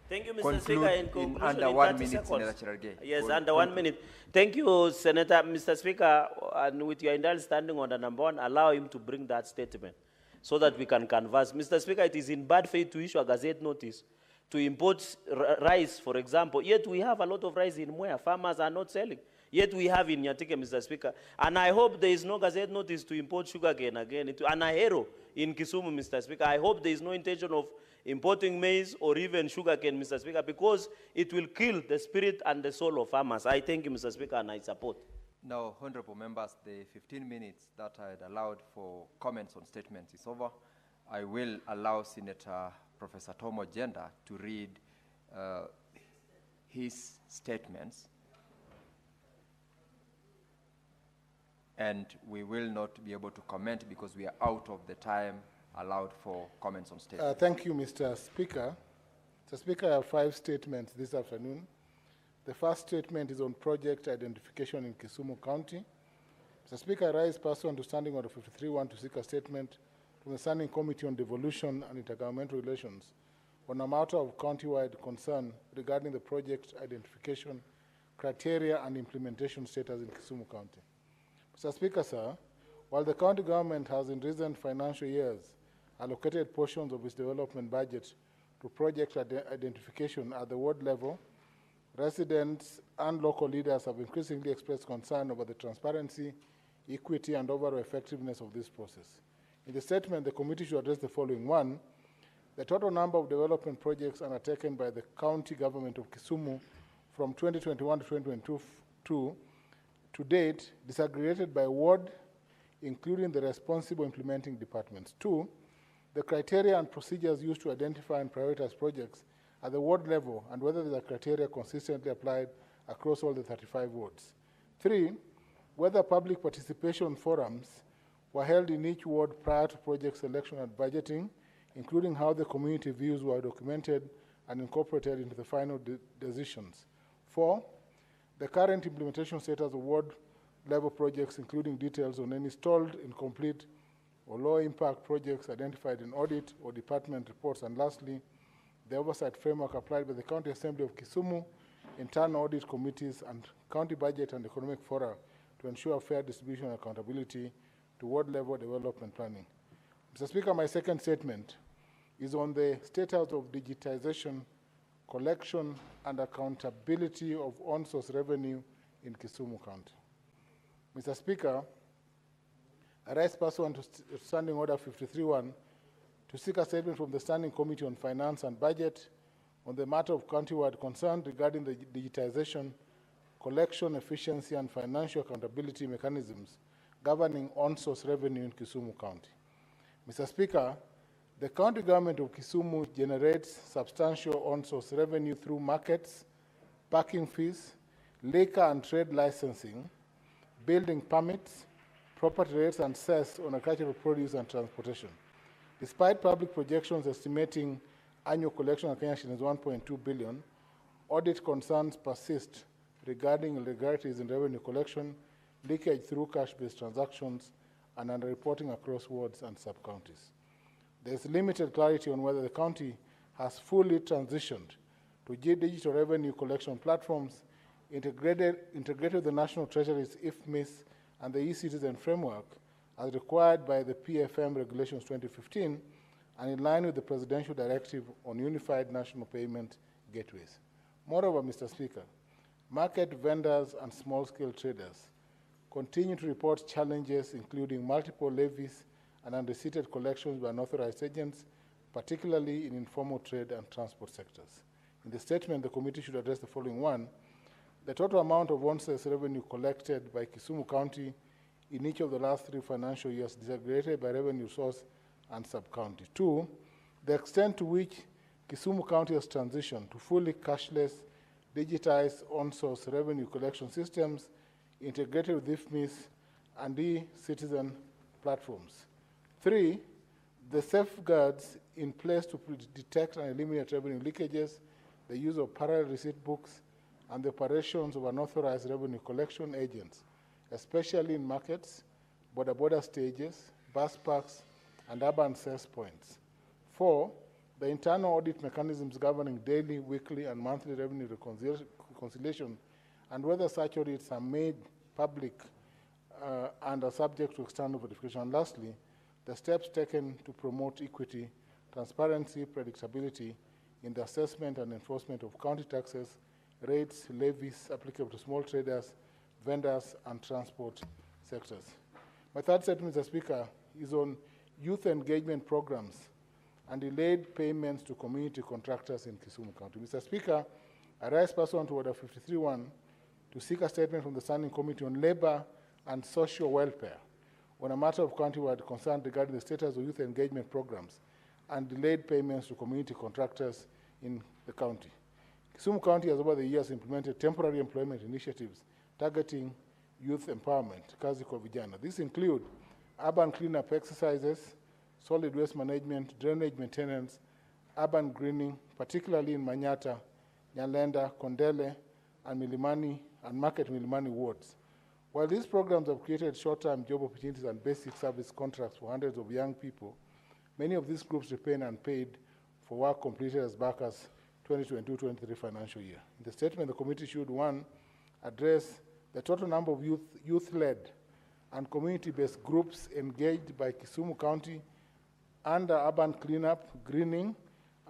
Thank you, Mr. Conclude Speaker. In in conclusion, under in 1 30 minute, seconds. Senator Cherargei. Yes, Conclude. under 1 minute. Thank you, Senator. Mr. Speaker, and with your indulgence standing on the number one, allow him to bring that statement so that we can converse. Mr. Speaker, it is in bad faith to issue a gazette notice to import rice, for example. Yet we have a lot of rice in Mwea. Farmers are not selling. Yet we have in Nyatike, Mr. Speaker. And I hope there is no gazette notice to import sugarcane again. And Ahero in Kisumu, Mr. Speaker. I hope there is no intention of importing maize or even sugarcane, Mr. Speaker, because it will kill the spirit and the soul of farmers. I thank you, Mr. Speaker, and I support. Now, honorable members, the 15 minutes that I had allowed for comments on statements is over. I will allow Senator Professor Tomo Jenda to read his statements, and we will not be able to comment because we are out of the time allowed for comments on statements. Thank you, Mr. Speaker. Mr. Speaker, I have 5 statements this afternoon. The first statement is on project identification in Kisumu County. Mr. Speaker, I rise pursuant to Standing Order 53-1 to seek a statement from the Standing Committee on Devolution and Intergovernmental Relations on a matter of county-wide concern regarding the project identification, criteria, and implementation status in Kisumu County. Mr. Speaker, sir, while the county government has in recent financial years allocated portions of its development budget to project identification at the ward level, residents and local leaders have increasingly expressed concern over the transparency, equity, and overall effectiveness of this process. In the statement, the committee should address the following. 1, the total number of development projects undertaken by the county government of Kisumu from 2021 to 2022 to date, disaggregated by ward, including the responsible implementing departments. 2, the criteria and procedures used to identify and prioritize projects at the ward level and whether the criteria consistently applied across all the 35 wards. 3, whether public participation forums were held in each ward prior to project selection and budgeting, including how the community views were documented and incorporated into the final decisions. 4, the current implementation status of ward-level projects, including details on any stalled, incomplete, or low-impact projects identified in audit or department reports. And lastly, the oversight framework applied by the County Assembly of Kisumu, internal audit committees, and county budget and economic fora to ensure fair distribution and accountability to ward-level development planning. Mr. Speaker, my second statement is on the status of digitization, collection, and accountability of on-source revenue in Kisumu County. Mr. Speaker, I rise pursuant to Standing Order 53-1 to seek a statement from the Standing Committee on Finance and Budget on the matter of county-wide concern regarding the digitization, collection, efficiency, and financial accountability mechanisms governing on-source revenue in Kisumu County. Mr. Speaker, the county government of Kisumu generates substantial on-source revenue through markets, parking fees, liquor and trade licensing, building permits, property rates, and cess on agricultural produce and transportation. Despite public projections estimating annual collection of Kenya shillings 1.2 billion, audit concerns persist regarding irregularities in revenue collection, leakage through cash-based transactions, and underreporting across wards and sub-counties. There is limited clarity on whether the county has fully transitioned to digital revenue collection platforms integrated with the National Treasury's IFMIS and the e-citizen framework as required by the PFM Regulations 2015 and in line with the Presidential Directive on Unified National Payment Gateways. Moreover, Mr. Speaker, market vendors and small-scale traders continue to report challenges including multiple levies and unreceipted collections by unauthorized agents, particularly in informal trade and transport sectors. In the statement, the committee should address the following. 1, the total amount of on-source revenue collected by Kisumu County in each of the last 3 financial years, disaggregated by revenue source and sub-county. 2, the extent to which Kisumu County has transitioned to fully cashless, digitized on-source revenue collection systems integrated with IFMIS and e-citizen platforms. 3, the safeguards in place to detect and eliminate revenue leakages, the use of parallel receipt books, and the operations of unauthorized revenue collection agents, especially in markets, border stages, bus parks, and urban sales points. 4, the internal audit mechanisms governing daily, weekly, and monthly revenue reconciliation, and whether such audits are made public and are subject to external verification. And lastly, the steps taken to promote equity, transparency, predictability in the assessment and enforcement of county taxes, rates, levies applicable to small traders, vendors, and transport sectors. My third statement, Mr. Speaker, is on youth engagement programs and delayed payments to community contractors in Kisumu County. Mr. Speaker, I rise pursuant to Order 53.1 to seek a statement from the Standing Committee on Labor and Social Welfare on a matter of county-wide concern regarding the status of youth engagement programs and delayed payments to community contractors in the county. Kisumu County has over the years implemented temporary employment initiatives targeting youth empowerment, kazi kwa vijana. These include urban cleanup exercises, solid waste management, drainage maintenance, urban greening, particularly in Manyata, Nyalenda, Kondele, and Milimani, and Market Milimani wards. While these programs have created short-term job opportunities and basic service contracts for hundreds of young people, many of these groups remain unpaid for work completed as back as 2022-23 financial year. In the statement, the committee should, 1, address the total number of youth-led and community-based groups engaged by Kisumu County under urban cleanup, greening,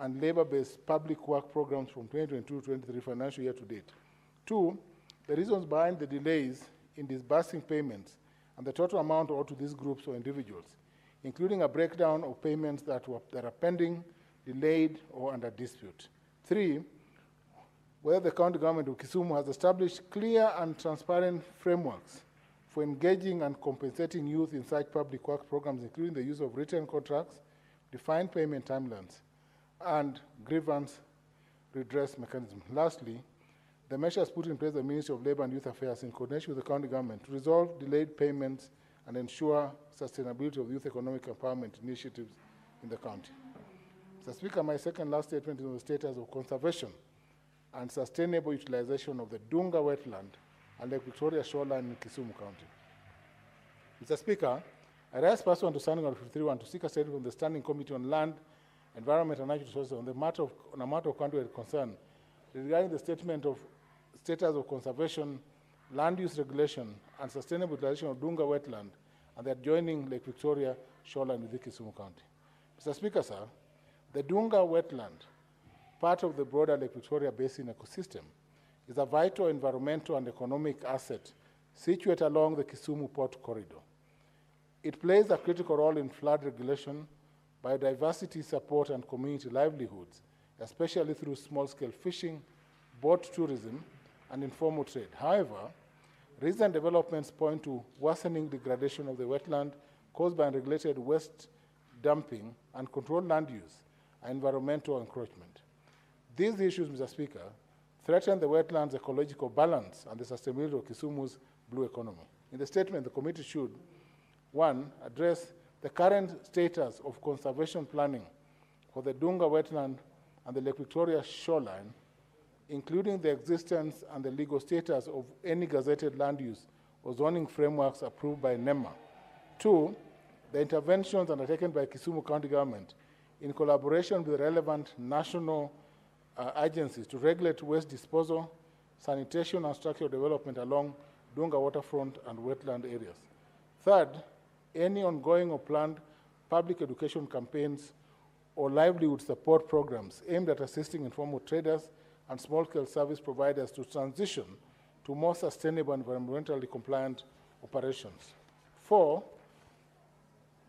and labor-based public work programs from 2022-23 financial year to date. 2, the reasons behind the delays in disbursing payments and the total amount owed to these groups or individuals, including a breakdown of payments that are pending, delayed, or under dispute. 3, whether the county government of Kisumu has established clear and transparent frameworks for engaging and compensating youth in such public work programs, including the use of written contracts, defined payment timelines, and grievance redress mechanism. Lastly, the measures put in place by the Ministry of Labour and Youth Affairs in coordination with the county government to resolve delayed payments and ensure sustainability of youth economic empowerment initiatives in the county. Mr. Speaker, my second last statement is on the status of conservation and sustainable utilization of the Dunga wetland and Lake Victoria shoreline in Kisumu County. Mr. Speaker, I rise pursuant to Standing Order 53.1 to seek a statement from the Standing Committee on Land, Environment and Natural Resources on a matter of county-wide concern regarding the statement of status of conservation, land use regulation, and sustainable utilization of Dunga wetland and the adjoining Lake Victoria shoreline within Kisumu County. Mr. Speaker, sir, the Dunga wetland, part of the broader Lake Victoria Basin ecosystem, is a vital environmental and economic asset situated along the Kisumu Port Corridor. It plays a critical role in flood regulation, biodiversity support, and community livelihoods, especially through small-scale fishing, boat tourism, and informal trade. However, recent developments point to worsening degradation of the wetland caused by unregulated waste dumping and controlled land use and environmental encroachment. These issues, Mr. Speaker, threaten the wetland's ecological balance and the sustainability of Kisumu's blue economy. In the statement, the committee should, 1, address the current status of conservation planning for the Dunga wetland and the Lake Victoria shoreline, including the existence and the legal status of any gazetted land use or zoning frameworks approved by NEMA. 2, the interventions undertaken by Kisumu County Government in collaboration with relevant national agencies to regulate waste disposal, sanitation, and structural development along Dunga waterfront and wetland areas. 3rd, any ongoing or planned public education campaigns or livelihood support programs aimed at assisting informal traders and small-scale service providers to transition to more sustainable and environmentally compliant operations. 4,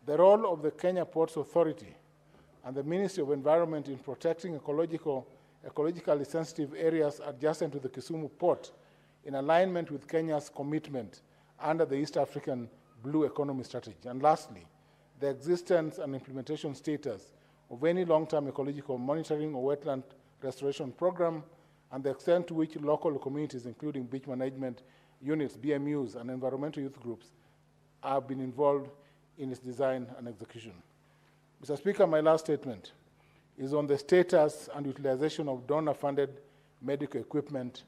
the role of the Kenya Ports Authority and the Ministry of Environment in protecting ecologically sensitive areas adjacent to the Kisumu port in alignment with Kenya's commitment under the East African Blue Economy Strategy. And lastly, the existence and implementation status of any long-term ecological monitoring or wetland restoration program, and the extent to which local communities, including beach management units, BMUs, and environmental youth groups have been involved in its design and execution. Mr. Speaker, my last statement is on the status and utilization of donor-funded medical equipment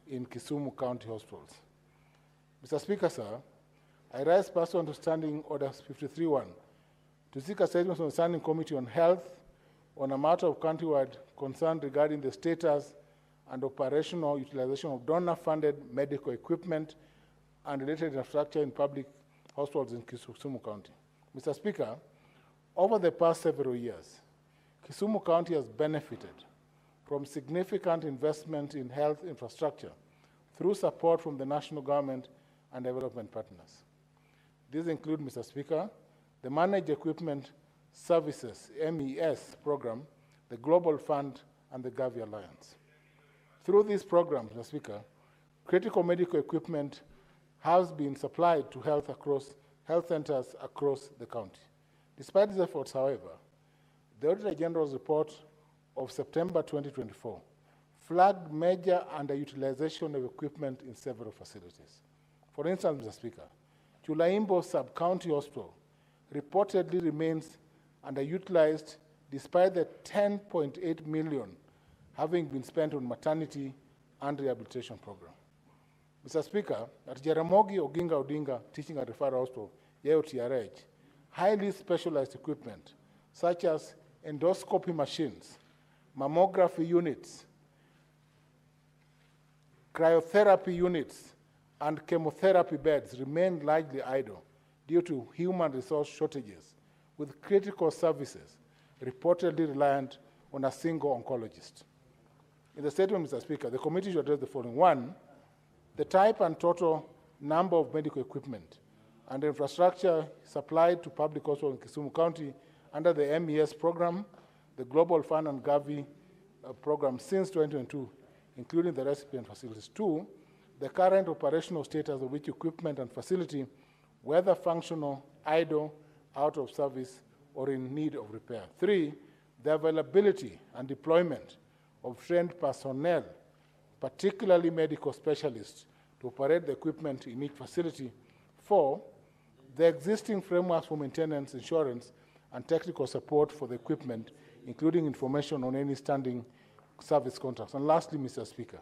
in Kisumu County hospitals. Mr. Speaker, sir, I rise pursuant to Standing Order 53-1 to seek a statement from the Standing Committee on Health on a matter of countrywide concern regarding the status and operational utilization of donor-funded medical equipment and related infrastructure in public hospitals in Kisumu County. Mr. Speaker, over the past several years, Kisumu County has benefited from significant investment in health infrastructure through support from the national government and development partners. These include, Mr. Speaker, the Managed Equipment Services, MES program, the Global Fund, and the Gavi Alliance. Through these programs, Mr. Speaker, critical medical equipment has been supplied to health centers across the county. Despite these efforts, however, the Auditor General's report of September 2024 flagged major underutilization of equipment in several facilities. For instance, Mr. Speaker, Chulaimbo Sub-County Hospital reportedly remains underutilized despite the 10.8 million having been spent on maternity and rehabilitation program. Mr. Speaker, at Jaramogi Oginga Odinga Teaching and Referral Hospital, TRH, highly specialized equipment such as endoscopy machines, mammography units, cryotherapy units, and chemotherapy beds remain largely idle due to human resource shortages, with critical services reportedly reliant on a single oncologist. In the statement, Mr. Speaker, the committee should address the following. One, the type and total number of medical equipment and infrastructure supplied to public hospitals in Kisumu County under the MES program, the Global Fund and Gavi program since 2022, including the recipient facilities. Two, the current operational status of each equipment and facility, whether functional, idle, out of service, or in need of repair. Three, the availability and deployment of trained personnel, particularly medical specialists, to operate the equipment in each facility. Four, the existing frameworks for maintenance, insurance, and technical support for the equipment, including information on any standing service contracts. And lastly, Mr. Speaker,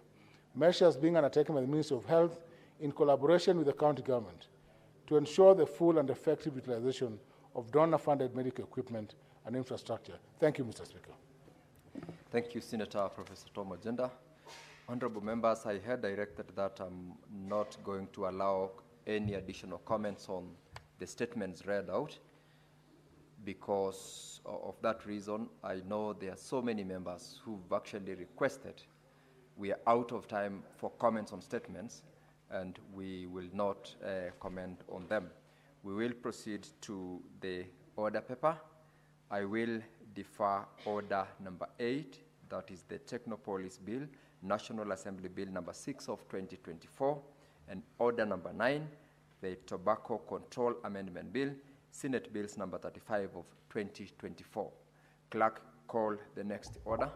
measures being undertaken by the Ministry of Health in collaboration with the county government to ensure the full and effective utilization of donor-funded medical equipment and infrastructure. Thank you, Mr. Speaker. Thank you, Senator Professor Tom Agenda. Honorable members, I had directed that I'm not going to allow any additional comments on the statements read out. Because of that reason, I know there are so many members who've actually requested. We are out of time for comments on statements, and we will not comment on them. We will proceed to the order paper. I will defer order number 8, that is the Technopolis Bill, National Assembly Bill number 6 of 2024, and order number 9, the Tobacco Control Amendment Bill, Senate Bills number 35 of 2024. Clerk, call the next order.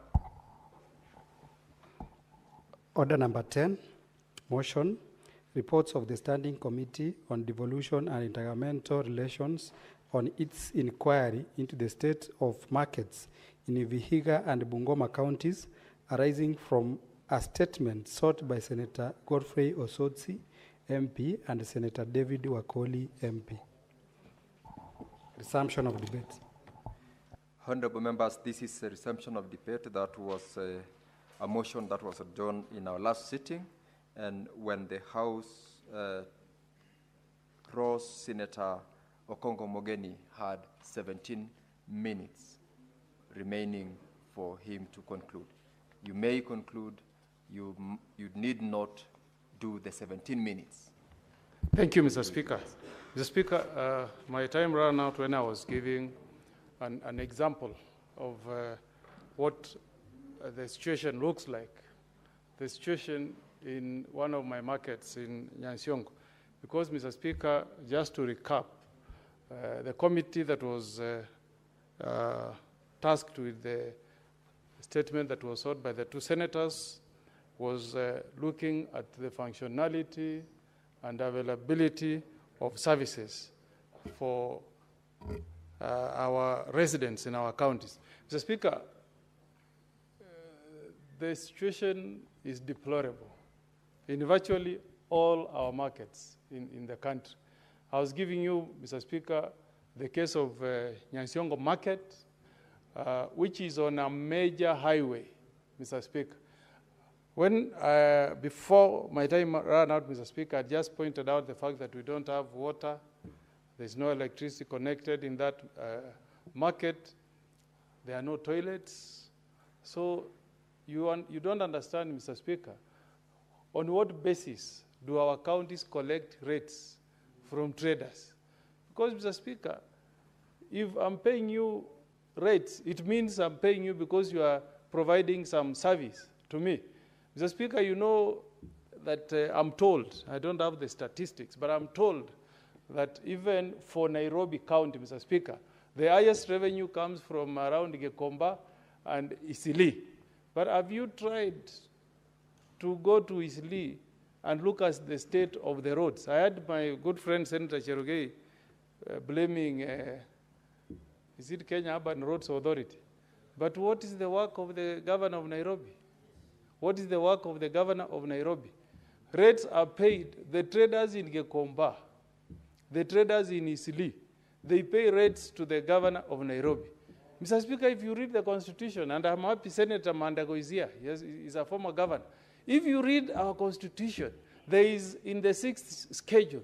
Order number 10, motion, reports of the Standing Committee on Devolution and Intergovernmental Relations on its inquiry into the state of markets in Vihiga and Bungoma counties arising from a statement sought by Senator Godfrey Osotsi, MP, and Senator David Wakoli, MP. Resumption of debate. Honorable members, this is a resumption of debate. That was a motion that was adjourned in our last sitting, and when the House rose, Senator Okongo Mogeni had 17 minutes remaining for him to conclude. You may conclude. You need not do the 17 minutes. Thank you, Mr. Speaker. Mr. Speaker, my time ran out when I was giving an example of what the situation looks like, the situation in one of my markets in Nyansiongo. Because, Mr. Speaker, just to recap, The committee that was tasked with the statement that was sought by the two senators was looking at the functionality and availability of services for our residents in our counties. Mr. Speaker, the situation is deplorable in virtually all our markets in the country. I was giving you, Mr. Speaker, the case of Nyansiongo Market, which is on a major highway, Mr. Speaker. When, before my time ran out, Mr. Speaker, I just pointed out the fact that we don't have water, there's no electricity connected in that market, there are no toilets. So you don't understand, Mr. Speaker, on what basis do our counties collect rates from traders? Because, Mr. Speaker, if I'm paying you rates, it means I'm paying you because you are providing some service to me. Mr. Speaker, you know that I'm told, I don't have the statistics, but I'm told that even for Nairobi County, Mr. Speaker, the highest revenue comes from around Gekomba and Isili. But have you tried to go to Isili and look at the state of the roads? I had my good friend Senator Cherogei blaming, is it Kenya Urban Roads Authority? But what is the work of the governor of Nairobi? What is the work of the governor of Nairobi? Rates are paid. The traders in Gekomba, the traders in Isili, they pay rates to the governor of Nairobi. Mr. Speaker, if you read the Constitution, and I'm happy Senator Mandago is here, he's a former governor. If you read our Constitution, there is, in the 6th schedule,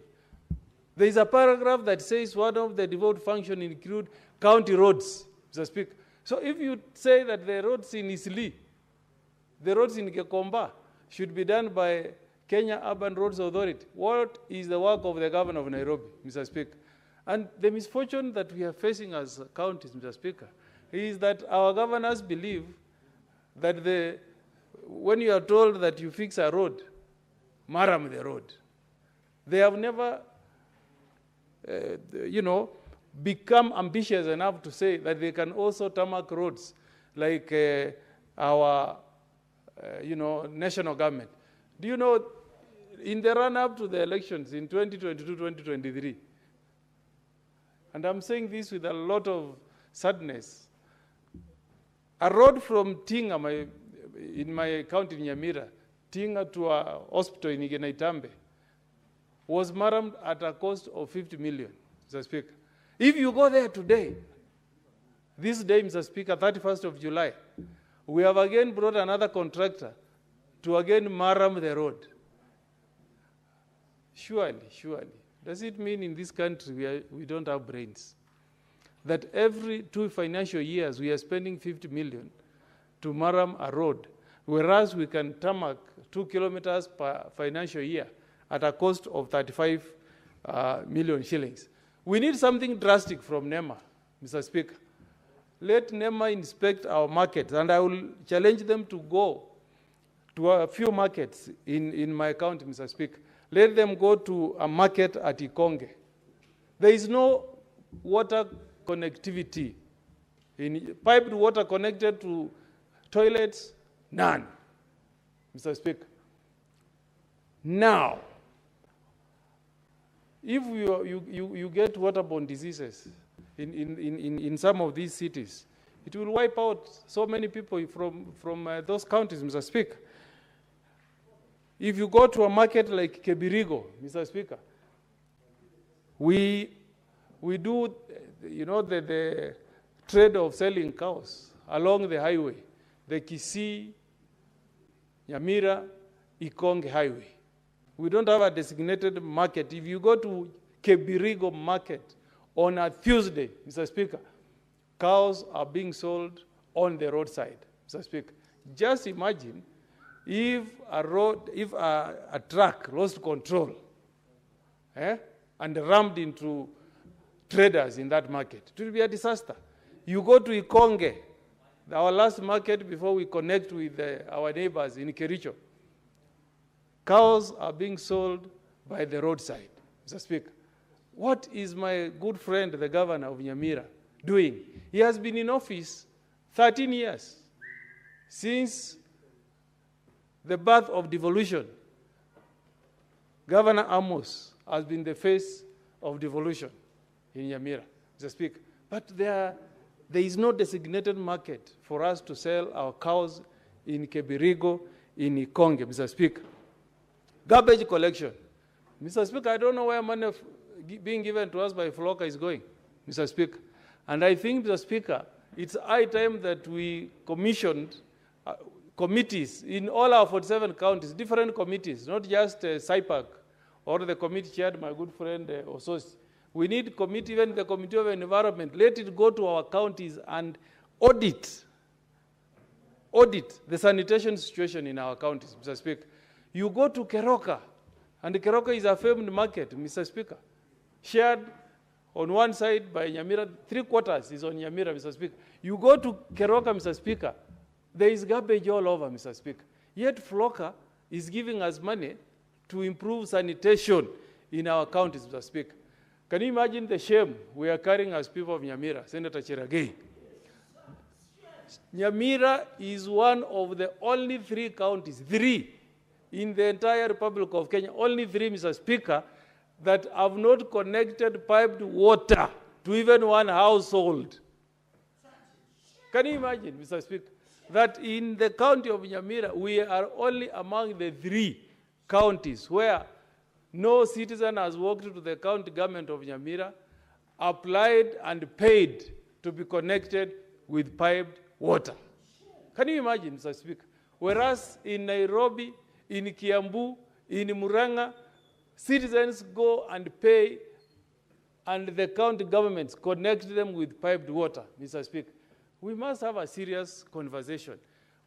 there is a paragraph that says one of the devolved functions include county roads, Mr. Speaker. So if you say that the roads in Isili, the roads in Gekomba should be done by Kenya Urban Roads Authority, what is the work of the governor of Nairobi, Mr. Speaker? And the misfortune that we are facing as counties, Mr. Speaker, is that our governors believe that when you are told that you fix a road, maram the road. They have never, become ambitious enough to say that they can also tarmac roads like our, national government. Do you know, in the run-up to the elections in 2022-2023, and I'm saying this with a lot of sadness, a road from Tinga, in my county in Nyamira, Tinga to a hospital in Igenaitambe, was marammed at a cost of 50 million, Mr. Speaker. If you go there today, this day, Mr. Speaker, 31st of July, we have again brought another contractor to again maram the road. Surely, does it mean in this country we don't have brains? That every 2 financial years we are spending 50 million to maram a road, whereas we can tarmac 2 kilometers per financial year at a cost of 35 million shillings. We need something drastic from NEMA, Mr. Speaker. Let NEMA inspect our markets, and I will challenge them to go to a few markets in my county, Mr. Speaker. Let them go to a market at Ikonge. There is no water connectivity. Piped water connected to toilets, none, Mr. Speaker. Now, if you get waterborne diseases in some of these cities, it will wipe out so many people from those counties, Mr. Speaker. If you go to a market like Kebirigo, Mr. Speaker, we do, the trade of selling cows along the highway, the Kisii, Nyamira, Ikonge highway. We don't have a designated market. If you go to Kebirigo market on a Tuesday, Mr. Speaker, cows are being sold on the roadside, Mr. Speaker. Just imagine if a truck lost control and rammed into traders in that market, it will be a disaster. You go to Ikonge, our last market before we connect with our neighbors in Kericho, cows are being sold by the roadside, Mr. Speaker. What is my good friend, the governor of Nyamira, doing? He has been in office 13 years, since the birth of devolution. Governor Amos has been the face of devolution in Nyamira, Mr. Speaker. But there is no designated market for us to sell our cows in Kebirigo, in Ikonge, Mr. Speaker. Garbage collection. Mr. Speaker, I don't know where money being given to us by Floka is going, Mr. Speaker. And I think, Mr. Speaker, it's high time that we commissioned committees in all our 47 counties, different committees, not just SIPAC or the committee chaired by my good friend Ososi. We need committee, even the Committee of Environment. Let it go to our counties and audit the sanitation situation in our counties, Mr. Speaker. You go to Keroka, and Keroka is a famed market, Mr. Speaker, shared on one side by Nyamira, 3/4 is on Nyamira, Mr. Speaker. You go to Keroka, Mr. Speaker, there is garbage all over, Mr. Speaker. Yet Floka is giving us money to improve sanitation in our counties, Mr. Speaker. Can you imagine the shame we are carrying as people of Nyamira, Senator Cheragei? Nyamira is one of the only 3 counties, 3, in the entire Republic of Kenya, only 3, Mr. Speaker, that have not connected piped water to even one household. Can you imagine, Mr. Speaker, that in the county of Nyamira, we are only among the 3 counties where no citizen has walked to the county government of Nyamira, applied and paid to be connected with piped water. Can you imagine, Mr. Speaker? Whereas in Nairobi, in Kiambu, in Murang'a, citizens go and pay, and the county governments connect them with piped water, Mr. Speaker. We must have a serious conversation.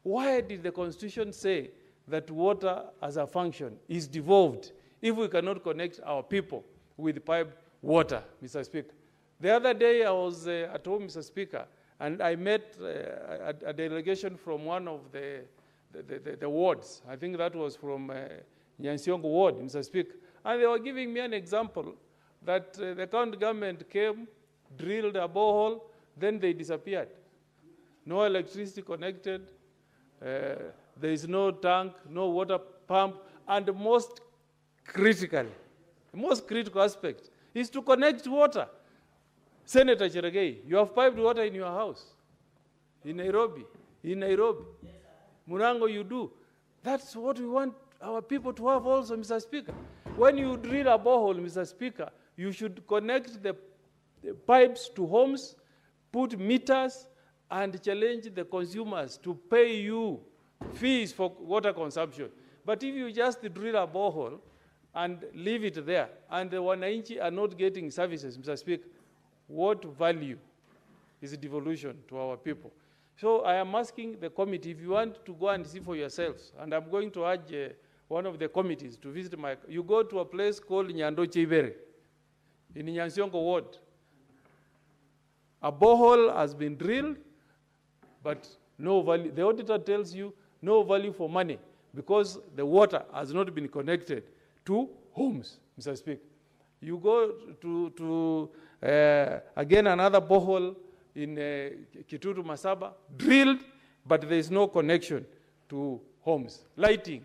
Why did the Constitution say that water as a function is devolved if we cannot connect our people with piped water, Mr. Speaker? The other day I was at home, Mr. Speaker, and I met a delegation from one of the wards. I think that was from Nyansiongo ward, Mr. Speaker. And they were giving me an example that the county government came, drilled a borehole, then they disappeared. No electricity connected, there is no tank, no water pump, and the most critical aspect is to connect water. Senator Cheragei, you have piped water in your house, in Nairobi, Murango you do. That's what we want our people to have also, Mr. Speaker. When you drill a borehole, Mr. Speaker, you should connect the pipes to homes, put meters, and challenge the consumers to pay you fees for water consumption. But if you just drill a borehole and leave it there, and the wananchi are not getting services, Mr. Speaker, what value is devolution to our people? So I am asking the committee, if you want to go and see for yourselves, and I'm going to urge one of the committees to visit you go to a place called Nyando Chibere in Nyansiongo ward. A borehole has been drilled, but no value. The auditor tells you no value for money because the water has not been connected to homes, Mr. Speaker. You go to again another borehole in Kitutu Masaba, drilled, but there is no connection to homes. Lighting.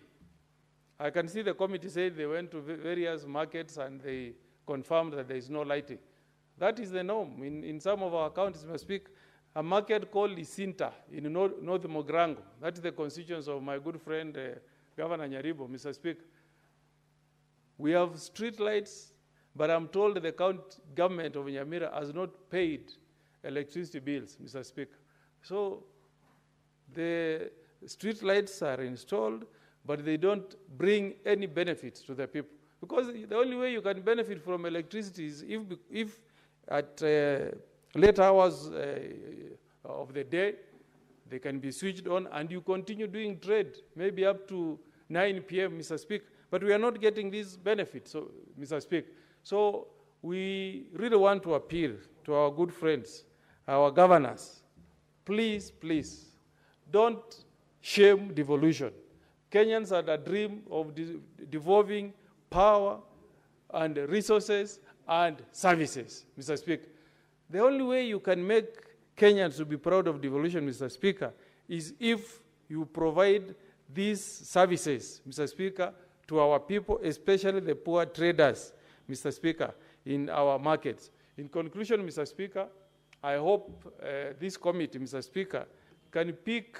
I can see the committee said they went to various markets and they confirmed that there is no lighting. That is the norm. In some of our counties, Mr. Speaker, a market called Isinta in North Mogrango. That is the constituency of my good friend, Governor Nyaribo, Mr. Speaker. We have street lights, but I'm told the county government of Nyamira has not paid electricity bills, Mr. Speaker. So the street lights are installed, but they don't bring any benefits to the people. Because the only way you can benefit from electricity is if at late hours of the day, they can be switched on and you continue doing trade, maybe up to 9 p.m., Mr. Speaker. But we are not getting these benefits, so, Mr. Speaker. So we really want to appeal to our good friends, our governors. Please, please, don't shame devolution. Kenyans had a dream of devolving power and resources and services, Mr. Speaker. The only way you can make Kenyans to be proud of devolution, Mr. Speaker, is if you provide these services, Mr. Speaker, to our people, especially the poor traders, Mr. Speaker, in our markets. In conclusion, Mr. Speaker, I hope this committee, Mr. Speaker, can pick,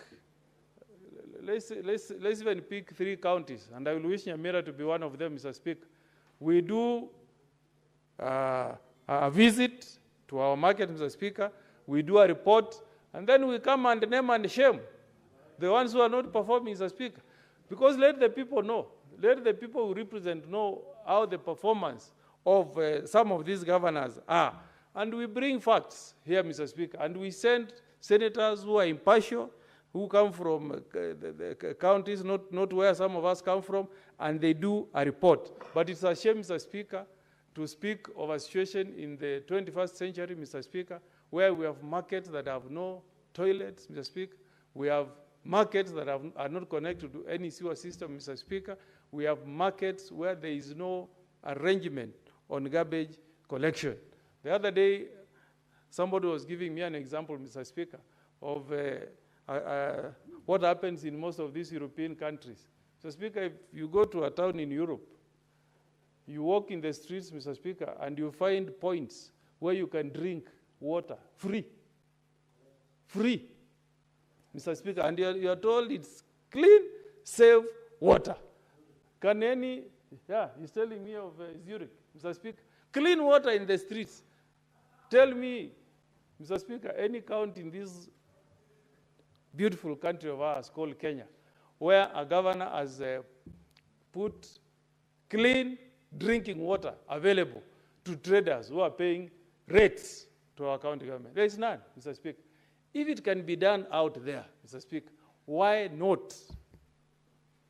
let's even pick 3 counties, and I will wish Nyamira to be one of them, Mr. Speaker. We do a visit to our market, Mr. Speaker, we do a report, and then we come and name and shame the ones who are not performing, Mr. Speaker. Because let the people know, let the people who represent know how the performance of some of these governors are. And we bring facts here, Mr. Speaker, and we send senators who are impartial, who come from the counties, not where some of us come from, and they do a report. But it's a shame, Mr. Speaker, to speak of a situation in the 21st century, Mr. Speaker, where we have markets that have no toilets, Mr. Speaker. We have markets that are not connected to any sewer system, Mr. Speaker. We have markets where there is no arrangement on garbage collection. The other day, somebody was giving me an example, Mr. Speaker, of what happens in most of these European countries. Mr. Speaker, if you go to a town in Europe, you walk in the streets, Mr. Speaker, and you find points where you can drink water free. Free, Mr. Speaker, and you are told it's clean, safe water. Can any, he's telling me of Zurich, Mr. Speaker, clean water in the streets. Tell me, Mr. Speaker, any county in this beautiful country of ours called Kenya, where a governor has put clean drinking water available to traders who are paying rates to our county government. There is none, Mr. Speaker. If it can be done out there, Mr. Speaker, why not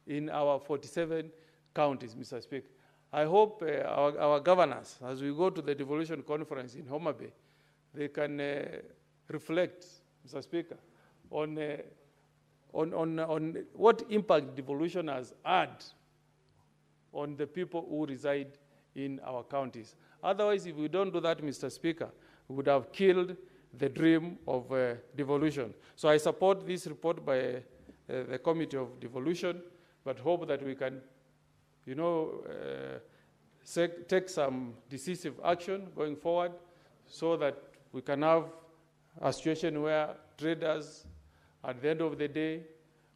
in our 47 counties, Mr. Speaker? I hope our governors, as we go to the devolution conference in Homa Bay, they can reflect, Mr. Speaker, on what impact devolution has had on the people who reside in our counties. Otherwise, if we don't do that, Mr. Speaker, we would have killed the dream of devolution. So I support this report by the Committee of Devolution, but hope that we can, take some decisive action going forward so that we can have a situation where traders, at the end of the day,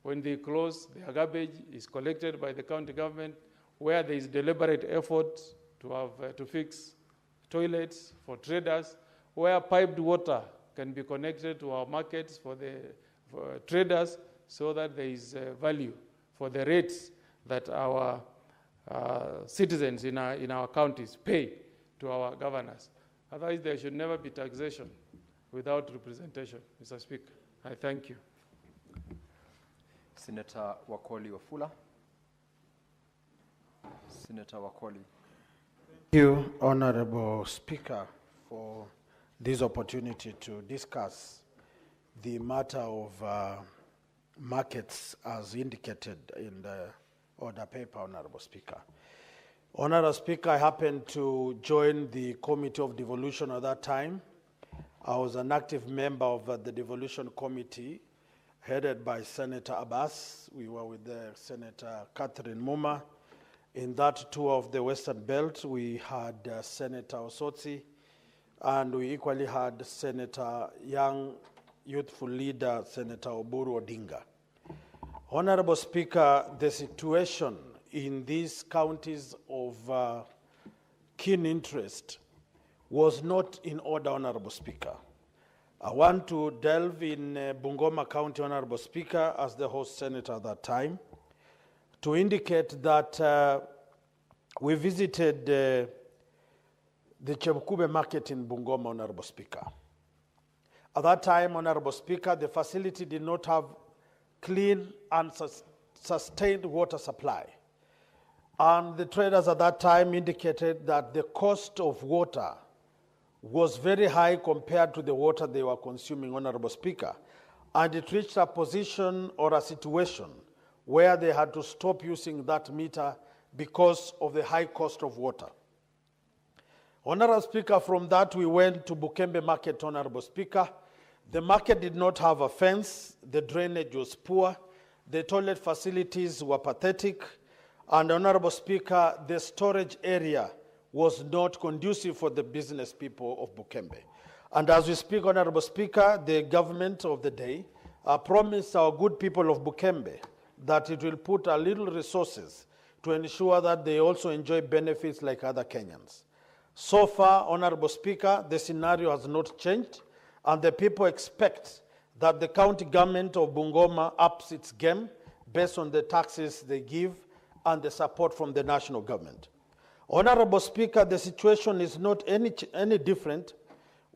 when they close, their garbage is collected by the county government, where there is deliberate effort to fix toilets for traders, where piped water can be connected to our markets for traders, so that there is value for the rates that our citizens in our counties pay to our governors. Otherwise, there should never be taxation without representation, Mr. Speaker. I thank you. Senator Wakoli Wafula. Senator Wakoli. Thank you, Honorable Speaker, for this opportunity to discuss the matter of markets as indicated in the order paper, Honorable Speaker. Honorable Speaker, I happened to join the Committee of Devolution at that time. I was an active member of the Devolution Committee headed by Senator Abbas. We were with Senator Catherine Muma. In that tour of the Western Belt, we had Senator Osotsi, and we equally had Senator young youthful leader, Senator Oburu Odinga. Honorable Speaker, the situation in these counties of keen interest was not in order, Honorable Speaker. I want to delve in Bungoma County, Honorable Speaker, as the host senator at that time, to indicate that we visited the Chebukube market in Bungoma, Honorable Speaker. At that time, Honorable Speaker, the facility did not have clean and sustained water supply. And the traders at that time indicated that the cost of water was very high compared to the water they were consuming, Honorable Speaker. And it reached a position or a situation where they had to stop using that meter because of the high cost of water. Honorable Speaker, from that we went to Bukembe Market, Honorable Speaker. The market did not have a fence, the drainage was poor, the toilet facilities were pathetic, and Honorable Speaker, the storage area was not conducive for the business people of Bukembe. And as we speak, Honorable Speaker, the government of the day promised our good people of Bukembe that it will put a little resources to ensure that they also enjoy benefits like other Kenyans. So far, Honorable Speaker, the scenario has not changed, and the people expect that the county government of Bungoma ups its game based on the taxes they give and the support from the national government. Honorable Speaker, the situation is not any different.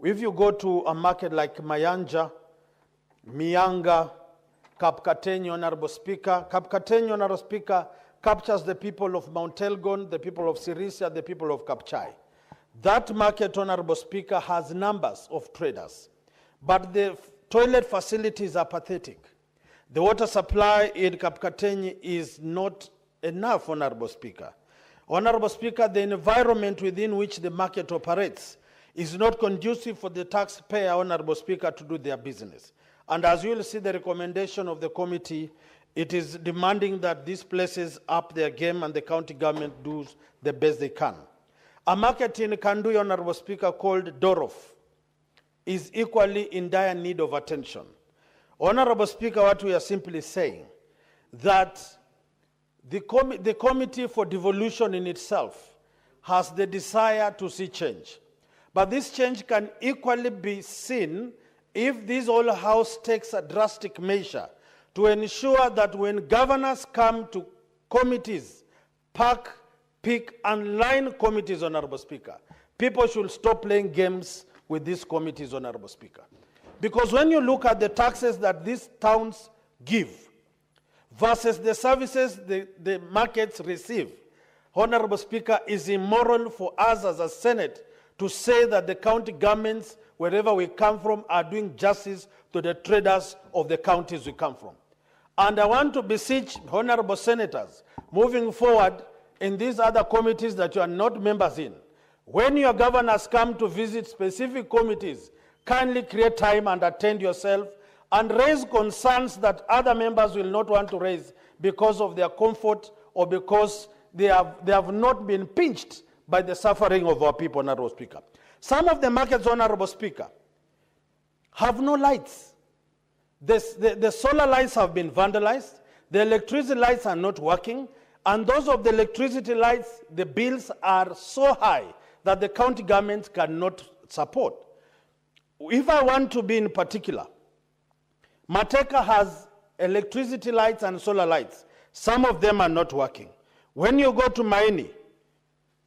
If you go to a market like Mayanja, Mianga, Kapkatenyi, Honorable Speaker, Kapkatenyi, Honorable Speaker, captures the people of Mount Elgon, the people of Sirisia, the people of Kapchai. That market, Honorable Speaker, has numbers of traders, but the toilet facilities are pathetic. The water supply in Kapkatenyi is not enough, Honorable Speaker. Honorable Speaker, the environment within which the market operates is not conducive for the taxpayer, Honorable Speaker, to do their business. And as you will see the recommendation of the committee, it is demanding that these places up their game and the county government do the best they can. A market in Kandui, Honorable Speaker, called Dorof is equally in dire need of attention. Honorable Speaker, what we are simply saying, that the Committee for Devolution in itself has the desire to see change. But this change can equally be seen if this whole House takes a drastic measure to ensure that when governors come to committees, pick, and line committees, Honorable Speaker, people should stop playing games with these committees, Honorable Speaker. Because when you look at the taxes that these towns give versus the services the markets receive, Honorable Speaker, is immoral for us as a Senate to say that the county governments, wherever we come from, are doing justice to the traders of the counties we come from. And I want to beseech honorable senators, moving forward in these other committees that you are not members in, when your governors come to visit specific committees, kindly create time and attend yourself and raise concerns that other members will not want to raise because of their comfort or because they have not been pinched by the suffering of our people, Honorable Speaker. Some of the markets, Honorable Speaker, have no lights. The solar lights have been vandalized, the electricity lights are not working, and those of the electricity lights, the bills are so high that the county government cannot support. If I want to be in particular, Mateka has electricity lights and solar lights. Some of them are not working. When you go to Maini,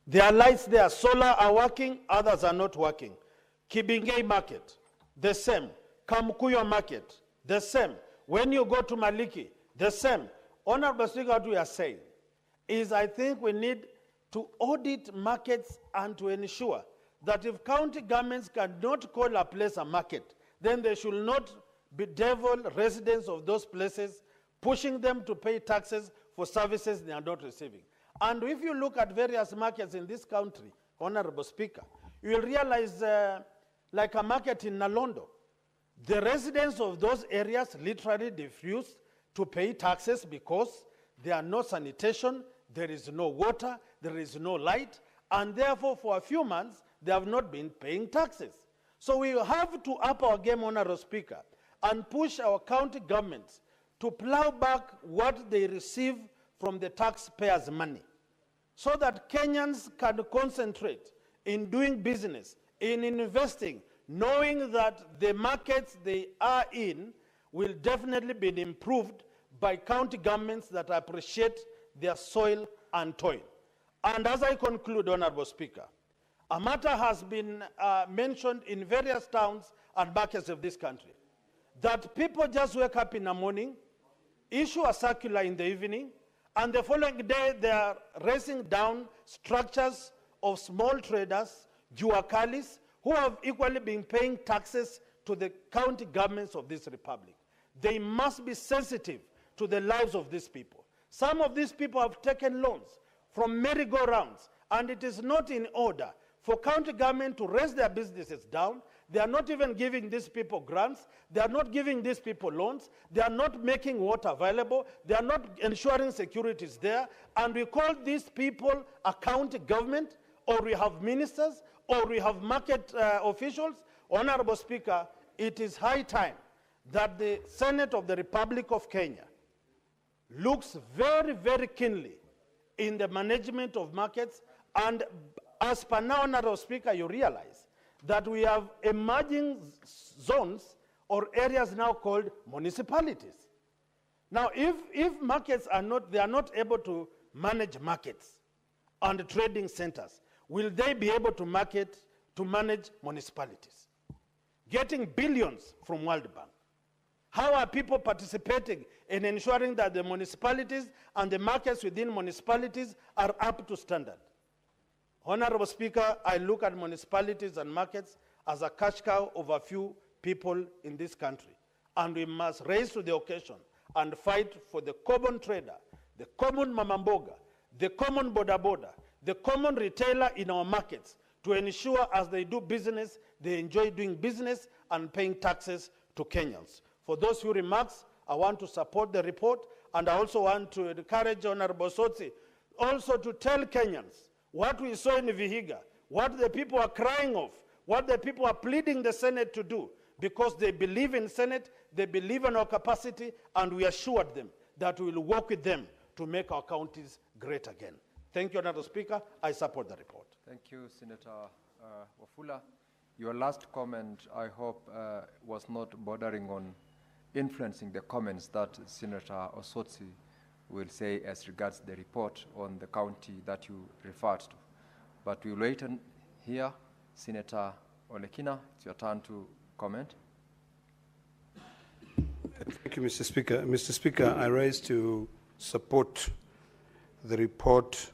there are lights there, solar are working, others are not working. Kibingei market, the same. Kamkuyo market, the same. When you go to Maliki, the same. Honorable Speaker, what we are saying is I think we need to audit markets and to ensure that if county governments cannot call a place a market, then they should not bedevil residents of those places, pushing them to pay taxes for services they are not receiving. And if you look at various markets in this country, Honorable Speaker, you will realize like a market in Nalondo, the residents of those areas literally refuse to pay taxes because there are no sanitation, there is no water, there is no light, and therefore for a few months they have not been paying taxes. So we have to up our game, Honorable Speaker, and push our county governments to plow back what they receive from the taxpayers' money so that Kenyans can concentrate in doing business, in investing, knowing that the markets they are in will definitely be improved by county governments that appreciate their soil and toil. And as I conclude, Honorable Speaker, a matter has been mentioned in various towns and markets of this country, that people just wake up in the morning, issue a circular in the evening, and the following day they are racing down structures of small traders, juakalis, who have equally been paying taxes to the county governments of this republic. They must be sensitive to the lives of these people. Some of these people have taken loans from merry-go-rounds, and it is not in order for county government to raise their businesses down. They are not even giving these people grants. They are not giving these people loans. They are not making water available. They are not ensuring security is there. And we call these people a county government, or we have ministers, or we have market officials. Honorable Speaker, it is high time that the Senate of the Republic of Kenya looks very, very keenly in the management of markets. And as per now, Honorable Speaker, you realize that we have emerging zones or areas now called municipalities. Now, if markets are not, they are not able to manage markets and trading centers, will they be able to manage municipalities? Getting billions from World Bank. How are people participating in ensuring that the municipalities and the markets within municipalities are up to standard? Honorable Speaker, I look at municipalities and markets as a cash cow of a few people in this country. And we must raise to the occasion and fight for the common trader, the common mamamboga, the common boda, the common retailer in our markets to ensure as they do business, they enjoy doing business and paying taxes to Kenyans. For those few remarks, I want to support the report, and I also want to encourage Honorable Sotsi also to tell Kenyans what we saw in Vihiga, what the people are crying of, what the people are pleading the Senate to do, because they believe in Senate, they believe in our capacity, and we assured them that we will work with them to make our counties great again. Thank you, Honorable Speaker. I support the report. Thank you, Senator Wafula. Your last comment, I hope, was not bordering on influencing the comments that Senator Osotsi will say as regards the report on the county that you referred to. But we'll wait and hear. Senator Olekina, it's your turn to comment. Thank you, Mr. Speaker. Mr. Speaker, I rise to support the report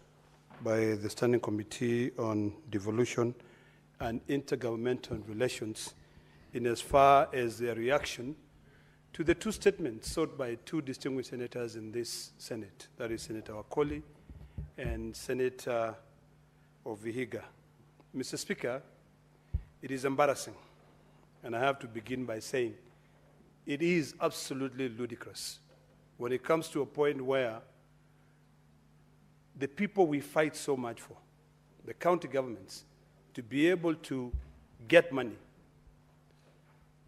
by the Standing Committee on Devolution and Intergovernmental Relations in as far as their reaction to the two statements sought by two distinguished senators in this Senate, that is Senator Wakoli and Senator of Vihiga. Mr. Speaker, it is embarrassing, and I have to begin by saying it is absolutely ludicrous when it comes to a point where the people we fight so much for, the county governments, to be able to get money,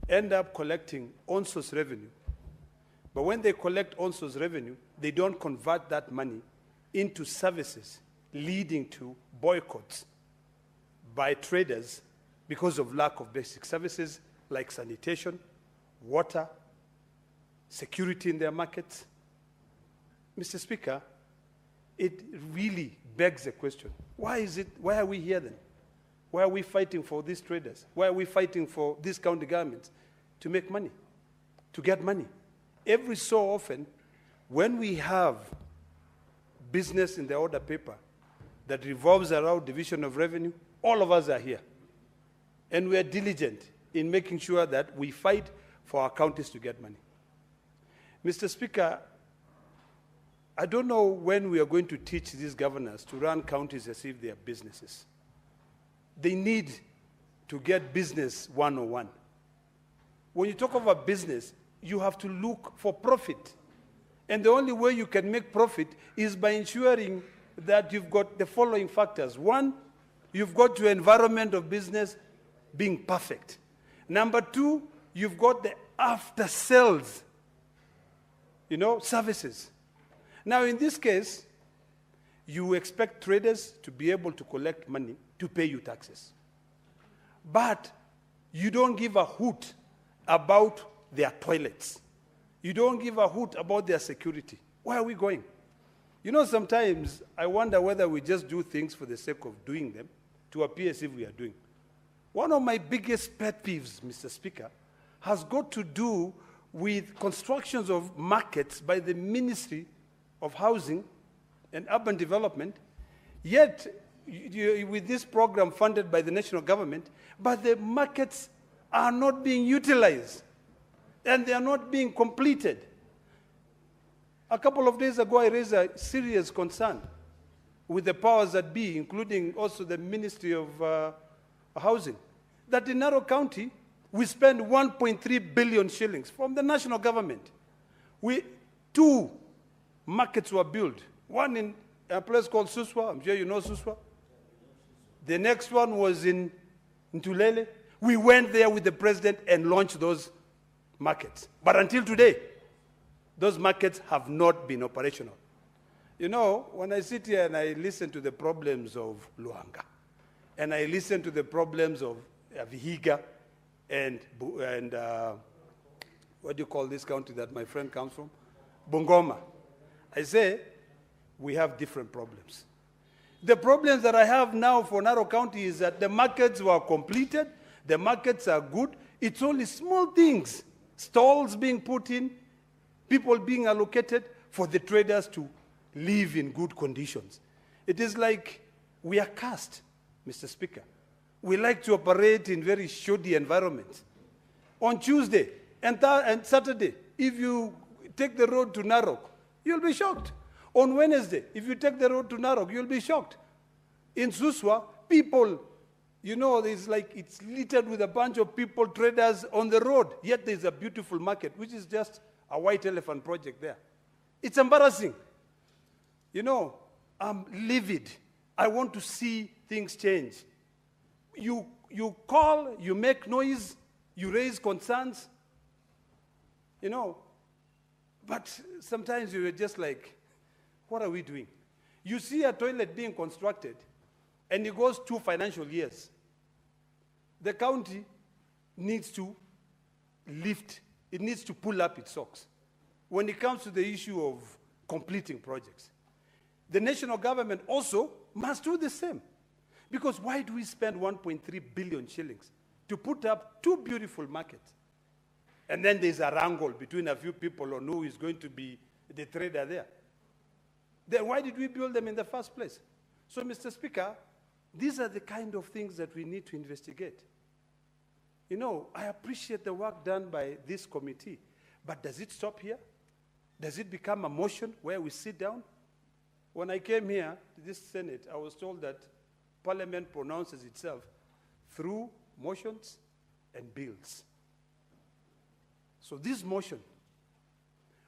end up collecting on-source revenue. But when they collect on-source revenue, they don't convert that money into services, leading to boycotts by traders because of lack of basic services like sanitation, water, security in their markets. Mr. Speaker, it really begs the question, why are we here then? Why are we fighting for these traders? Why are we fighting for these county governments to make money, to get money? Every so often, when we have business in the order paper that revolves around division of revenue, all of us are here. And we are diligent in making sure that we fight for our counties to get money. Mr. Speaker, I don't know when we are going to teach these governors to run counties as if they are businesses. They need to get business 101. When you talk about business, you have to look for profit. And the only way you can make profit is by ensuring that you've got the following factors. One, you've got your environment of business being perfect. Number two, you've got the after sales, services. Now, in this case, you expect traders to be able to collect money to pay you taxes. But you don't give a hoot about their toilets. You don't give a hoot about their security. Where are we going? Sometimes I wonder whether we just do things for the sake of doing them to appear as if we are doing. One of my biggest pet peeves, Mr. Speaker, has got to do with constructions of markets by the Ministry of Housing and Urban Development, yet with this program funded by the national government, but the markets are not being utilized and they are not being completed. A couple of days ago, I raised a serious concern with the powers that be, including also the Ministry of Housing, that in Narok County, we spend 1.3 billion shillings from the national government. Two markets were built, one in a place called Suswa, I'm sure you know Suswa. The next one was in Ntulele. We went there with the president and launched those markets. But until today, those markets have not been operational. You know, when I sit here and I listen to the problems of Luanga, and I listen to the problems of Vihiga and what do you call this county that my friend comes from? Bungoma. I say, we have different problems. The problems that I have now for Narok County is that the markets were completed, the markets are good, it's only small things, stalls being put in, people being allocated for the traders to live in good conditions. It is like we are cursed, Mr. Speaker. We like to operate in very shoddy environments. On Tuesday and Saturday, if you take the road to Narok, you'll be shocked. On Wednesday, if you take the road to Narok, you'll be shocked. In Suswa, people, you know, it's like it's littered with a bunch of people, traders on the road, yet there's a beautiful market, which is just a white elephant project there. It's embarrassing. You know, I'm livid. I want to see things change. You call, you make noise, you raise concerns, you know, but sometimes you're just like, what are we doing? You see a toilet being constructed, and it goes 2 financial years. The county needs to lift, it needs to pull up its socks when it comes to the issue of completing projects. The national government also must do the same. Because why do we spend 1.3 billion shillings to put up 2 beautiful markets? And then there's a wrangle between a few people on who is going to be the trader there. Then why did we build them in the first place? So, Mr. Speaker, these are the kind of things that we need to investigate. You know, I appreciate the work done by this committee, but does it stop here? Does it become a motion where we sit down? When I came here to this Senate, I was told that Parliament pronounces itself through motions and bills. So this motion,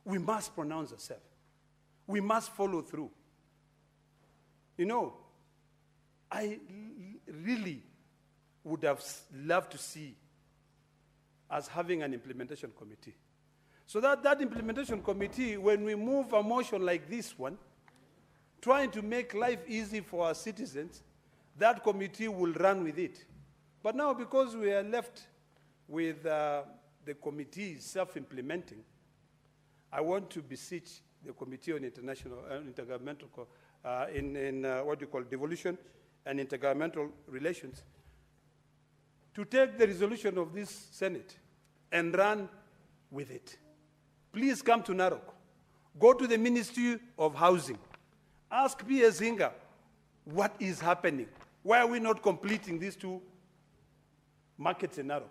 we must pronounce ourselves. We must follow through. You know, I really would have loved to see us having an implementation committee. So that implementation committee, when we move a motion like this one, trying to make life easy for our citizens, that committee will run with it. But now, because we are left with the committee self-implementing, I want to beseech the Committee on International Intergovernmental, what you call devolution and intergovernmental relations, to take the resolution of this Senate and run with it. Please come to Narok. Go to the Ministry of Housing. Ask P.S. Hinga what is happening. Why are we not completing these 2 markets in Narok?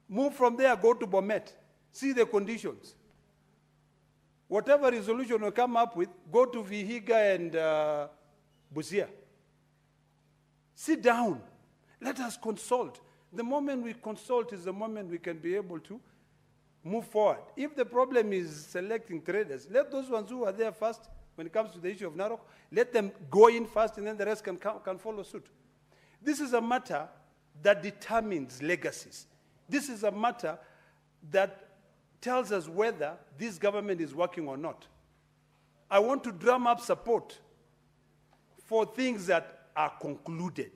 Move from there, go to Bomet. See the conditions. Whatever resolution we come up with, go to Vihiga and Busia. Sit down. Let us consult. The moment we consult is the moment we can be able to move forward. If the problem is selecting traders, let those ones who are there first, when it comes to the issue of Narok, let them go in first and then the rest can follow suit. This is a matter that determines legacies. This is a matter that tells us whether this government is working or not. I want to drum up support for things that are concluded,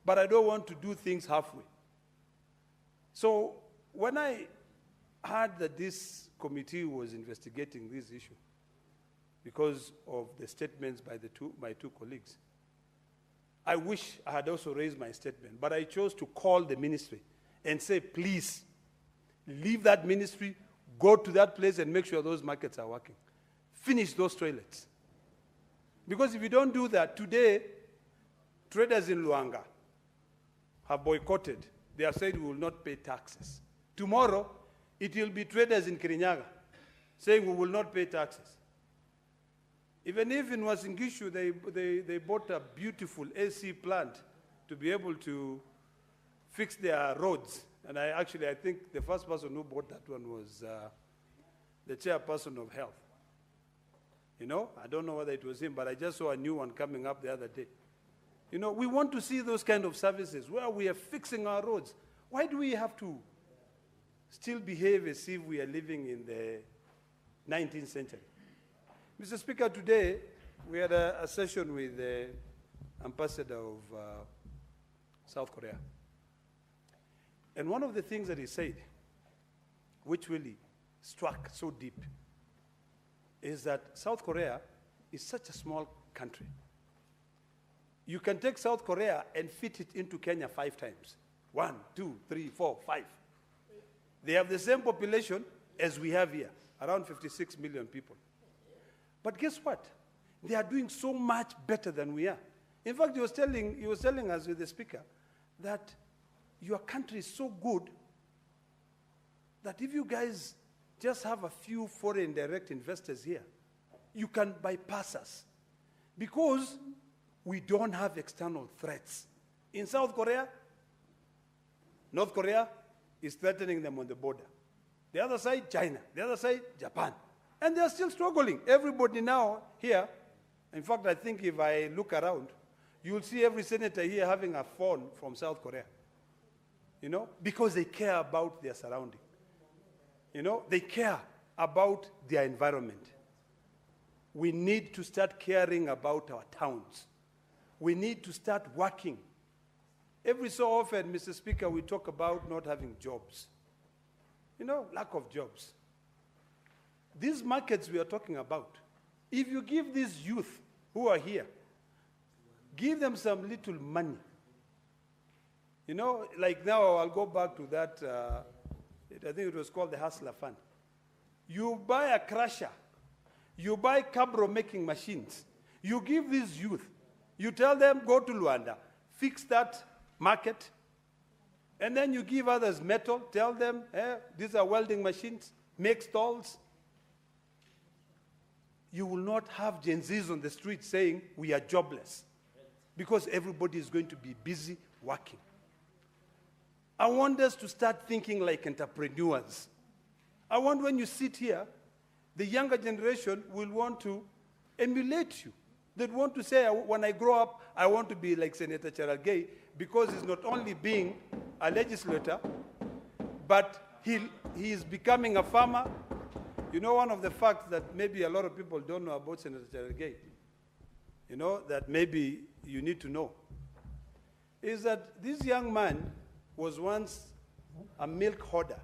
but I don't want to do things halfway. So when I heard that this committee was investigating this issue because of the statements by my 2 colleagues, I wish I had also raised my statement, but I chose to call the ministry and say, please, leave that ministry, go to that place and make sure those markets are working. Finish those toilets. Because if you don't do that, today, traders in Luanga have boycotted. They have said we will not pay taxes. Tomorrow, it will be traders in Kirinyaga saying we will not pay taxes. Even if in Wasingishu they bought a beautiful AC plant to be able to fix their roads. And I think the first person who bought that one was the chairperson of health. You know, I don't know whether it was him, but I just saw a new one coming up the other day. You know, we want to see those kind of services where we are fixing our roads. Why do we have to still behave as if we are living in the 19th century? Mr. Speaker, today we had a session with the ambassador of South Korea. And one of the things that he said, which really struck so deep, is that South Korea is such a small country. You can take South Korea and fit it into Kenya 5 times. 1, 2, 3, 4, 5. They have the same population as we have here, around 56 million people. But guess what? They are doing so much better than we are. In fact, he was telling us with the speaker that your country is so good that if you guys just have a few foreign direct investors here, you can bypass us because we don't have external threats. In South Korea, North Korea is threatening them on the border. The other side, China. The other side, Japan. And they're still struggling. Everybody now here, in fact, I think if I look around, you'll see every senator here having a phone from South Korea. You know, because they care about their surrounding. You know, they care about their environment. We need to start caring about our towns. We need to start working. Every so often, Mr. Speaker, we talk about not having jobs. You know, lack of jobs. These markets we are talking about, if you give these youth who are here, give them some little money. You know, like now I'll go back to that, I think it was called the Hustler Fund. You buy a crusher, you buy cabro making machines, you give these youth, you tell them go to Luanda, fix that market, and then you give others metal, tell them, these are welding machines, make stalls. You will not have Gen Zs on the street saying we are jobless because everybody is going to be busy working. I want us to start thinking like entrepreneurs. I want when you sit here, the younger generation will want to emulate you. They want to say, when I grow up, I want to be like Senator Cherargei because he's not only being a legislator, but he is becoming a farmer. You know, one of the facts that maybe a lot of people don't know about Senator Cherargei, you know, that maybe you need to know, is that this young man was once a milk hoarder,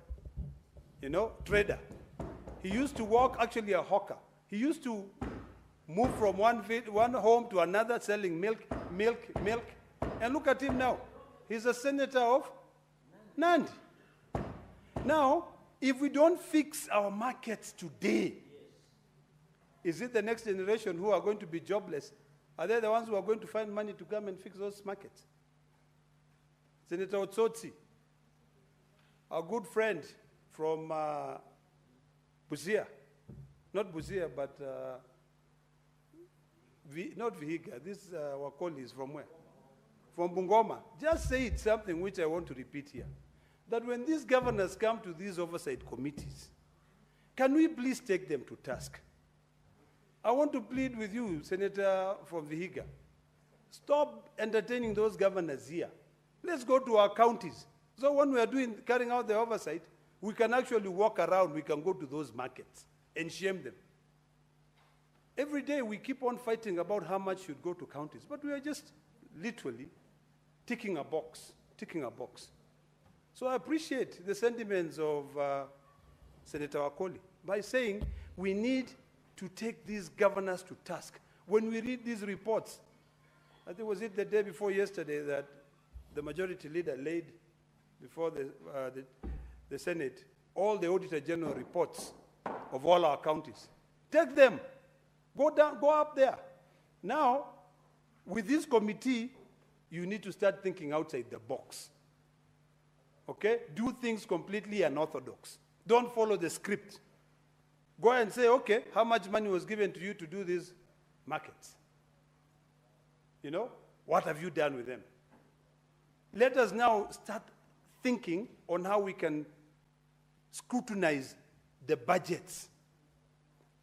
you know, trader. He used to work, actually a hawker. He used to move from one home to another selling milk. And look at him now. He's a senator of Nandi. Now, if we don't fix our markets today, is it the next generation who are going to be jobless? Are they the ones who are going to find money to come and fix those markets? Senator Otsotsi, our good friend from Busia, not Busia, but not Vihiga, this Wakoli is from where? From Bungoma. Just said something which I want to repeat here. That when these governors come to these oversight committees, can we please take them to task? I want to plead with you, Senator from Vihiga. Stop entertaining those governors here. Let's go to our counties. So when we are carrying out the oversight, we can actually walk around, we can go to those markets and shame them. Every day we keep on fighting about how much should go to counties, but we are just literally ticking a box. So I appreciate the sentiments of Senator Wakoli by saying we need to take these governors to task. When we read these reports, I think was it the day before yesterday that the majority leader laid before the Senate all the Auditor General reports of all our counties. Take them, go up there. Now, with this committee, you need to start thinking outside the box. Okay? Do things completely unorthodox. Don't follow the script. Go and say, okay, how much money was given to you to do this markets. You know, what have you done with them? Let us now start thinking on how we can scrutinize the budgets,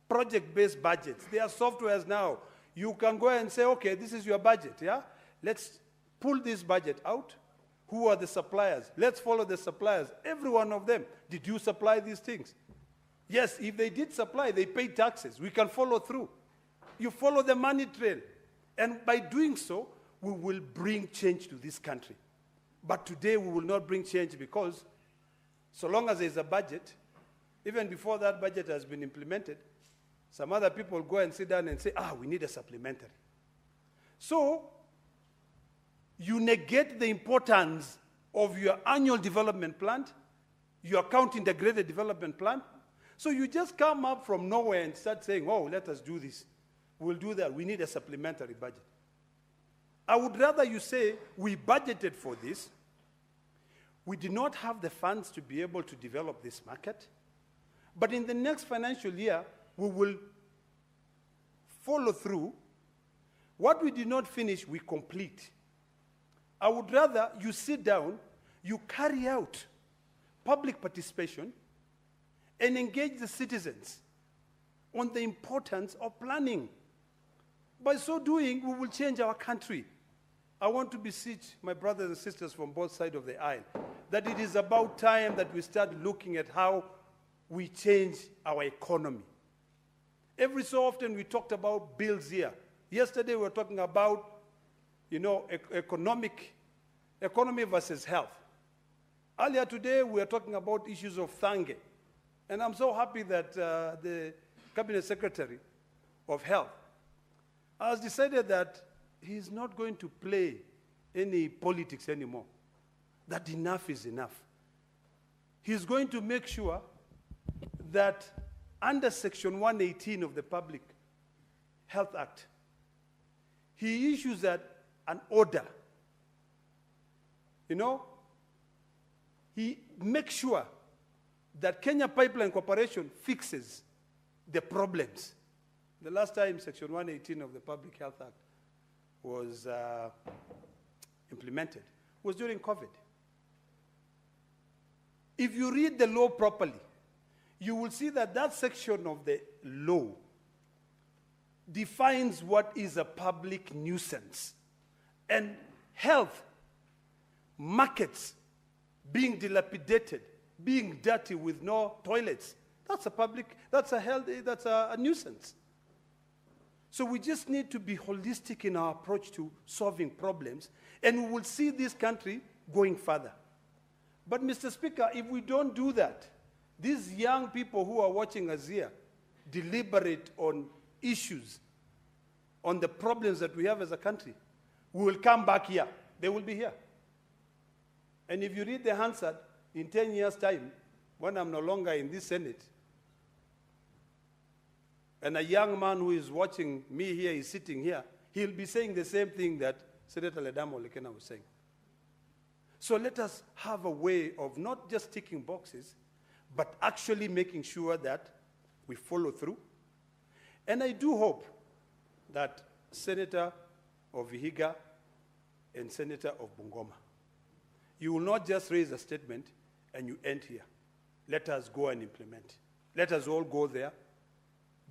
project-based budgets. There are softwares now. You can go and say, okay, this is your budget, yeah? Let's pull this budget out. Who are the suppliers? Let's follow the suppliers, every one of them. Did you supply these things? Yes, if they did supply, they paid taxes. We can follow through. You follow the money trail. And by doing so, we will bring change to this country. But today we will not bring change because so long as there's a budget, even before that budget has been implemented, some other people go and sit down and say, we need a supplementary. So you negate the importance of your annual development plan, your account integrated development plan. So you just come up from nowhere and start saying, let us do this. We'll do that. We need a supplementary budget. I would rather you say, we budgeted for this. We did not have the funds to be able to develop this market. But in the next financial year, we will follow through. What we did not finish, we complete. I would rather you sit down, you carry out public participation, and engage the citizens on the importance of planning. By so doing, we will change our country. I want to beseech my brothers and sisters from both sides of the aisle that it is about time that we start looking at how we change our economy. Every so often we talked about bills here. Yesterday we were talking about, economy versus health. Earlier today we were talking about issues of Thange. And I'm so happy that the Cabinet Secretary of Health has decided that he's not going to play any politics anymore, that enough is enough. He's going to make sure that under Section 118 of the Public Health Act, he issues an order. He makes sure that Kenya Pipeline Corporation fixes the problems. The last time Section 118 of the Public Health Act was implemented was during COVID. If you read the law properly, you will see that that section of the law defines what is a public nuisance. And health, markets being dilapidated, being dirty with no toilets, that's a nuisance. So we just need to be holistic in our approach to solving problems, and we will see this country going further. But Mr. Speaker, if we don't do that, these young people who are watching us here deliberate on issues, on the problems that we have as a country, we will come back here. They will be here. And if you read the Hansard, in 10 years' time, when I'm no longer in this Senate, and a young man who is watching me here is sitting here, he'll be saying the same thing that Senator Ledamo Lekena was saying. So let us have a way of not just ticking boxes, but actually making sure that we follow through. And I do hope that Senator of Vihiga and Senator of Bungoma, you will not just raise a statement and you end here. Let us go and implement. Let us all go there,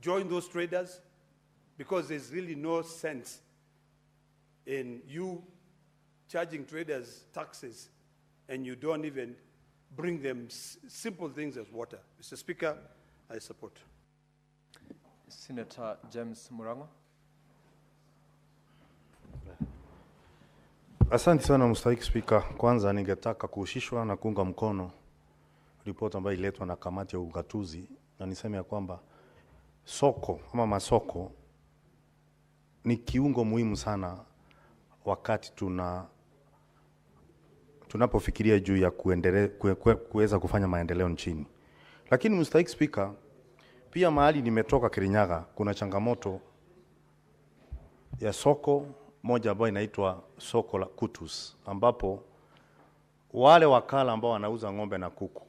join those traders, because there's really no sense in you charging traders taxes and you don't even bring them simple things as water. Mr. Speaker, I support. Senator James Murango. Asante sana Mstahiki Spika. Kwanza ningetaka kuhusishwa na kuunga mkono ripoti ambayo iletwa na kamati ya ugatuzi, na niseme ya kwamba soko ama masoko ni kiungo muhimu sana wakati tunapofikiria juu ya kuweza kufanya maendeleo nchini. Lakini Mstahiki Spika, pia mahali nimetoka Kirinyaga kuna changamoto ya soko moja ambayo inaitwa soko la Kutus, ambapo wale wakala ambao wanauza ng'ombe na kuku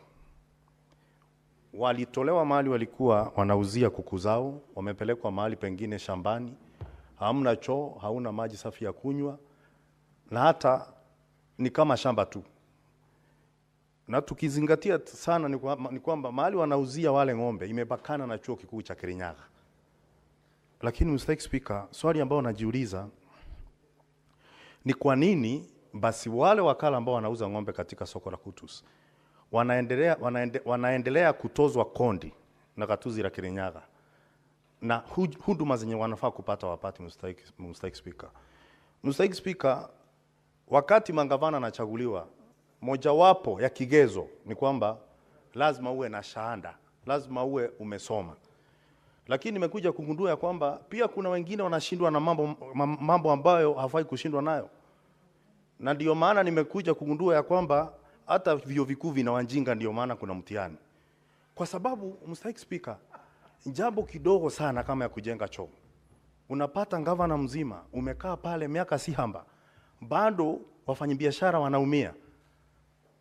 walitolewa mahali walikuwa wanauzia kuku zao, wamepelekwa mahali pengine shambani, hamna choo, hauna maji safi ya kunywa, na hata ni kama shamba tu. Na tukizingatia sana ni kwamba mahali wanauzia wale ng'ombe imepakana na chuo kikuu cha Kirinyaga. Lakini Mr. Speaker, swali ambao najiuliza ni kwa nini basi wale wakala ambao wanauza ng'ombe katika soko la Kutus wanaendelea kutozwa kondi na gatuzi la Kirinyaga, na huduma zenye wanafaa kupata wapati. Mr. Speaker, Mr. Speaker, wakati mangavana anachaguliwa, mojawapo ya kigezo ni kwamba lazima uwe na shahada, lazima uwe umesoma. Lakini nimekuja kugundua ya kwamba pia kuna wengine wanashindwa na mambo ambayo hafai kushindwa nayo. Na ndio maana nimekuja kugundua ya kwamba hata vyuo vikuu vina wajinga, ndio maana kuna mtihani. Kwa sababu Mr. Speaker, jambo kidogo sana kama ya kujenga choo, unapata gavana mzima umekaa pale miaka si hamba, bado wafanyabiashara wanaumia.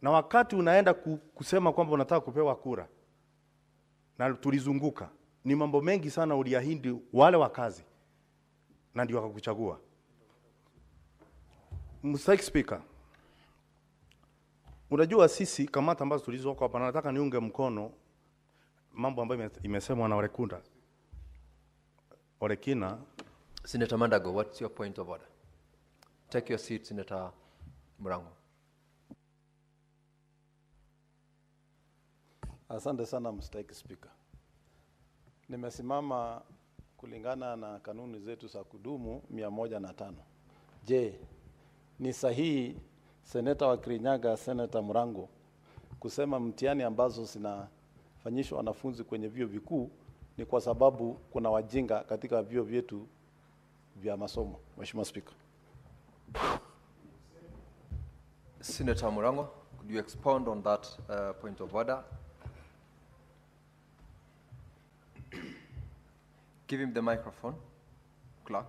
Na wakati unaenda kusema kwamba unataka kupewa kura, na tulizunguka, ni mambo mengi sana uliahidi wale wakazi, na ndio wakakuchagua. Mr. Speaker, unajua sisi kamati ambazo tulizoko hapa, nataka niunge mkono mambo ambayo imesemwa na Orekina. Senator Mandago, what's your point of order? Take your seat, Senator Murango. Asante sana Mr. Speaker. Nimesimama kulingana na kanuni zetu za kudumu 105. Je, ni sahihi seneta wa Kirinyaga, Senator Murango, kusema mtihani ambazo zinafanyishwa wanafunzi kwenye vyuo vikuu ni kwa sababu kuna wajinga katika vyuo vyetu vya masomo? Mheshimiwa Speaker. Senator Murango, could you expound on that point of order? Give him the microphone, clerk.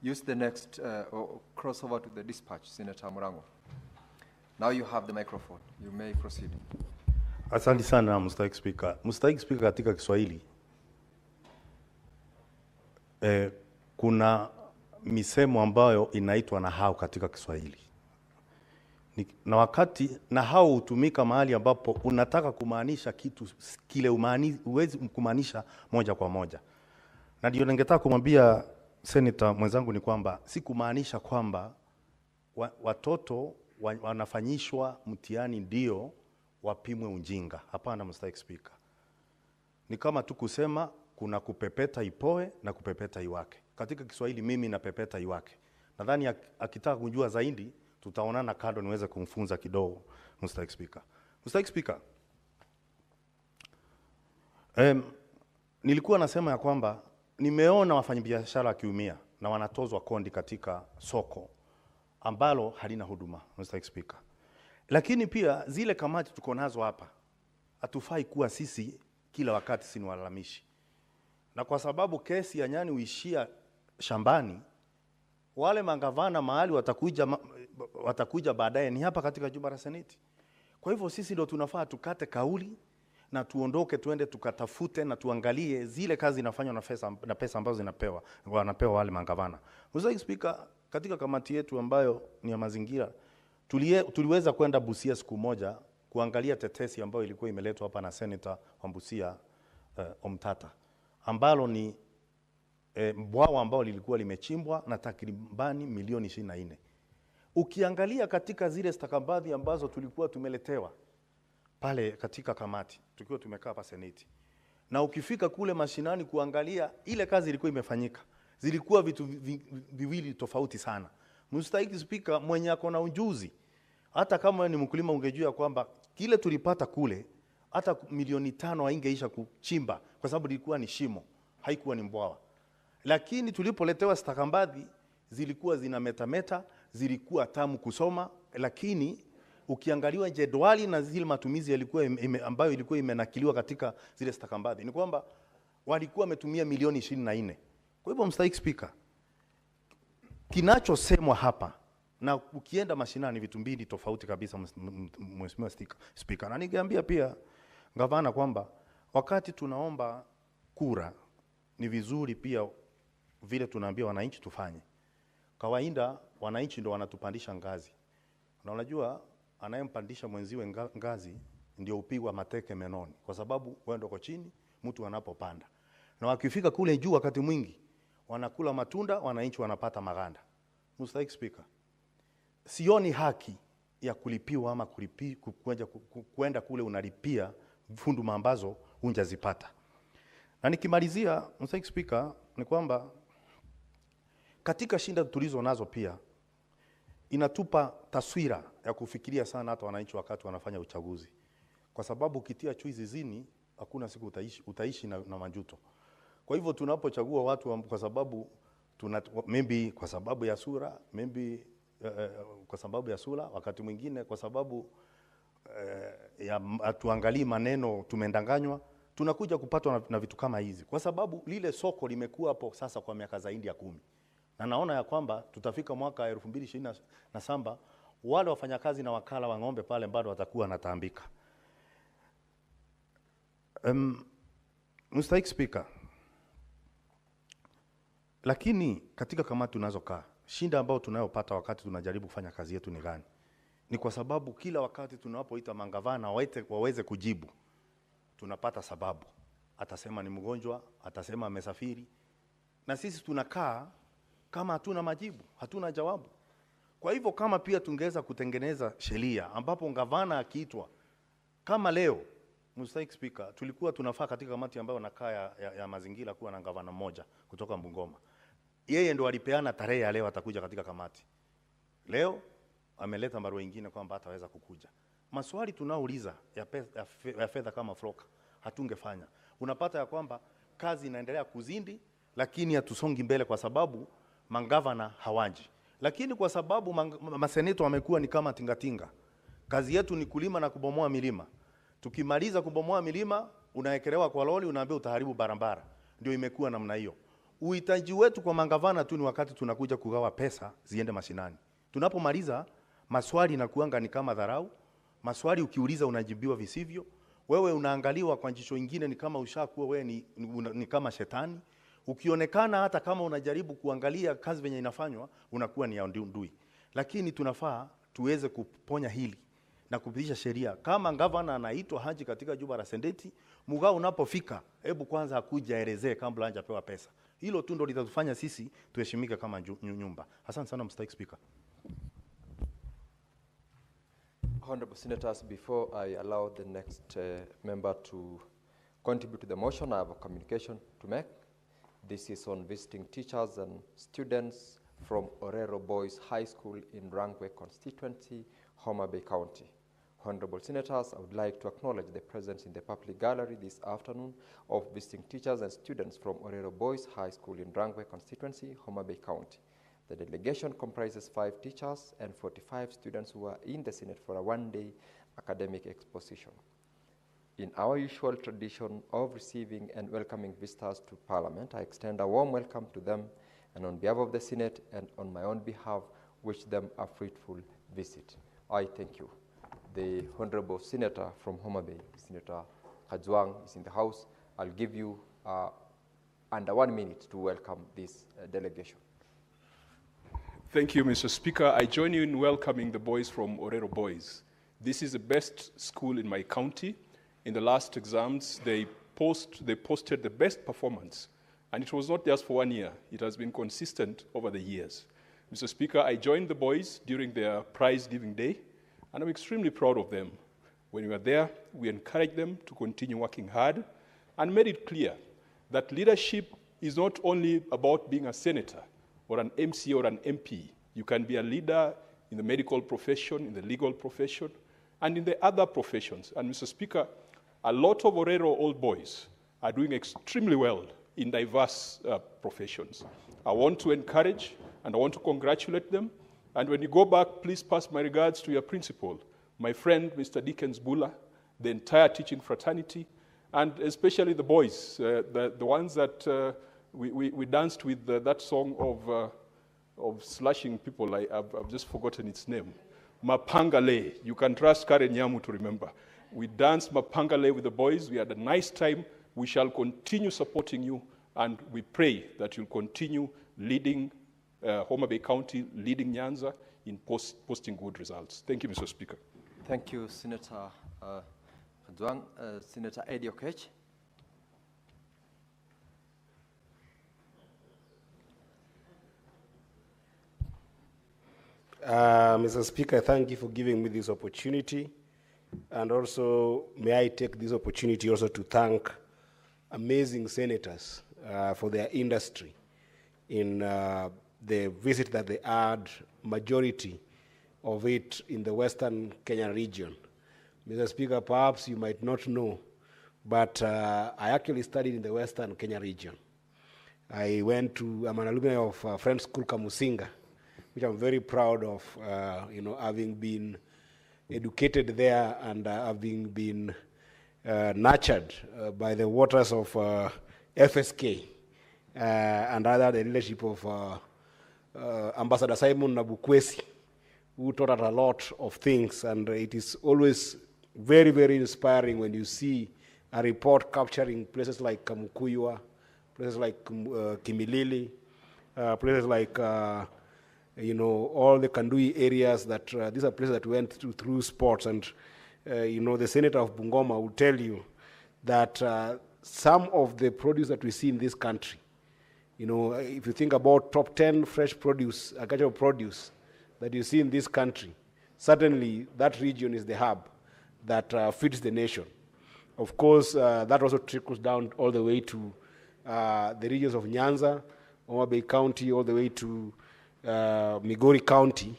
Use the next, or cross over to the dispatch, Senator Murango. Now you have the microphone. You may proceed. Asante sana Mr. Speaker. Mr. Speaker, katika Kiswahili kuna misemo ambayo inaitwa nahau katika Kiswahili. Na wakati nahau hutumika mahali ambapo unataka kumaanisha kitu kile huwezi kumaanisha moja kwa moja. Na ndio ningetaka kumwambia Senator mwenzangu ni kwamba si kumaanisha kwamba watoto wanafanyishwa mtihani ndio wapimwe ujinga. Hapana Mr. Speaker. Ni kama tu kusema kuna kupepeta ipoe na kupepeta iwake. Katika Kiswahili mimi na pepeta iwake. Nadhani akitaka kujua zaidi tutaonana kando niweze kumfunza kidogo Mr. Speaker. Mr. Speaker, nilikuwa nasema ya kwamba nimeona wafanyabiashara wakiumia na wanatozwa kondi katika soko ambalo halina huduma Mr. Speaker. Lakini pia zile kamati tuko nazo hapa hatufai kuwa sisi kila wakati si walalamishi. Na kwa sababu kesi ya nyani huishia shambani, wale mangavana mahali watakuja baadaye ni hapa katika jumba la Seneti. Kwa hivyo sisi ndio tunafaa tukate kauli na tuondoke tuende tukatafute na tuangalie zile kazi inafanywa na pesa ambazo wanapewa wale mangavana. Mr. Speaker, katika kamati yetu ambayo ni ya mazingira tuliweza kwenda Busia siku moja kuangalia tetesi ambayo ilikuwa imeletwa hapa na Senator wa Busia Omtata, ambalo ni bwawa ambao lilikuwa limechimbwa na takribani milioni 24. Ukiangalia katika zile stakabadhi ambazo tulikuwa tumeletewa pale katika kamati tukiwa tumekaa hapa Seneti, na ukifika kule mashinani kuangalia ile kazi ilikuwa imefanyika, zilikuwa vitu viwili tofauti sana. Mr. Speaker, mwenye akona ujuzi, hata kama ni mkulima ungejua kwamba kile tulipata kule hata milioni 5 haingeisha kuchimba kwa sababu ilikuwa ni shimo, haikuwa ni mbwawa. Lakini tulipoletewa stakabadhi zilikuwa zinametameta, zilikuwa tamu kusoma, lakini ukiangaliwa jedwali na zile matumizi yalikuwa ambayo ilikuwa imenakiliwa katika zile stakabadhi ni kwamba walikuwa wametumia milioni 24. Kwa hivyo Mr. Speaker, kinachosemwa hapa Na ukienda mashinani vitu mbili tofauti kabisa, Mheshimiwa Spika. Na ningeambia pia gavana kwamba wakati tunaomba kura ni vizuri pia vile tunaambia wananchi tufanye. Kawaida wananchi ndio wanatupandisha ngazi. Na unajua anayempandisha mwenziwe ngazi ndio upigwa mateke menoni, kwa sababu wewe ndio uko chini mtu anapopanda. Na wakifika kule juu wakati mwingi wanakula matunda, wananchi wanapata maganda. Mr. Speaker, sioni haki ya kulipiwa ama kwenda kule unalipia funduma ambazo hunjazipata. Na nikimalizia, Mr. Speaker, ni kwamba katika shinda tulizo nazo pia inatupa taswira ya kufikiria sana hata wananchi wakati wanafanya uchaguzi. Kwa sababu ukitia chui zizini hakuna siku utaishi na majuto. Kwa hivyo tunapochagua watu kwa sababu maybe kwa sababu ya sura, maybe kwa sababu ya sura, wakati mwingine kwa sababu ya atuangalii maneno tumendanganywa, tunakuja kupatwa na vitu kama hizi. Kwa sababu lile soko limekuwa hapo sasa kwa miaka zaidi ya 10. Na naona ya kwamba tutafika mwaka 2027 wale wafanyakazi na wakala wa ng'ombe pale bado watakuwa wanataambika. Mr. Speaker, lakini katika kamati tunazokaa, shinda ambao tunayopata wakati tunajaribu kufanya kazi yetu ni gani? Ni kwa sababu kila wakati tunapoita mangavana waweze kujibu, tunapata sababu. Atasema ni mgonjwa, atasema amesafiri. Na sisi tunakaa kama hatuna majibu, hatuna jawabu. Kwa hivyo kama pia tungeweza kutengeneza sheria ambapo gavana akiitwa kama leo, Mr. Speaker, tulikuwa tunafaa katika kamati ambayo nakaa ya mazingira kuwa na gavana mmoja kutoka Bungoma. Yeye ndo alipeana tarehe ya leo atakuja katika kamati. Leo ameleta barua nyingine kwamba hataweza kukuja. Maswali tunauliza ya fedha kama floka hatungefanya. Unapata ya kwamba kazi inaendelea kuzindi, lakini hatusongi mbele kwa sababu mangavana hawaji. Lakini kwa sababu maseneto wamekuwa ni kama tingatinga. Kazi yetu ni kulima na kubomoa milima. Tukimaliza kubomoa milima, unaekelewa kwa lori, unaambia utaharibu barabara. Ndio imekuwa namna hiyo. Uhitaji wetu kwa mangavana tu ni wakati tunakuja kugawa pesa ziende mashinani. Tunapomaliza maswali na kuanga ni kama dharau. Maswali ukiuliza unajibiwa visivyo. Wewe unaangaliwa kwa jicho lingine ni kama ushakuwa wewe ni kama shetani. Ukionekana hata kama unajaribu kuangalia kazi venye inafanywa, unakuwa ni ya ndui. Lakini tunafaa tuweze kuponya hili na kupitisha sheria. Kama gavana anaitwa haji katika jumba la Seneti, mgao unapofika, hebu kwanza hakuja elezee kabla hajapewa pesa. Hilo tu ndio litatufanya sisi tuheshimike kama nyumba. Asante sana Mr. Speaker. Honorable Senators, before I allow the next member to contribute to the motion, I have a communication to make. This is on visiting teachers and students from Orero Boys High School in Rangwe constituency, Homa Bay County. Honorable Senators, I would like to acknowledge the presence in the public gallery this afternoon of visiting teachers and students from Orero Boys High School in Rangwe constituency, Homa Bay County. The delegation comprises 5 teachers and 45 students who are in the Senate for a one-day academic exposition. In our usual tradition of receiving and welcoming visitors to Parliament, I extend a warm welcome to them, and on behalf of the Senate and on my own behalf, wish them a fruitful visit. I thank you. The Honorable Senator from Homa Bay, Senator Kajwang, is in the House. I'll give you under 1 minute to welcome this delegation. Thank you, Mr. Speaker. I join you in welcoming the boys from Orero Boys. This is the best school in my county. In the last exams, they posted the best performance. And it was not just for 1 year. It has been consistent over the years. Mr. Speaker, I joined the boys during their prize-giving day, and I'm extremely proud of them. When we were there, we encouraged them to continue working hard and made it clear that leadership is not only about being a senator or an MC or an MP. You can be a leader in the medical profession, in the legal profession, and in the other professions. And Mr. Speaker, a lot of Orero old boys are doing extremely well in diverse professions. I want to encourage and I want to congratulate them. And when you go back, please pass my regards to your principal, my friend, Mr. Dickens Bula, the entire teaching fraternity, and especially the boys, the ones that we danced with that song of of slashing people. I've just forgotten its name. Mapangale. You can trust Karen Nyamu to remember. We danced Mapangale with the boys. We had a nice time. We shall continue supporting you, and we pray that you'll continue leading Homa Bay County, leading Nyanza in posting good results. Thank you, Mr. Speaker. Thank you, Senator Kajwang. Senator Eddie Okech. Mr. Speaker, thank you for giving me this opportunity. And also, may I take this opportunity also to thank amazing senators for their industry in the visit that they had, majority of it in the Western Kenya region. Mr. Speaker, perhaps you might not know, but I actually studied in the Western Kenya region. I'm an alumni of Friends School Kamusinga, which I'm very proud of, having been educated there and having been nurtured by the waters of FSK and under the leadership of Ambassador Simon Nabukwesi, who taught us a lot of things. And it is always very, very inspiring when you see a report capturing places like Kamukuywa, places like Kimilili, places like all the Kandui areas that these are places that went through sports. And, the senator of Bungoma will tell you that some of the produce that we see in this country, if you think about top 10 fresh produce, agricultural produce that you see in this country, certainly that region is the hub that feeds the nation. Of course, that also trickles down all the way to the regions of Nyanza, Homa Bay County, all the way to Migori County,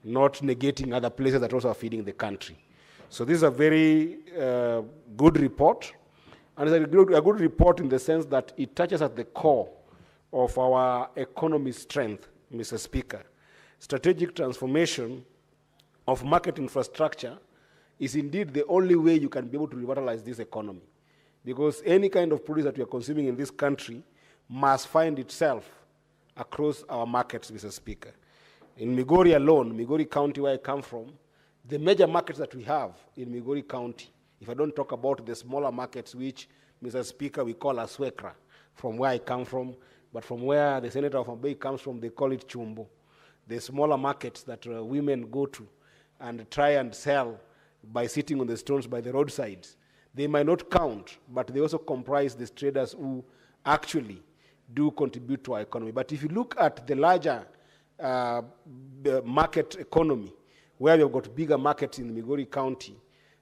not negating other places that also are feeding the country. So this is a very good report, and it's a good report in the sense that it touches at the core of our economy strength, Mr. Speaker. Strategic transformation of market infrastructure is indeed the only way you can be able to revitalize this economy, because any kind of produce that we are consuming in this country must find itself across our markets, Mr. Speaker. In Migori alone, Migori County, where I come from, the major markets that we have in Migori County, if I don't talk about the smaller markets, which, Mr. Speaker, we call Aswekra, from where I come from, but from where the senator of Mabei comes from, they call it Chumbo. The smaller markets that women go to and try and sell by sitting on the stones by the roadsides. They might not count, but they also comprise these traders who actually do contribute to our economy. But if you look at the larger market economy, where we've got bigger markets in Migori County,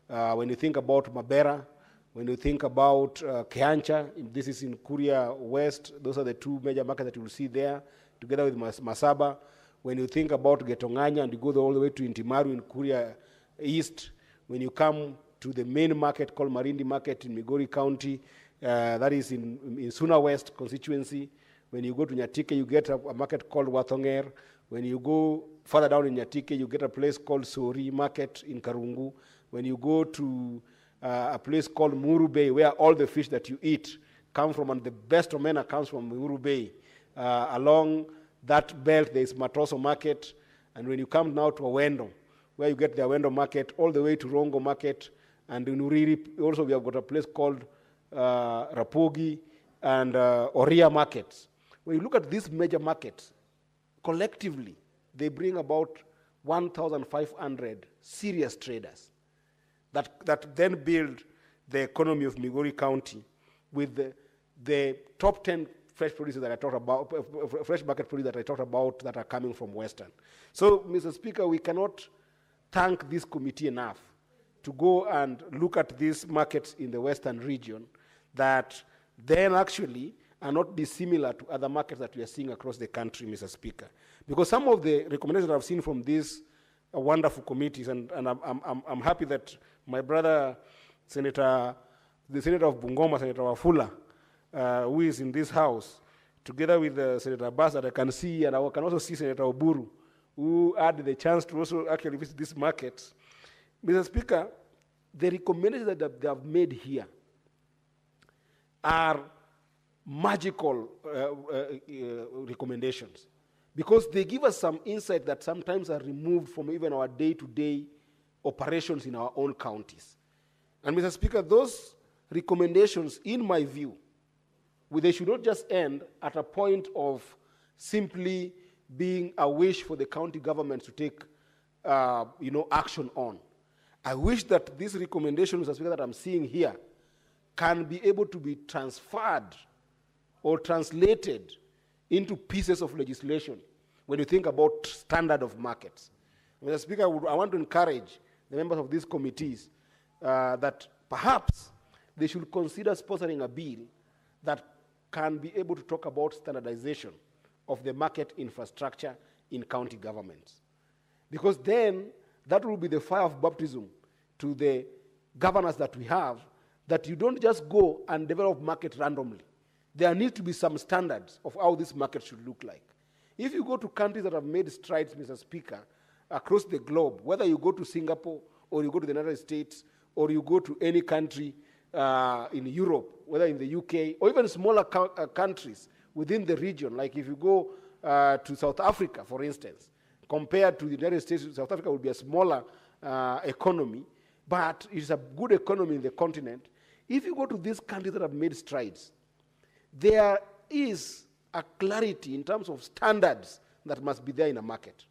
when you think about Mabera, when you think about Kehancha, this is in Kuria West, those are the two major markets that you will see there, together with Masaba. When you think about Getonganya and you go all the way to Intimaru in Kuria East, when you come to the main market called Marindi Market in Migori County, that is in Suna West constituency. When you go to Nyatike, you get a market called Wathonger. When you go further down in Nyatike, you get a place called Sori Market in Karungu. When you go to a place called Muru Bay, where all the fish that you eat come from, and the best omena comes from Muru Bay. Along that belt, there is Matoso Market. And when you come now to Awendo, where you get the Awendo Market, all the way to Rongo Market, and in Uriri, also we have got a place called Rapogi and Oria markets. When you look at these major markets, collectively, they bring about 1,500 serious traders that then build the economy of Migori County with the top 10 fresh produce that I talked about, fresh market produce that I talked about that are coming from Western. So, Mr. Speaker, we cannot thank this committee enough to go and look at these markets in the Western region that then actually are not dissimilar to other markets that we are seeing across the country, Mr. Speaker. Because some of the recommendations I've seen from these wonderful committees, and I'm happy that my brother, the Senator of Bungoma, Senator Wafula, who is in this house, together with Senator Bass, that I can see, and I can also see Senator Oburu, who had the chance to also actually visit these markets. Mr. Speaker, the recommendations that they have made here are magical recommendations, because they give us some insight that sometimes are removed from even our day-to-day operations in our own counties. And Mr. Speaker, those recommendations, in my view, they should not just end at a point of simply being a wish for the county government to take action on. I wish that these recommendations, Mr. Speaker, that I'm seeing here can be able to be transferred or translated into pieces of legislation when you think about standard of markets. Mr. Speaker, I want to encourage the members of these committees that perhaps they should consider sponsoring a bill that can be able to talk about standardization of the market infrastructure in county governments. Because then that will be the fire of baptism to the governors that we have, that you don't just go and develop market randomly. There needs to be some standards of how this market should look like. If you go to countries that have made strides, Mr. Speaker, across the globe, whether you go to Singapore or you go to the United States or you go to any country in Europe, whether in the UK or even smaller countries within the region, like if you go to South Africa, for instance, compared to the United States, South Africa will be a smaller economy, but it's a good economy in the continent. If you go to these countries that have made strides, there is a clarity in terms of standards that must be there in a market.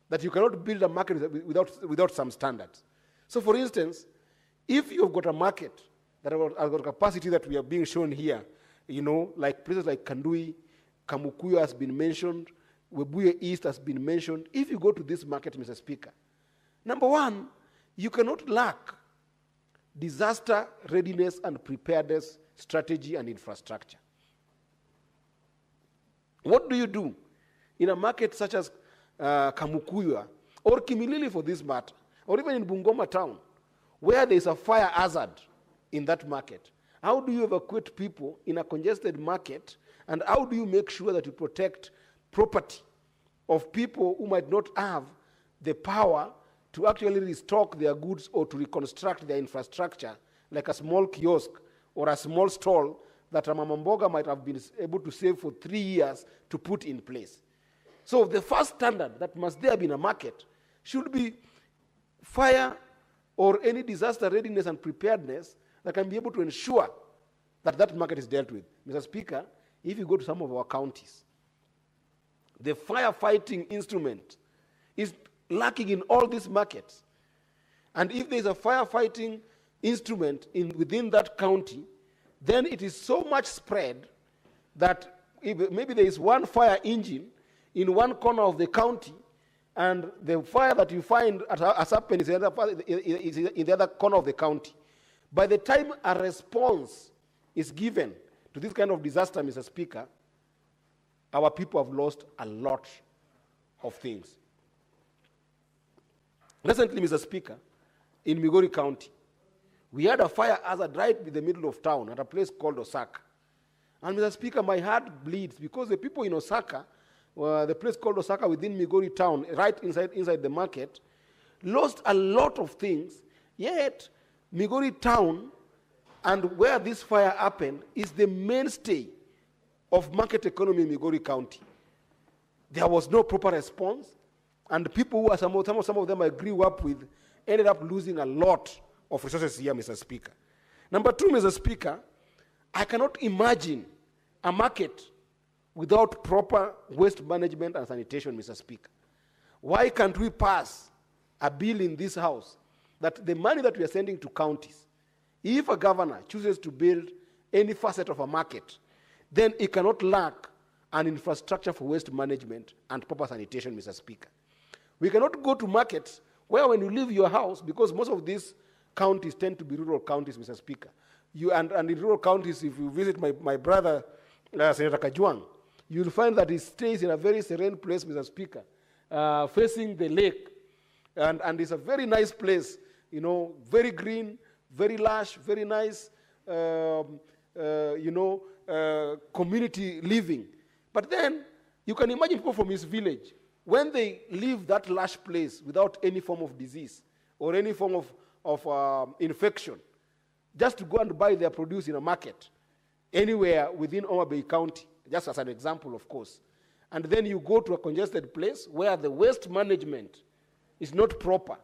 That you cannot build a market without some standards. So for instance, if you've got a market that has got capacity that we are being shown here, like places like Kandui, Kamukuyo has been mentioned, Webuye East has been mentioned. If you go to this market, Mr. Speaker, number one, you cannot lack disaster readiness and preparedness strategy and infrastructure. What do you do in a market such as Kamukuya or Kimilili for this matter, or even in Bungoma town, where there is a fire hazard in that market? How do you evacuate people in a congested market, and how do you make sure that you protect property of people who might not have the power to actually restock their goods or to reconstruct their infrastructure, like a small kiosk or a small stall that a Mamamboga might have been able to save for 3 years to put in place? So the first standard that must there be in a market should be fire or any disaster readiness and preparedness that can be able to ensure that that market is dealt with. Mr. Speaker, if you go to some of our counties, the firefighting instrument is lacking in all these markets. And if there is a firefighting instrument within that county, then it is so much spread that if maybe there is one fire engine in one corner of the county, and the fire that you find has happened is in the other corner of the county. By the time a response is given to this kind of disaster, Mr. Speaker, our people have lost a lot of things. Recently, Mr. Speaker, in Migori County, we had a fire hazard right in the middle of town at a place called Osaka. And Mr. Speaker, my heart bleeds because the people in Osaka, the place called Osaka within Migori town, right inside the market, lost a lot of things, yet Migori town and where this fire happened is the mainstay of market economy in Migori County. There was no proper response, and people who are some of them I grew up with ended up losing a lot of resources here, Mr. Speaker. Number two, Mr. Speaker, I cannot imagine a market without proper waste management and sanitation, Mr. Speaker. Why can't we pass a bill in this house that the money that we are sending to counties, if a governor chooses to build any facet of a market, then it cannot lack an infrastructure for waste management and proper sanitation, Mr. Speaker. We cannot go to markets where when you leave your house, because most of these counties tend to be rural counties, Mr. Speaker. And in rural counties, if you visit my brother, Senator Kajwang, you'll find that he stays in a very serene place, Mr. Speaker, facing the lake. And it's a very nice place, very green, very lush, very nice, community living. But then you can imagine people from his village, when they leave that lush place without any form of disease or any form of infection, just to go and buy their produce in a market anywhere within Homa Bay County, just as an example, of course. and then you go to a congested place where the waste management is not proper.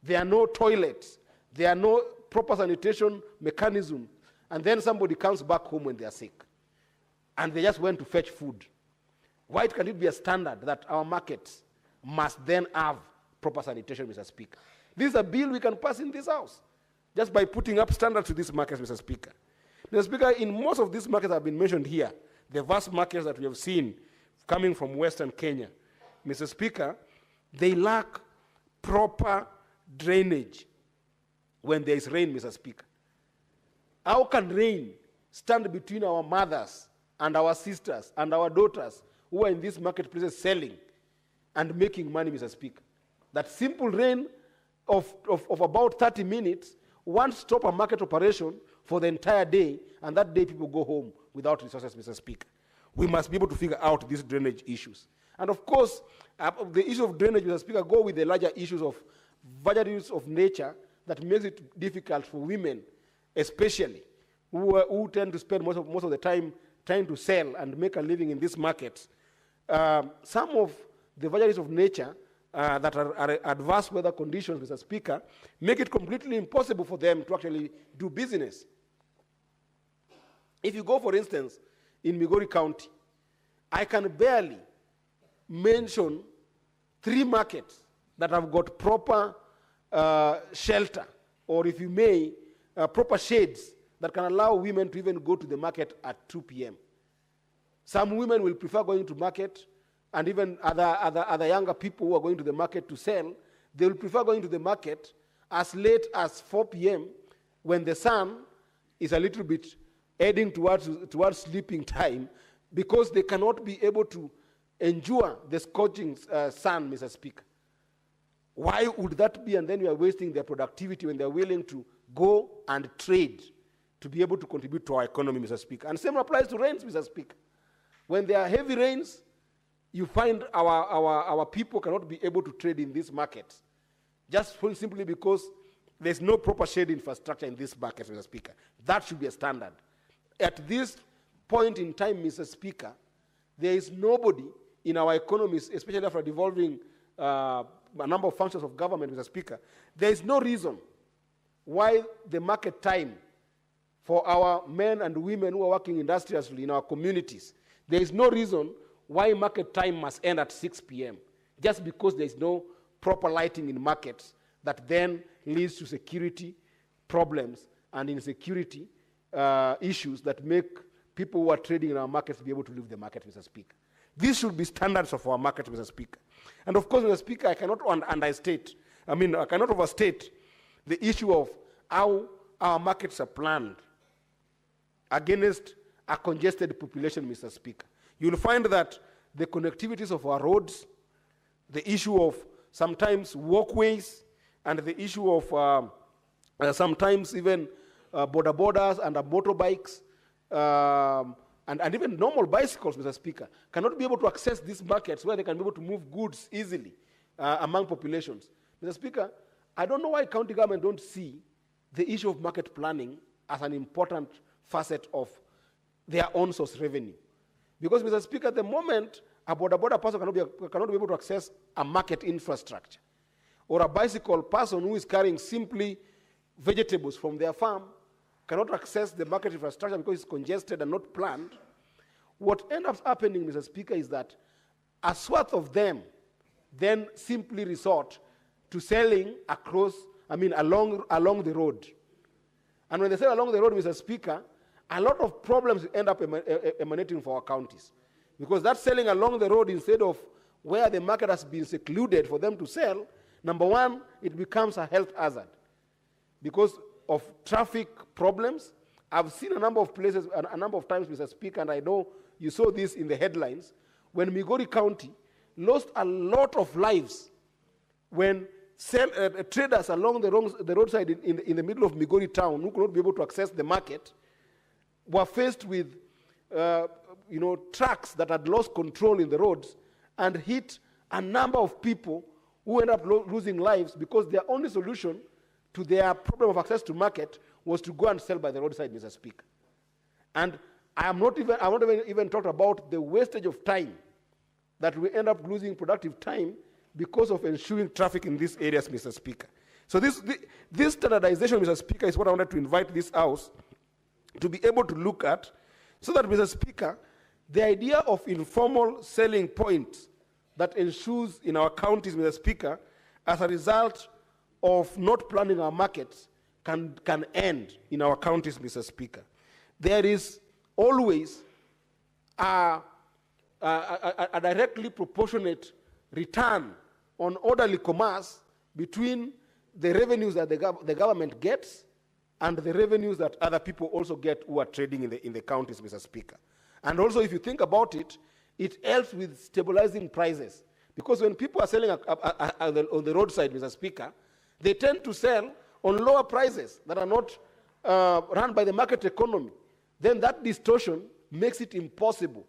There are no toilets. There are no proper sanitation mechanism. And then somebody comes back home when they are sick. And they just went to fetch food. Why can it be a standard that our markets must then have proper sanitation, Mr. Speaker? This is a bill we can pass in this house just by putting up standards to these markets, Mr. Speaker. Mr. Speaker, in most of these markets that have been mentioned here, the vast markets that we have seen coming from Western Kenya, Mr. Speaker, they lack proper drainage when there is rain, Mr. Speaker. How can rain stand between our mothers and our sisters and our daughters who are in these marketplaces selling and making money, Mr. Speaker? That simple rain of about 30 minutes won't stop a market operation for the entire day, and that day people go home without resources, Mr. Speaker. We must be able to figure out these drainage issues. And of course, the issue of drainage, Mr. Speaker, go with the larger issues of vagaries of nature that makes it difficult for women, especially, who tend to spend most of the time trying to sell and make a living in these markets. Some of the vagaries of nature that are adverse weather conditions, Mr. Speaker, make it completely impossible for them to actually do business. If you go, for instance, in Migori County, I can barely mention 3 markets that have got proper shelter, or if you may, proper shades that can allow women to even go to the market at 2 p.m. Some women will prefer going to market, and even other younger people who are going to the market to sell, they will prefer going to the market as late as 4 p.m. when the sun is a little bit heading towards sleeping time, because they cannot be able to endure the scorching sun, Mr. Speaker. Why would that be? And then we are wasting their productivity when they're willing to go and trade to be able to contribute to our economy, Mr. Speaker. And same applies to rains, Mr. Speaker. When there are heavy rains, you find our people cannot be able to trade in these markets, just simply because there's no proper shade infrastructure in these markets, Mr. Speaker. That should be a standard. At this point in time, Mr. Speaker, there is nobody in our economies, especially after devolving a number of functions of government, Mr. Speaker, there is no reason why the market time for our men and women who are working industriously in our communities, there is no reason why market time must end at 6 p.m. just because there is no proper lighting in markets that then leads to security problems and insecurity issues that make people who are trading in our markets be able to leave the market, Mr. Speaker. These should be standards of our market, Mr. Speaker. And of course, Mr. Speaker, I cannot overstate the issue of how our markets are planned against a congested population, Mr. Speaker. You'll find that the connectivities of our roads, the issue of sometimes walkways, and the issue of sometimes even border borders and motorbikes, and even normal bicycles, Mr. Speaker, cannot be able to access these markets where they can be able to move goods easily among populations. Mr. Speaker, I don't know why county government don't see the issue of market planning as an important facet of their own source revenue. Because, Mr. Speaker, at the moment, a border person cannot be able to access a market infrastructure, or a bicycle person who is carrying simply vegetables from their farm cannot access the market infrastructure because it's congested and not planned. What ends up happening, Mr. Speaker, is that a swath of them then simply resort to selling along the road. And when they sell along the road, Mr. Speaker, a lot of problems end up emanating for our counties. Because that selling along the road instead of where the market has been secluded for them to sell, number one, it becomes a health hazard. Because of traffic problems, I've seen a number of places, a number of times, Mr. Speaker, and I know you saw this in the headlines, when Migori County lost a lot of lives when traders along the roadside in the middle of Migori town who could not be able to access the market were faced with trucks that had lost control in the roads and hit a number of people who ended up losing lives because their only solution to their problem of access to market was to go and sell by the roadside, Mr. Speaker. And I have not even talked about the wastage of time that we end up losing productive time because of ensuring traffic in these areas, Mr. Speaker. So this standardization, Mr. Speaker, is what I wanted to invite this House to be able to look at, so that, Mr. Speaker, the idea of informal selling points that ensues in our counties, Mr. Speaker, as a result of not planning our markets can end in our counties, Mr. Speaker. There is always a directly proportionate return on orderly commerce between the revenues that the government gets and the revenues that other people also get who are trading in the counties, Mr. Speaker. And also, if you think about it, it helps with stabilizing prices. Because when people are selling on the roadside, Mr. Speaker, they tend to sell on lower prices that are not run by the market economy. Then that distortion makes it impossible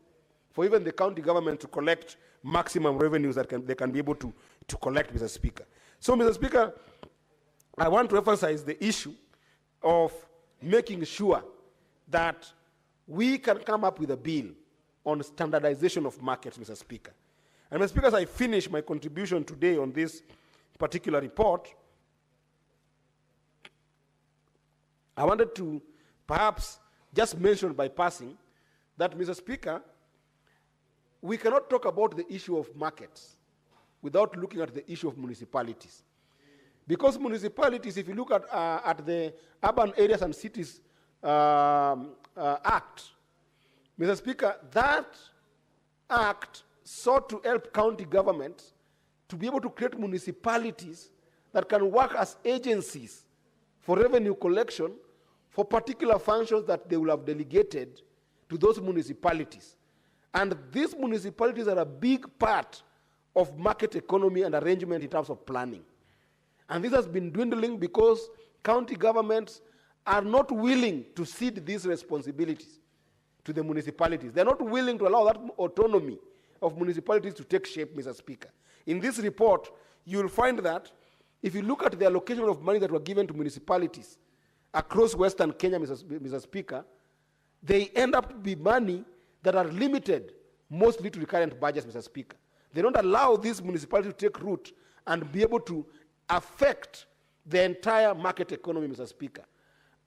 for even the county government to collect maximum revenues that they can be able to collect, Mr. Speaker. So, Mr. Speaker, I want to emphasize the issue of making sure that we can come up with a bill on standardization of markets, Mr. Speaker. And Mr. Speaker, as I finish my contribution today on this particular report, I wanted to perhaps just mention by passing that, Mr. Speaker, we cannot talk about the issue of markets without looking at the issue of municipalities. Because municipalities, if you look at the Urban Areas and Cities Act, Mr. Speaker, that act sought to help county governments to be able to create municipalities that can work as agencies for revenue collection for particular functions that they will have delegated to those municipalities. And these municipalities are a big part of market economy and arrangement in terms of planning. And this has been dwindling because county governments are not willing to cede these responsibilities to the municipalities. They're not willing to allow that autonomy of municipalities to take shape, Mr. Speaker. In this report, you'll find that if you look at the allocation of money that were given to municipalities across Western Kenya, Mr. Speaker, they end up to be money that are limited mostly to recurrent budgets, Mr. Speaker. They don't allow these municipalities to take root and be able to affect the entire market economy, Mr. Speaker.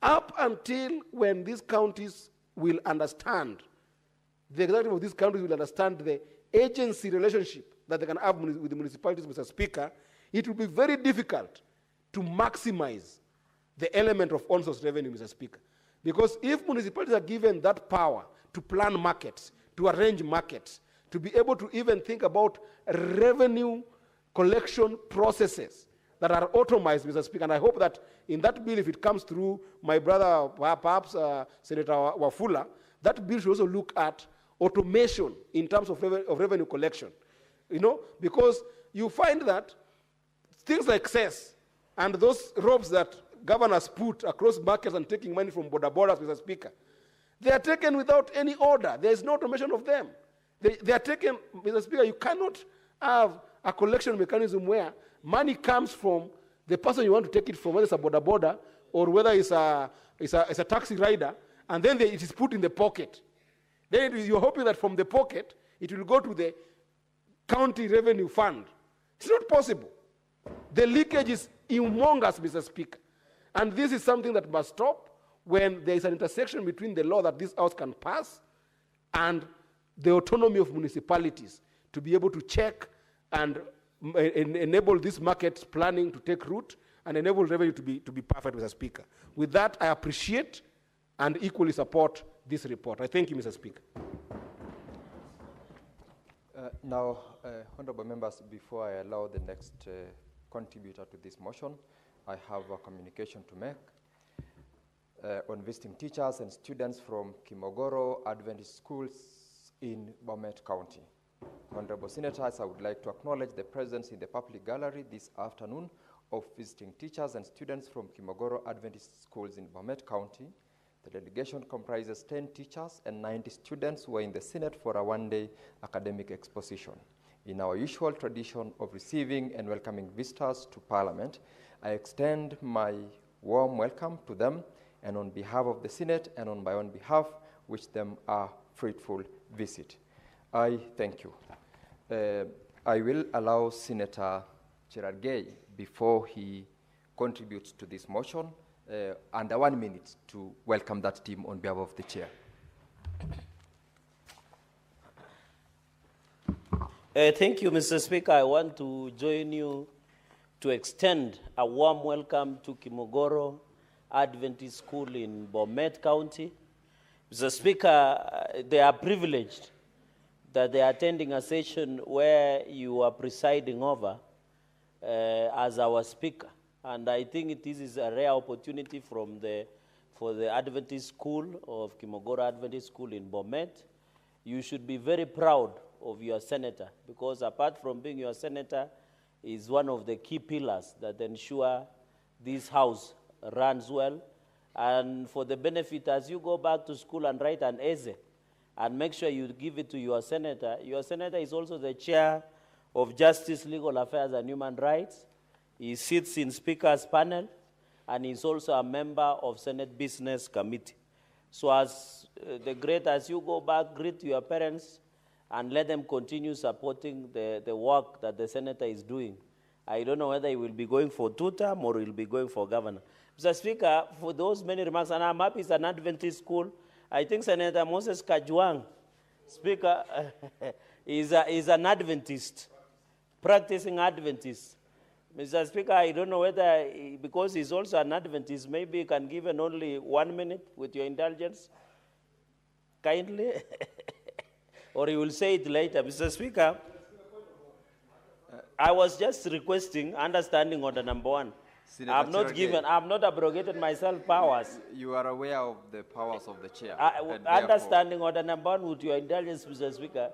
Up until when these counties will understand, the executive of these counties will understand the agency relationship that they can have with the municipalities, Mr. Speaker, it will be very difficult to maximize the element of on-source revenue, Mr. Speaker. Because if municipalities are given that power to plan markets, to arrange markets, to be able to even think about revenue collection processes that are automized, Mr. Speaker, and I hope that in that bill, if it comes through, my brother, perhaps Senator Wafula, that bill should also look at automation in terms of revenue collection. You know, because you find that things like cess and those ropes that governors put across markets and taking money from border borders, Mr. Speaker, they are taken without any order. There is no automation of them. They are taken, Mr. Speaker, you cannot have a collection mechanism where money comes from the person you want to take it from, whether it's a border or whether it's a taxi rider, and then it is put in the pocket. Then you're hoping that from the pocket, it will go to the county revenue fund. It's not possible. The leakage is humongous, Mr. Speaker. And this is something that must stop when there is an intersection between the law that this House can pass and the autonomy of municipalities to be able to check and enable this market planning to take root and enable revenue to be perfect, Mr. Speaker. With that, I appreciate and equally support this report. I thank you, Mr. Speaker. Now, honorable members, before I allow the next contributor to this motion, I have a communication to make on visiting teachers and students from Kimogoro Adventist Schools in Bomet County. Honorable Senators, I would like to acknowledge the presence in the public gallery this afternoon of visiting teachers and students from Kimogoro Adventist Schools in Bomet County. The delegation comprises 10 teachers and 90 students who are in the Senate for a one-day academic exposition. In our usual tradition of receiving and welcoming visitors to Parliament, I extend my warm welcome to them, and on behalf of the Senate and on my own behalf, wish them a fruitful visit. I thank you. I will allow Senator Cherargei, before he contributes to this motion, under 1 minute to welcome that team on behalf of the chair. Thank you, Mr. Speaker. I want to join you to extend a warm welcome to Kimogoro Adventist School in Bomet County. Mr. Speaker, they are privileged that they are attending a session where you are presiding over as our speaker. And I think this is a rare opportunity for the Adventist School of Kimogoro Adventist School in Bomet. You should be very proud of your senator, because apart from being your senator, is one of the key pillars that ensure this house runs well. And for the benefit, as you go back to school and write an essay, and make sure you give it to your senator is also the chair of Justice, Legal Affairs and Human Rights. He sits in Speaker's panel, and he's also a member of Senate Business Committee. So as you go back, greet your parents and let them continue supporting the work that the senator is doing. I don't know whether he will be going for two-term or he will be going for governor. Mr. Speaker, for those many remarks, and I'm happy it's an Adventist school. I think Senator Moses Kajwang, Speaker, is an Adventist, practicing Adventist. Mr. Speaker, I don't know whether, because he's also an Adventist, maybe he can give only 1 minute with your indulgence, kindly, or he will say it later. Mr. Speaker, I was just requesting understanding order number 1. I've not abrogated myself powers. You are aware of the powers of the chair. Understanding order number 1, with your indulgence, Mr. Speaker,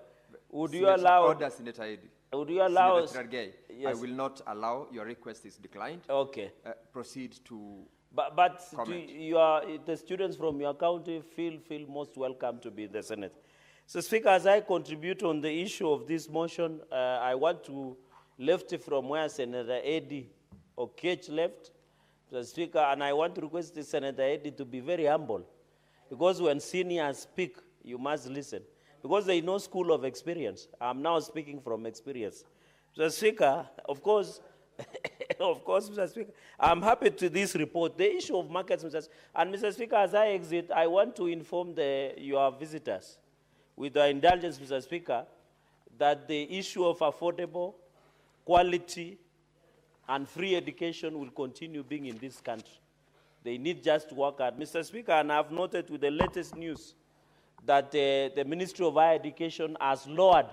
would you allow... Order, Senator Eddy. Would you allow... Senator Cherargei, yes. I will not allow. Your request is declined. Okay. Proceed to But the students from your county feel most welcome to be in the Senate. So, Speaker, as I contribute on the issue of this motion, I want to lift it from where Senator Eddy Okech left, Mr. Speaker, and I want to request Senator Eddy to be very humble, because when seniors speak, you must listen, because there is no school of experience. I'm now speaking from experience. Mr. Speaker, of course, Mr. Speaker, I'm happy to this report. The issue of markets, Mr. Speaker, and Mr. Speaker, as I exit, I want to inform your visitors, with the indulgence, Mr. Speaker, that the issue of affordable, quality, and free education will continue being in this country. They need just to work hard. Mr. Speaker, and I've noted with the latest news that the Ministry of Higher Education has lowered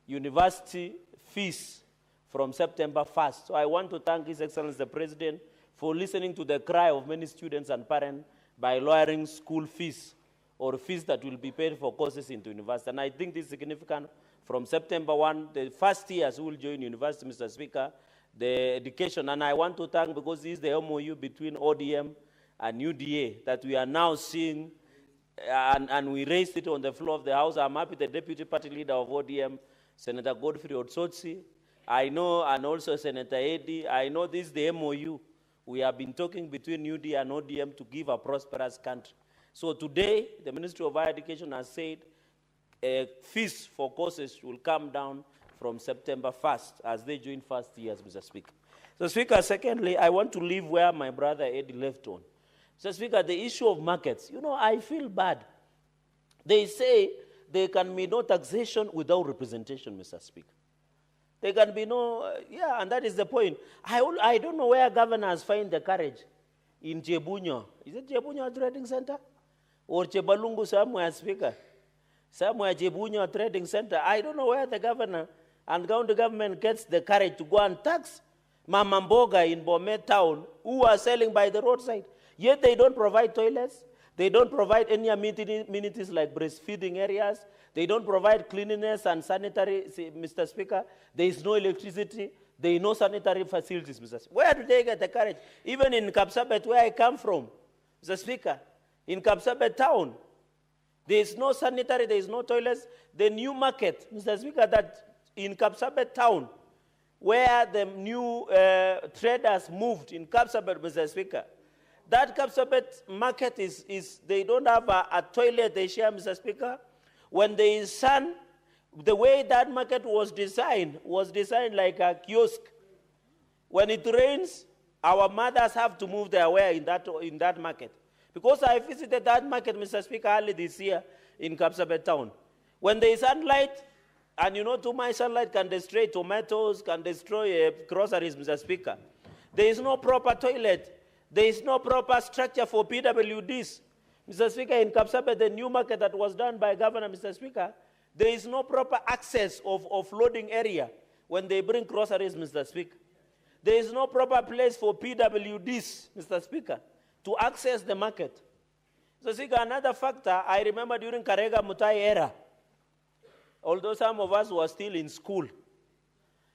university fees from September 1st. So I want to thank His Excellency the President for listening to the cry of many students and parents by lowering school fees or fees that will be paid for courses into university. And I think this is significant. From September 1, the first years who will join university, Mr. Speaker, the education, and I want to thank, because this is the MOU between ODM and UDA that we are now seeing, and we raised it on the floor of the House. I'm happy the Deputy Party Leader of ODM, Senator Godfrey Otsotsi, I know, and also Senator Eddy, I know this is the MOU. We have been talking between UDA and ODM to give a prosperous country. So today, the Ministry of Higher Education has said fees for courses will come down from September 1st as they join first years, Mr. Speaker. So, Speaker, secondly, I want to leave where my brother Eddy left on. So, Speaker, the issue of markets, I feel bad. They say there can be no taxation without representation, Mr. Speaker. There can be no, and that is the point. I don't know where governors find the courage in Chebunyo. Is it Chebunyo Trading Center? Or Chebalungu somewhere, Speaker? Somewhere Chebunyo Trading Center. I don't know where the governor and county government gets the courage to go and tax Mama Mboga in Bomet town who are selling by the roadside. Yet they don't provide toilets. They don't provide any amenities like breastfeeding areas. They don't provide cleanliness and sanitary, Mr. Speaker. There is no electricity. There is no sanitary facilities, Mr. Speaker. Where do they get the courage? Even in Kapsabet, where I come from, Mr. Speaker, in Kapsabet town, there is no sanitary, there is no toilets. The new market, Mr. Speaker, that in Kapsabet town, where the new traders moved in Kapsabet, Mr. Speaker, that Kapsabet market they don't have a toilet they share, Mr. Speaker. When there is sun, the way that market was designed like a kiosk. When it rains, our mothers have to move their ware in that market. Because I visited that market, Mr. Speaker, early this year in Kapsabet town. When there is sunlight, and you know too much sunlight can destroy tomatoes, can destroy groceries, Mr. Speaker. There is no proper toilet. There is no proper structure for PWDs. Mr. Speaker, in Kapsabet, the new market that was done by Governor, Mr. Speaker, there is no proper access of loading area when they bring groceries, Mr. Speaker. There is no proper place for PWDs, Mr. Speaker, to access the market. Mr. Speaker, another factor, I remember during Karega Mutai era, although some of us were still in school,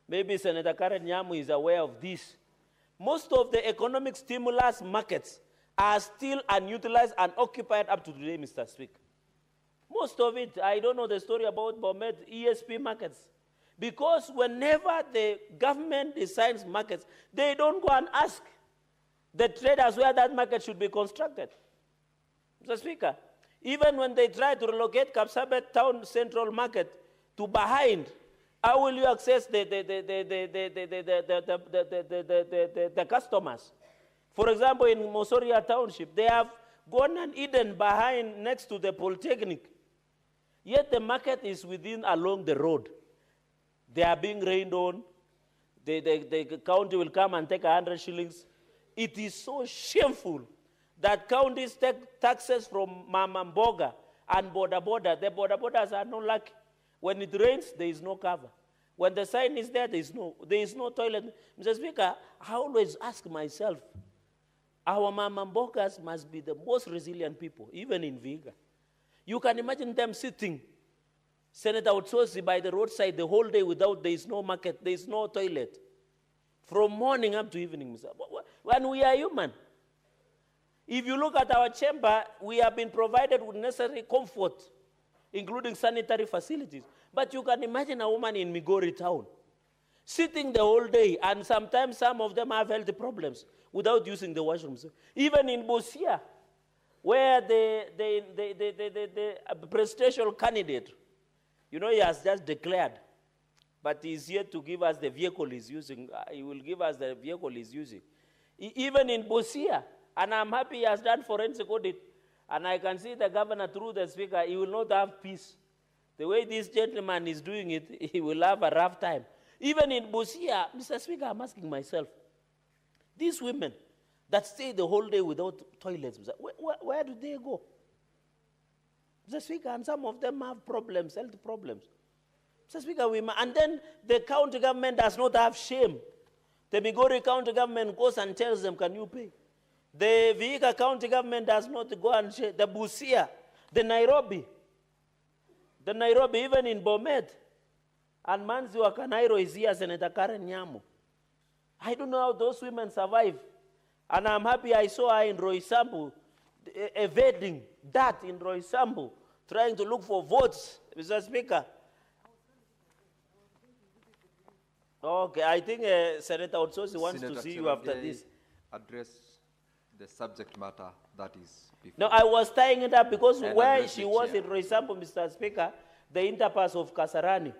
maybe Senator Karen Nyamu is aware of this, most of the economic stimulus markets are still unutilized and occupied up to today, Mr. Speaker. Most of it, I don't know the story about Bomet ESP markets. Because whenever the government designs markets, they don't go and ask the traders where that market should be constructed. Mr. Speaker, even when they try to relocate Kapsabet town central market to behind, how will you access the customers? For example, in Mosoria Township, they have gone and hidden behind next to the Polytechnic. Yet the market is along the road. They are being rained on. The county will come and take 100 shillings. It is so shameful that counties take taxes from Mamamboga and Boda. The Bodas are not lucky. When it rains, there is no cover. When the sign is there, there is no toilet. Mr. Speaker, I always ask myself, our Mamambogas must be the most resilient people, even in Viga. You can imagine them sitting, Senator Otsosi, by the roadside the whole day there is no market, there is no toilet. From morning up to evening, Mr. When we are human. If you look at our chamber, we have been provided with necessary comfort, including sanitary facilities. But you can imagine a woman in Migori town, sitting the whole day, and sometimes some of them have health problems without using the washrooms. Even in Bosia, where the presidential candidate, you know, he has just declared, but he's yet to give us the vehicle he's using. He will give us the vehicle he's using. Even in Bosia, and I'm happy he has done forensic audit, and I can see the governor through the speaker, he will not have peace. The way this gentleman is doing it, he will have a rough time. Even in Bosia, Mr. Speaker, I'm asking myself, these women that stay the whole day without toilets, where do they go? Mr. Speaker, and some of them have problems, health problems. Mr. Speaker, and then the county government does not have shame. The Migori county government goes and tells them, can you pay? The Vihiga county government does not go and share. The Busia, the Nairobi, even in Bomet, and Manziwa Kanairo is here, Senator Karen Nyamu. I don't know how those women survive. And I'm happy I saw her in Roysambu, evading that in Roysambu, trying to look for votes, Mr. Speaker. Okay, I think Senator Otsosi wants to see you after this. Address the subject matter that is before. No, I was tying it up because where she was in Roysambu, Mr. Speaker, the interpass of Kasarani,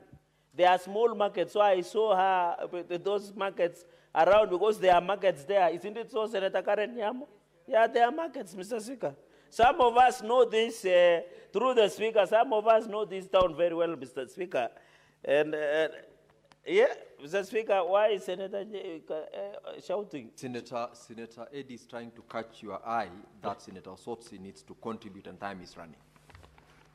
there are small markets, so I saw her with those markets around because there are markets there. Isn't it so, Senator Karen Nyamu? Yeah, there are markets, Mr. Speaker. Some of us know this through the Speaker. Some of us know this town very well, Mr. Speaker. And yeah, Mr. Speaker, why is Senator shouting? Senator Eddie is trying to catch your eye that Senator Sotsi needs to contribute and time is running.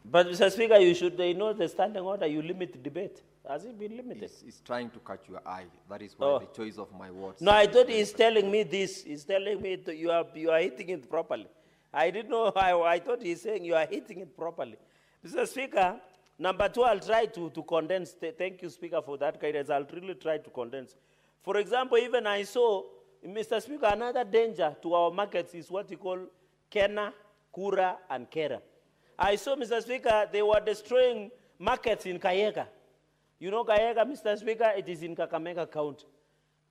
But Mr. Speaker, they know the standing order, you limit debate. Has it been limited? He's trying to catch your eye. That is why the choice of my words. No, I thought he's telling me this. He's telling me you are hitting it properly. I didn't know. I thought he's saying you are hitting it properly. Mr. Speaker, number two, I'll try to condense. Thank you, Speaker, for that guidance. I'll really try to condense. For example, even I saw, Mr. Speaker, another danger to our markets is what you call Kena, Kura, and Kera. I saw, Mr. Speaker, they were destroying markets in Kayeka. You know Kayeka, Mr. Speaker, it is in Kakamega County.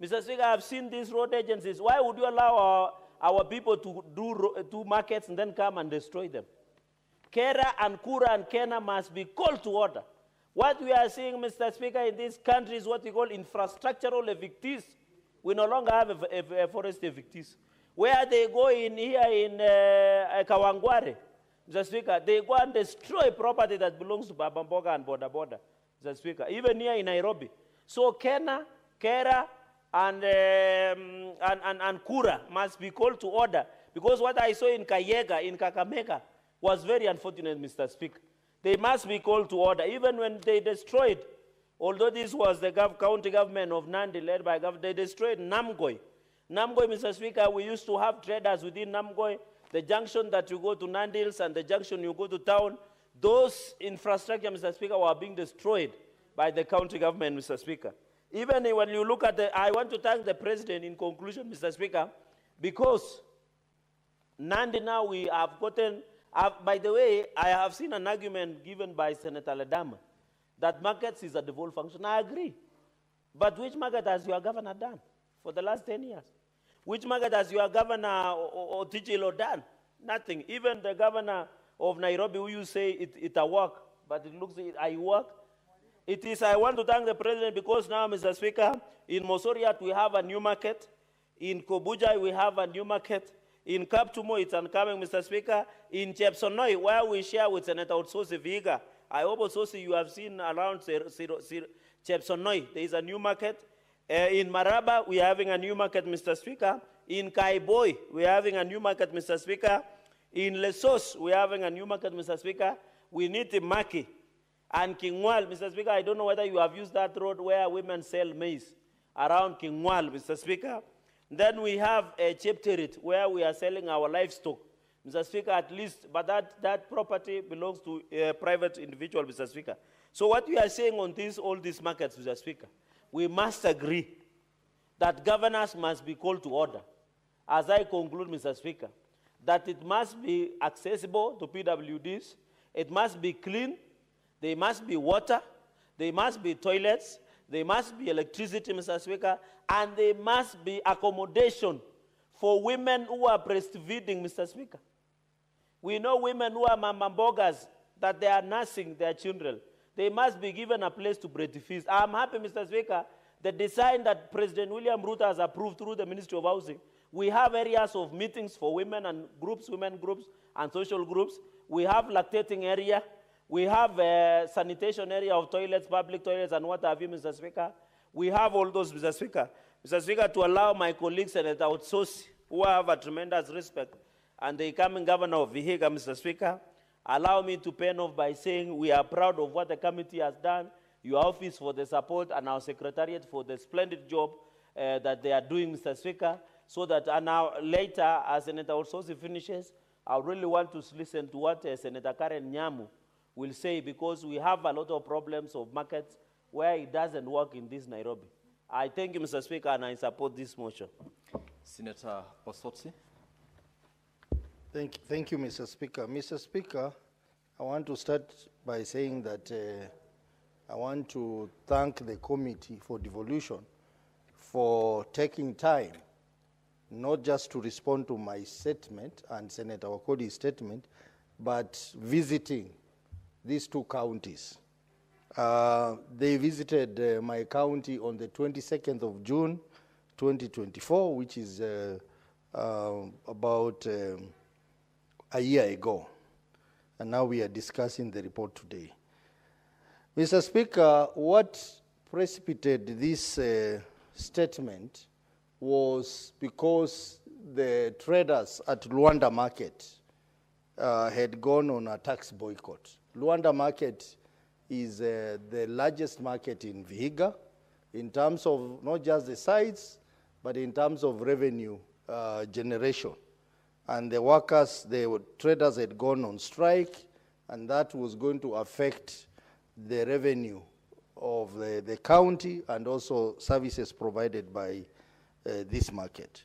Mr. Speaker, I've seen these road agencies. Why would you allow our people to do markets and then come and destroy them? Kera and Kura and Kena must be called to order. What we are seeing, Mr. Speaker, in this country is what we call infrastructural evictees. We no longer have a forest evictees. Where they go in here in Kawangware, Mr. Speaker, they go and destroy property that belongs to Babamboga and Boda Boda, Mr. Speaker, even here in Nairobi. So Kena, Kera, and Kura must be called to order, because what I saw in Kayega, in Kakamega, was very unfortunate, Mr. Speaker. They must be called to order. Even when they destroyed, although this was the county government of Nandi led by government, they destroyed Namgoi. Namgoi, Mr. Speaker, we used to have traders within Namgoi, the junction that you go to Nandi Hills and the junction you go to town. Those infrastructure, Mr. Speaker, were being destroyed by the county government, Mr. Speaker. Even when you look at I want to thank the president in conclusion, Mr. Speaker, because Nandi now we have gotten, by the way, I have seen an argument given by Senator Ledama that markets is a devolved function. I agree. But which market has your governor done for the last 10 years? Which market has your governor Otijilo done? Nothing. Even the governor of Nairobi, who you say it a work, but it looks I work. It is, I want to thank the president because now, Mr. Speaker, in Mosoriat we have a new market. In Kobujai we have a new market. In Kaptumo, it's oncoming, Mr. Speaker. In Chepsonoi, where we share with Senator Otsosi Vihiga, I hope Otsosi you have seen around Chepsonoi, there is a new market. In Maraba, we are having a new market, Mr. Speaker. In Kaiboi, we are having a new market, Mr. Speaker. In Lesos, we are having a new market, Mr. Speaker. We need Maki. And Kingwal, Mr. Speaker, I don't know whether you have used that road where women sell maize around Kingwal, Mr. Speaker. Then we have a Chepterit where we are selling our livestock, Mr. Speaker, at least, but that property belongs to a private individual, Mr. Speaker. So what we are saying on all these markets, Mr. Speaker, we must agree that governors must be called to order. As I conclude, Mr. Speaker, that it must be accessible to PWDs, it must be clean, there must be water, there must be toilets, there must be electricity, Mr. Speaker, and there must be accommodation for women who are breastfeeding, Mr. Speaker. We know women who are mamambogas, that they are nursing their children. They must be given a place to breastfeed. I'm happy, Mr. Speaker, the design that President William Ruto has approved through the Ministry of Housing. We have areas of meetings for women groups, and social groups. We have lactating area. We have a sanitation area of toilets, public toilets, and what have you, Mr. Speaker. We have all those, Mr. Speaker. Mr. Speaker, to allow my colleagues, Senator Otsosi, who I have a tremendous respect, and the incoming governor of Vihiga, Mr. Speaker, allow me to pen off by saying we are proud of what the committee has done, your office for the support, and our secretariat for the splendid job that they are doing, Mr. Speaker, so that now later, as Senator Otsosi finishes, I really want to listen to what Senator Karen Nyamu will say, because we have a lot of problems of markets where it doesn't work in this Nairobi. I thank you, Mr. Speaker, and I support this motion. Senator Osotsi. Thank you, Mr. Speaker. Mr. Speaker, I want to start by saying that I want to thank the Committee for Devolution for taking time, not just to respond to my statement and Senator Wakodi's statement, but visiting these two counties. They visited my county on the 22nd of June, 2024, which is about a year ago. And now we are discussing the report today. Mr. Speaker, what precipitated this statement was because the traders at Luanda Market had gone on a tax boycott. Luanda Market is the largest market in Vihiga in terms of not just the size, but in terms of revenue generation. And the workers, the traders had gone on strike, and that was going to affect the revenue of the county and also services provided by this market.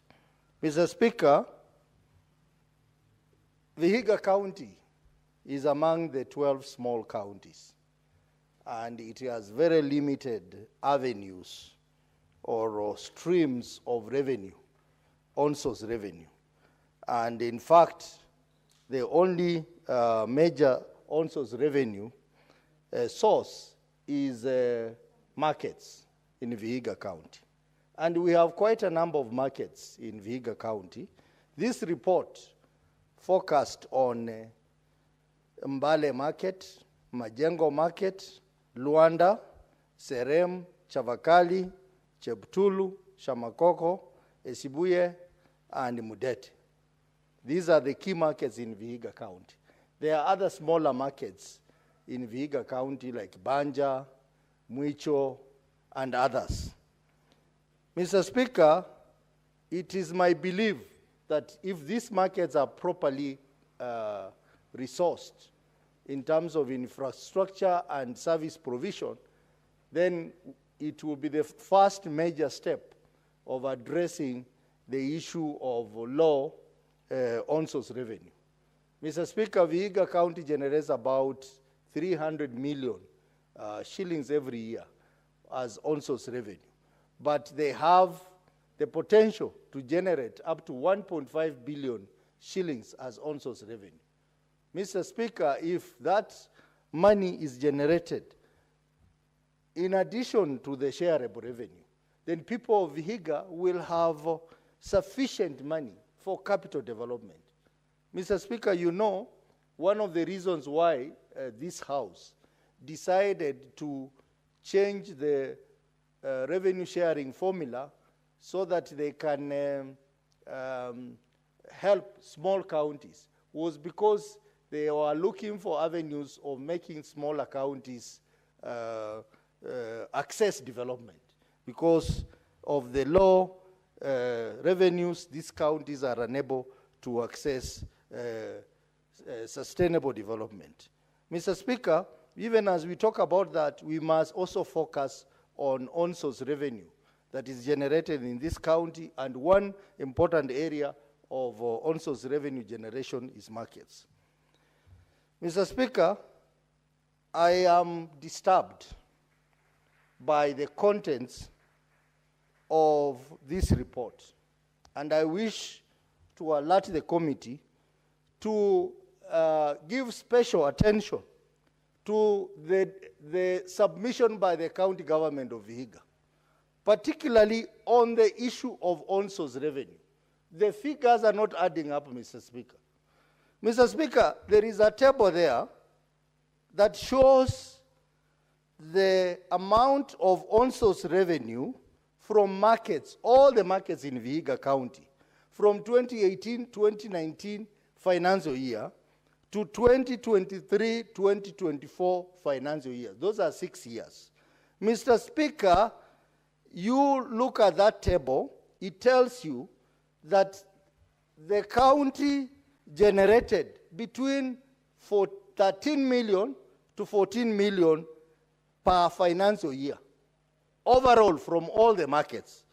Mr. Speaker, Vihiga County is among the 12 small counties, and it has very limited avenues or streams of revenue, on-source revenue. And in fact, the only major on-source revenue source is markets in Vihiga County. And we have quite a number of markets in Vihiga County. This report focused on Mbale Market, Majengo Market, Luanda, Serem, Chavakali, Cheptulu, Shamakoko, Esibuye, and Mudete. These are the key markets in Vihiga County. There are other smaller markets in Vihiga County like Banja, Mwicho, and others. Mr. Speaker, it is my belief that if these markets are properly resourced in terms of infrastructure and service provision, then it will be the first major step of addressing the issue of low on-source revenue. Mr. Speaker, Vihiga County generates about 300 million shillings every year as on-source revenue. But they have the potential to generate up to 1.5 billion shillings as on-source revenue. Mr. Speaker, if that money is generated in addition to the shareable revenue, then people of Vihiga will have sufficient money for capital development. Mr. Speaker, you know, one of the reasons why this House decided to change the revenue sharing formula so that they can help small counties was because they were looking for avenues of making smaller counties access development. Because of the low revenues, these counties are unable to access sustainable development. Mr. Speaker, even as we talk about that, we must also focus on on-source revenue that is generated in this county, and one important area of on-source revenue generation is markets. Mr. Speaker, I am disturbed by the contents of this report, and I wish to alert the committee to give special attention to the submission by the county government of Vihiga, particularly on the issue of on-source revenue. The figures are not adding up, Mr. Speaker. Mr. Speaker, there is a table there that shows the amount of on-source revenue from markets, all the markets in Vihiga County, from 2018-2019 financial year to 2023-2024 financial year. Those are 6 years. Mr. Speaker, you look at that table, it tells you that the county generated between 13 million to 14 million per financial year, overall from all the markets.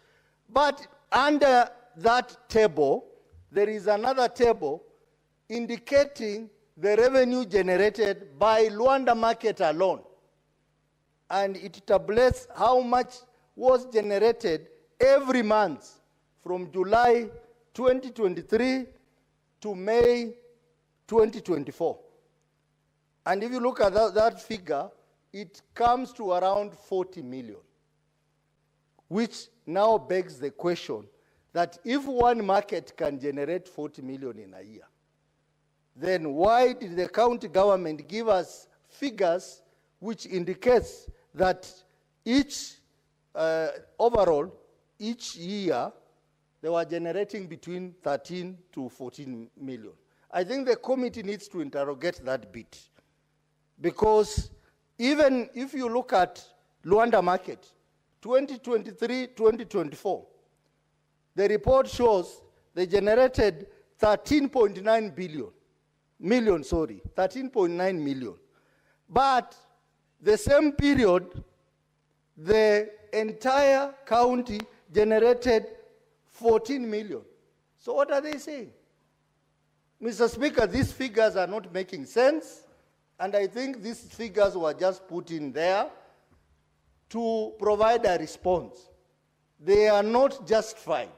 But under that table, there is another table indicating the revenue generated by Luanda market alone. And it tabulates how much was generated every month from July 2023 to May 2024. And if you look at that figure, it comes to around 40 million, which now begs the question that if one market can generate 40 million in a year, then why did the county government give us figures which indicates that each, overall, each year, they were generating between 13 to 14 million? I think the committee needs to interrogate that bit. Because even if you look at Luanda market, 2023-2024, the report shows they generated 13.9 million. But the same period, the entire county generated 14 million. So what are they saying? Mr. Speaker, these figures are not making sense, and I think these figures were just put in there to provide a response. They are not justified,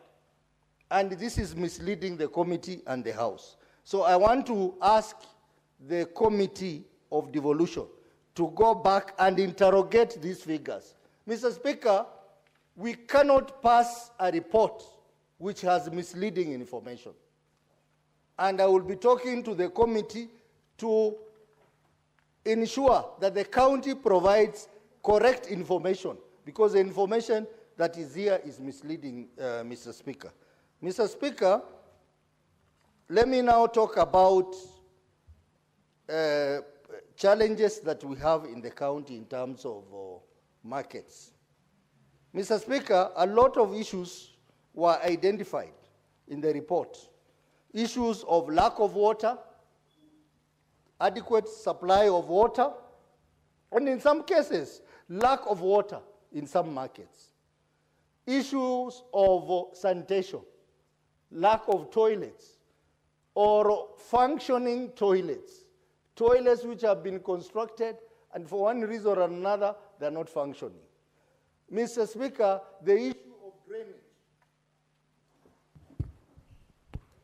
and this is misleading the committee and the House. So I want to ask the Committee of Devolution to go back and interrogate these figures. Mr. Speaker, we cannot pass a report which has misleading information. And I will be talking to the committee to ensure that the county provides correct information, because the information that is here is misleading, Mr. Speaker. Mr. Speaker, let me now talk about challenges that we have in the county in terms of markets. Mr. Speaker, a lot of issues were identified in the report. Issues of lack of water, adequate supply of water, and in some cases, lack of water in some markets. Issues of sanitation, lack of toilets, or functioning toilets. Toilets which have been constructed, and for one reason or another, they're not functioning. Mr. Speaker, the issue of drainage.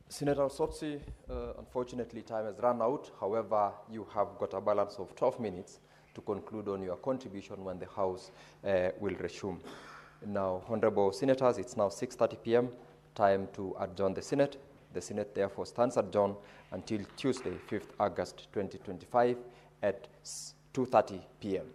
Senator Sotsi, unfortunately time has run out. However, you have got a balance of 12 minutes to conclude on your contribution when the House will resume. Now, Honorable Senators, it's now 6:30 p.m., time to adjourn the Senate. The Senate therefore stands adjourned until Tuesday, 5th August 2025 at 2:30 p.m.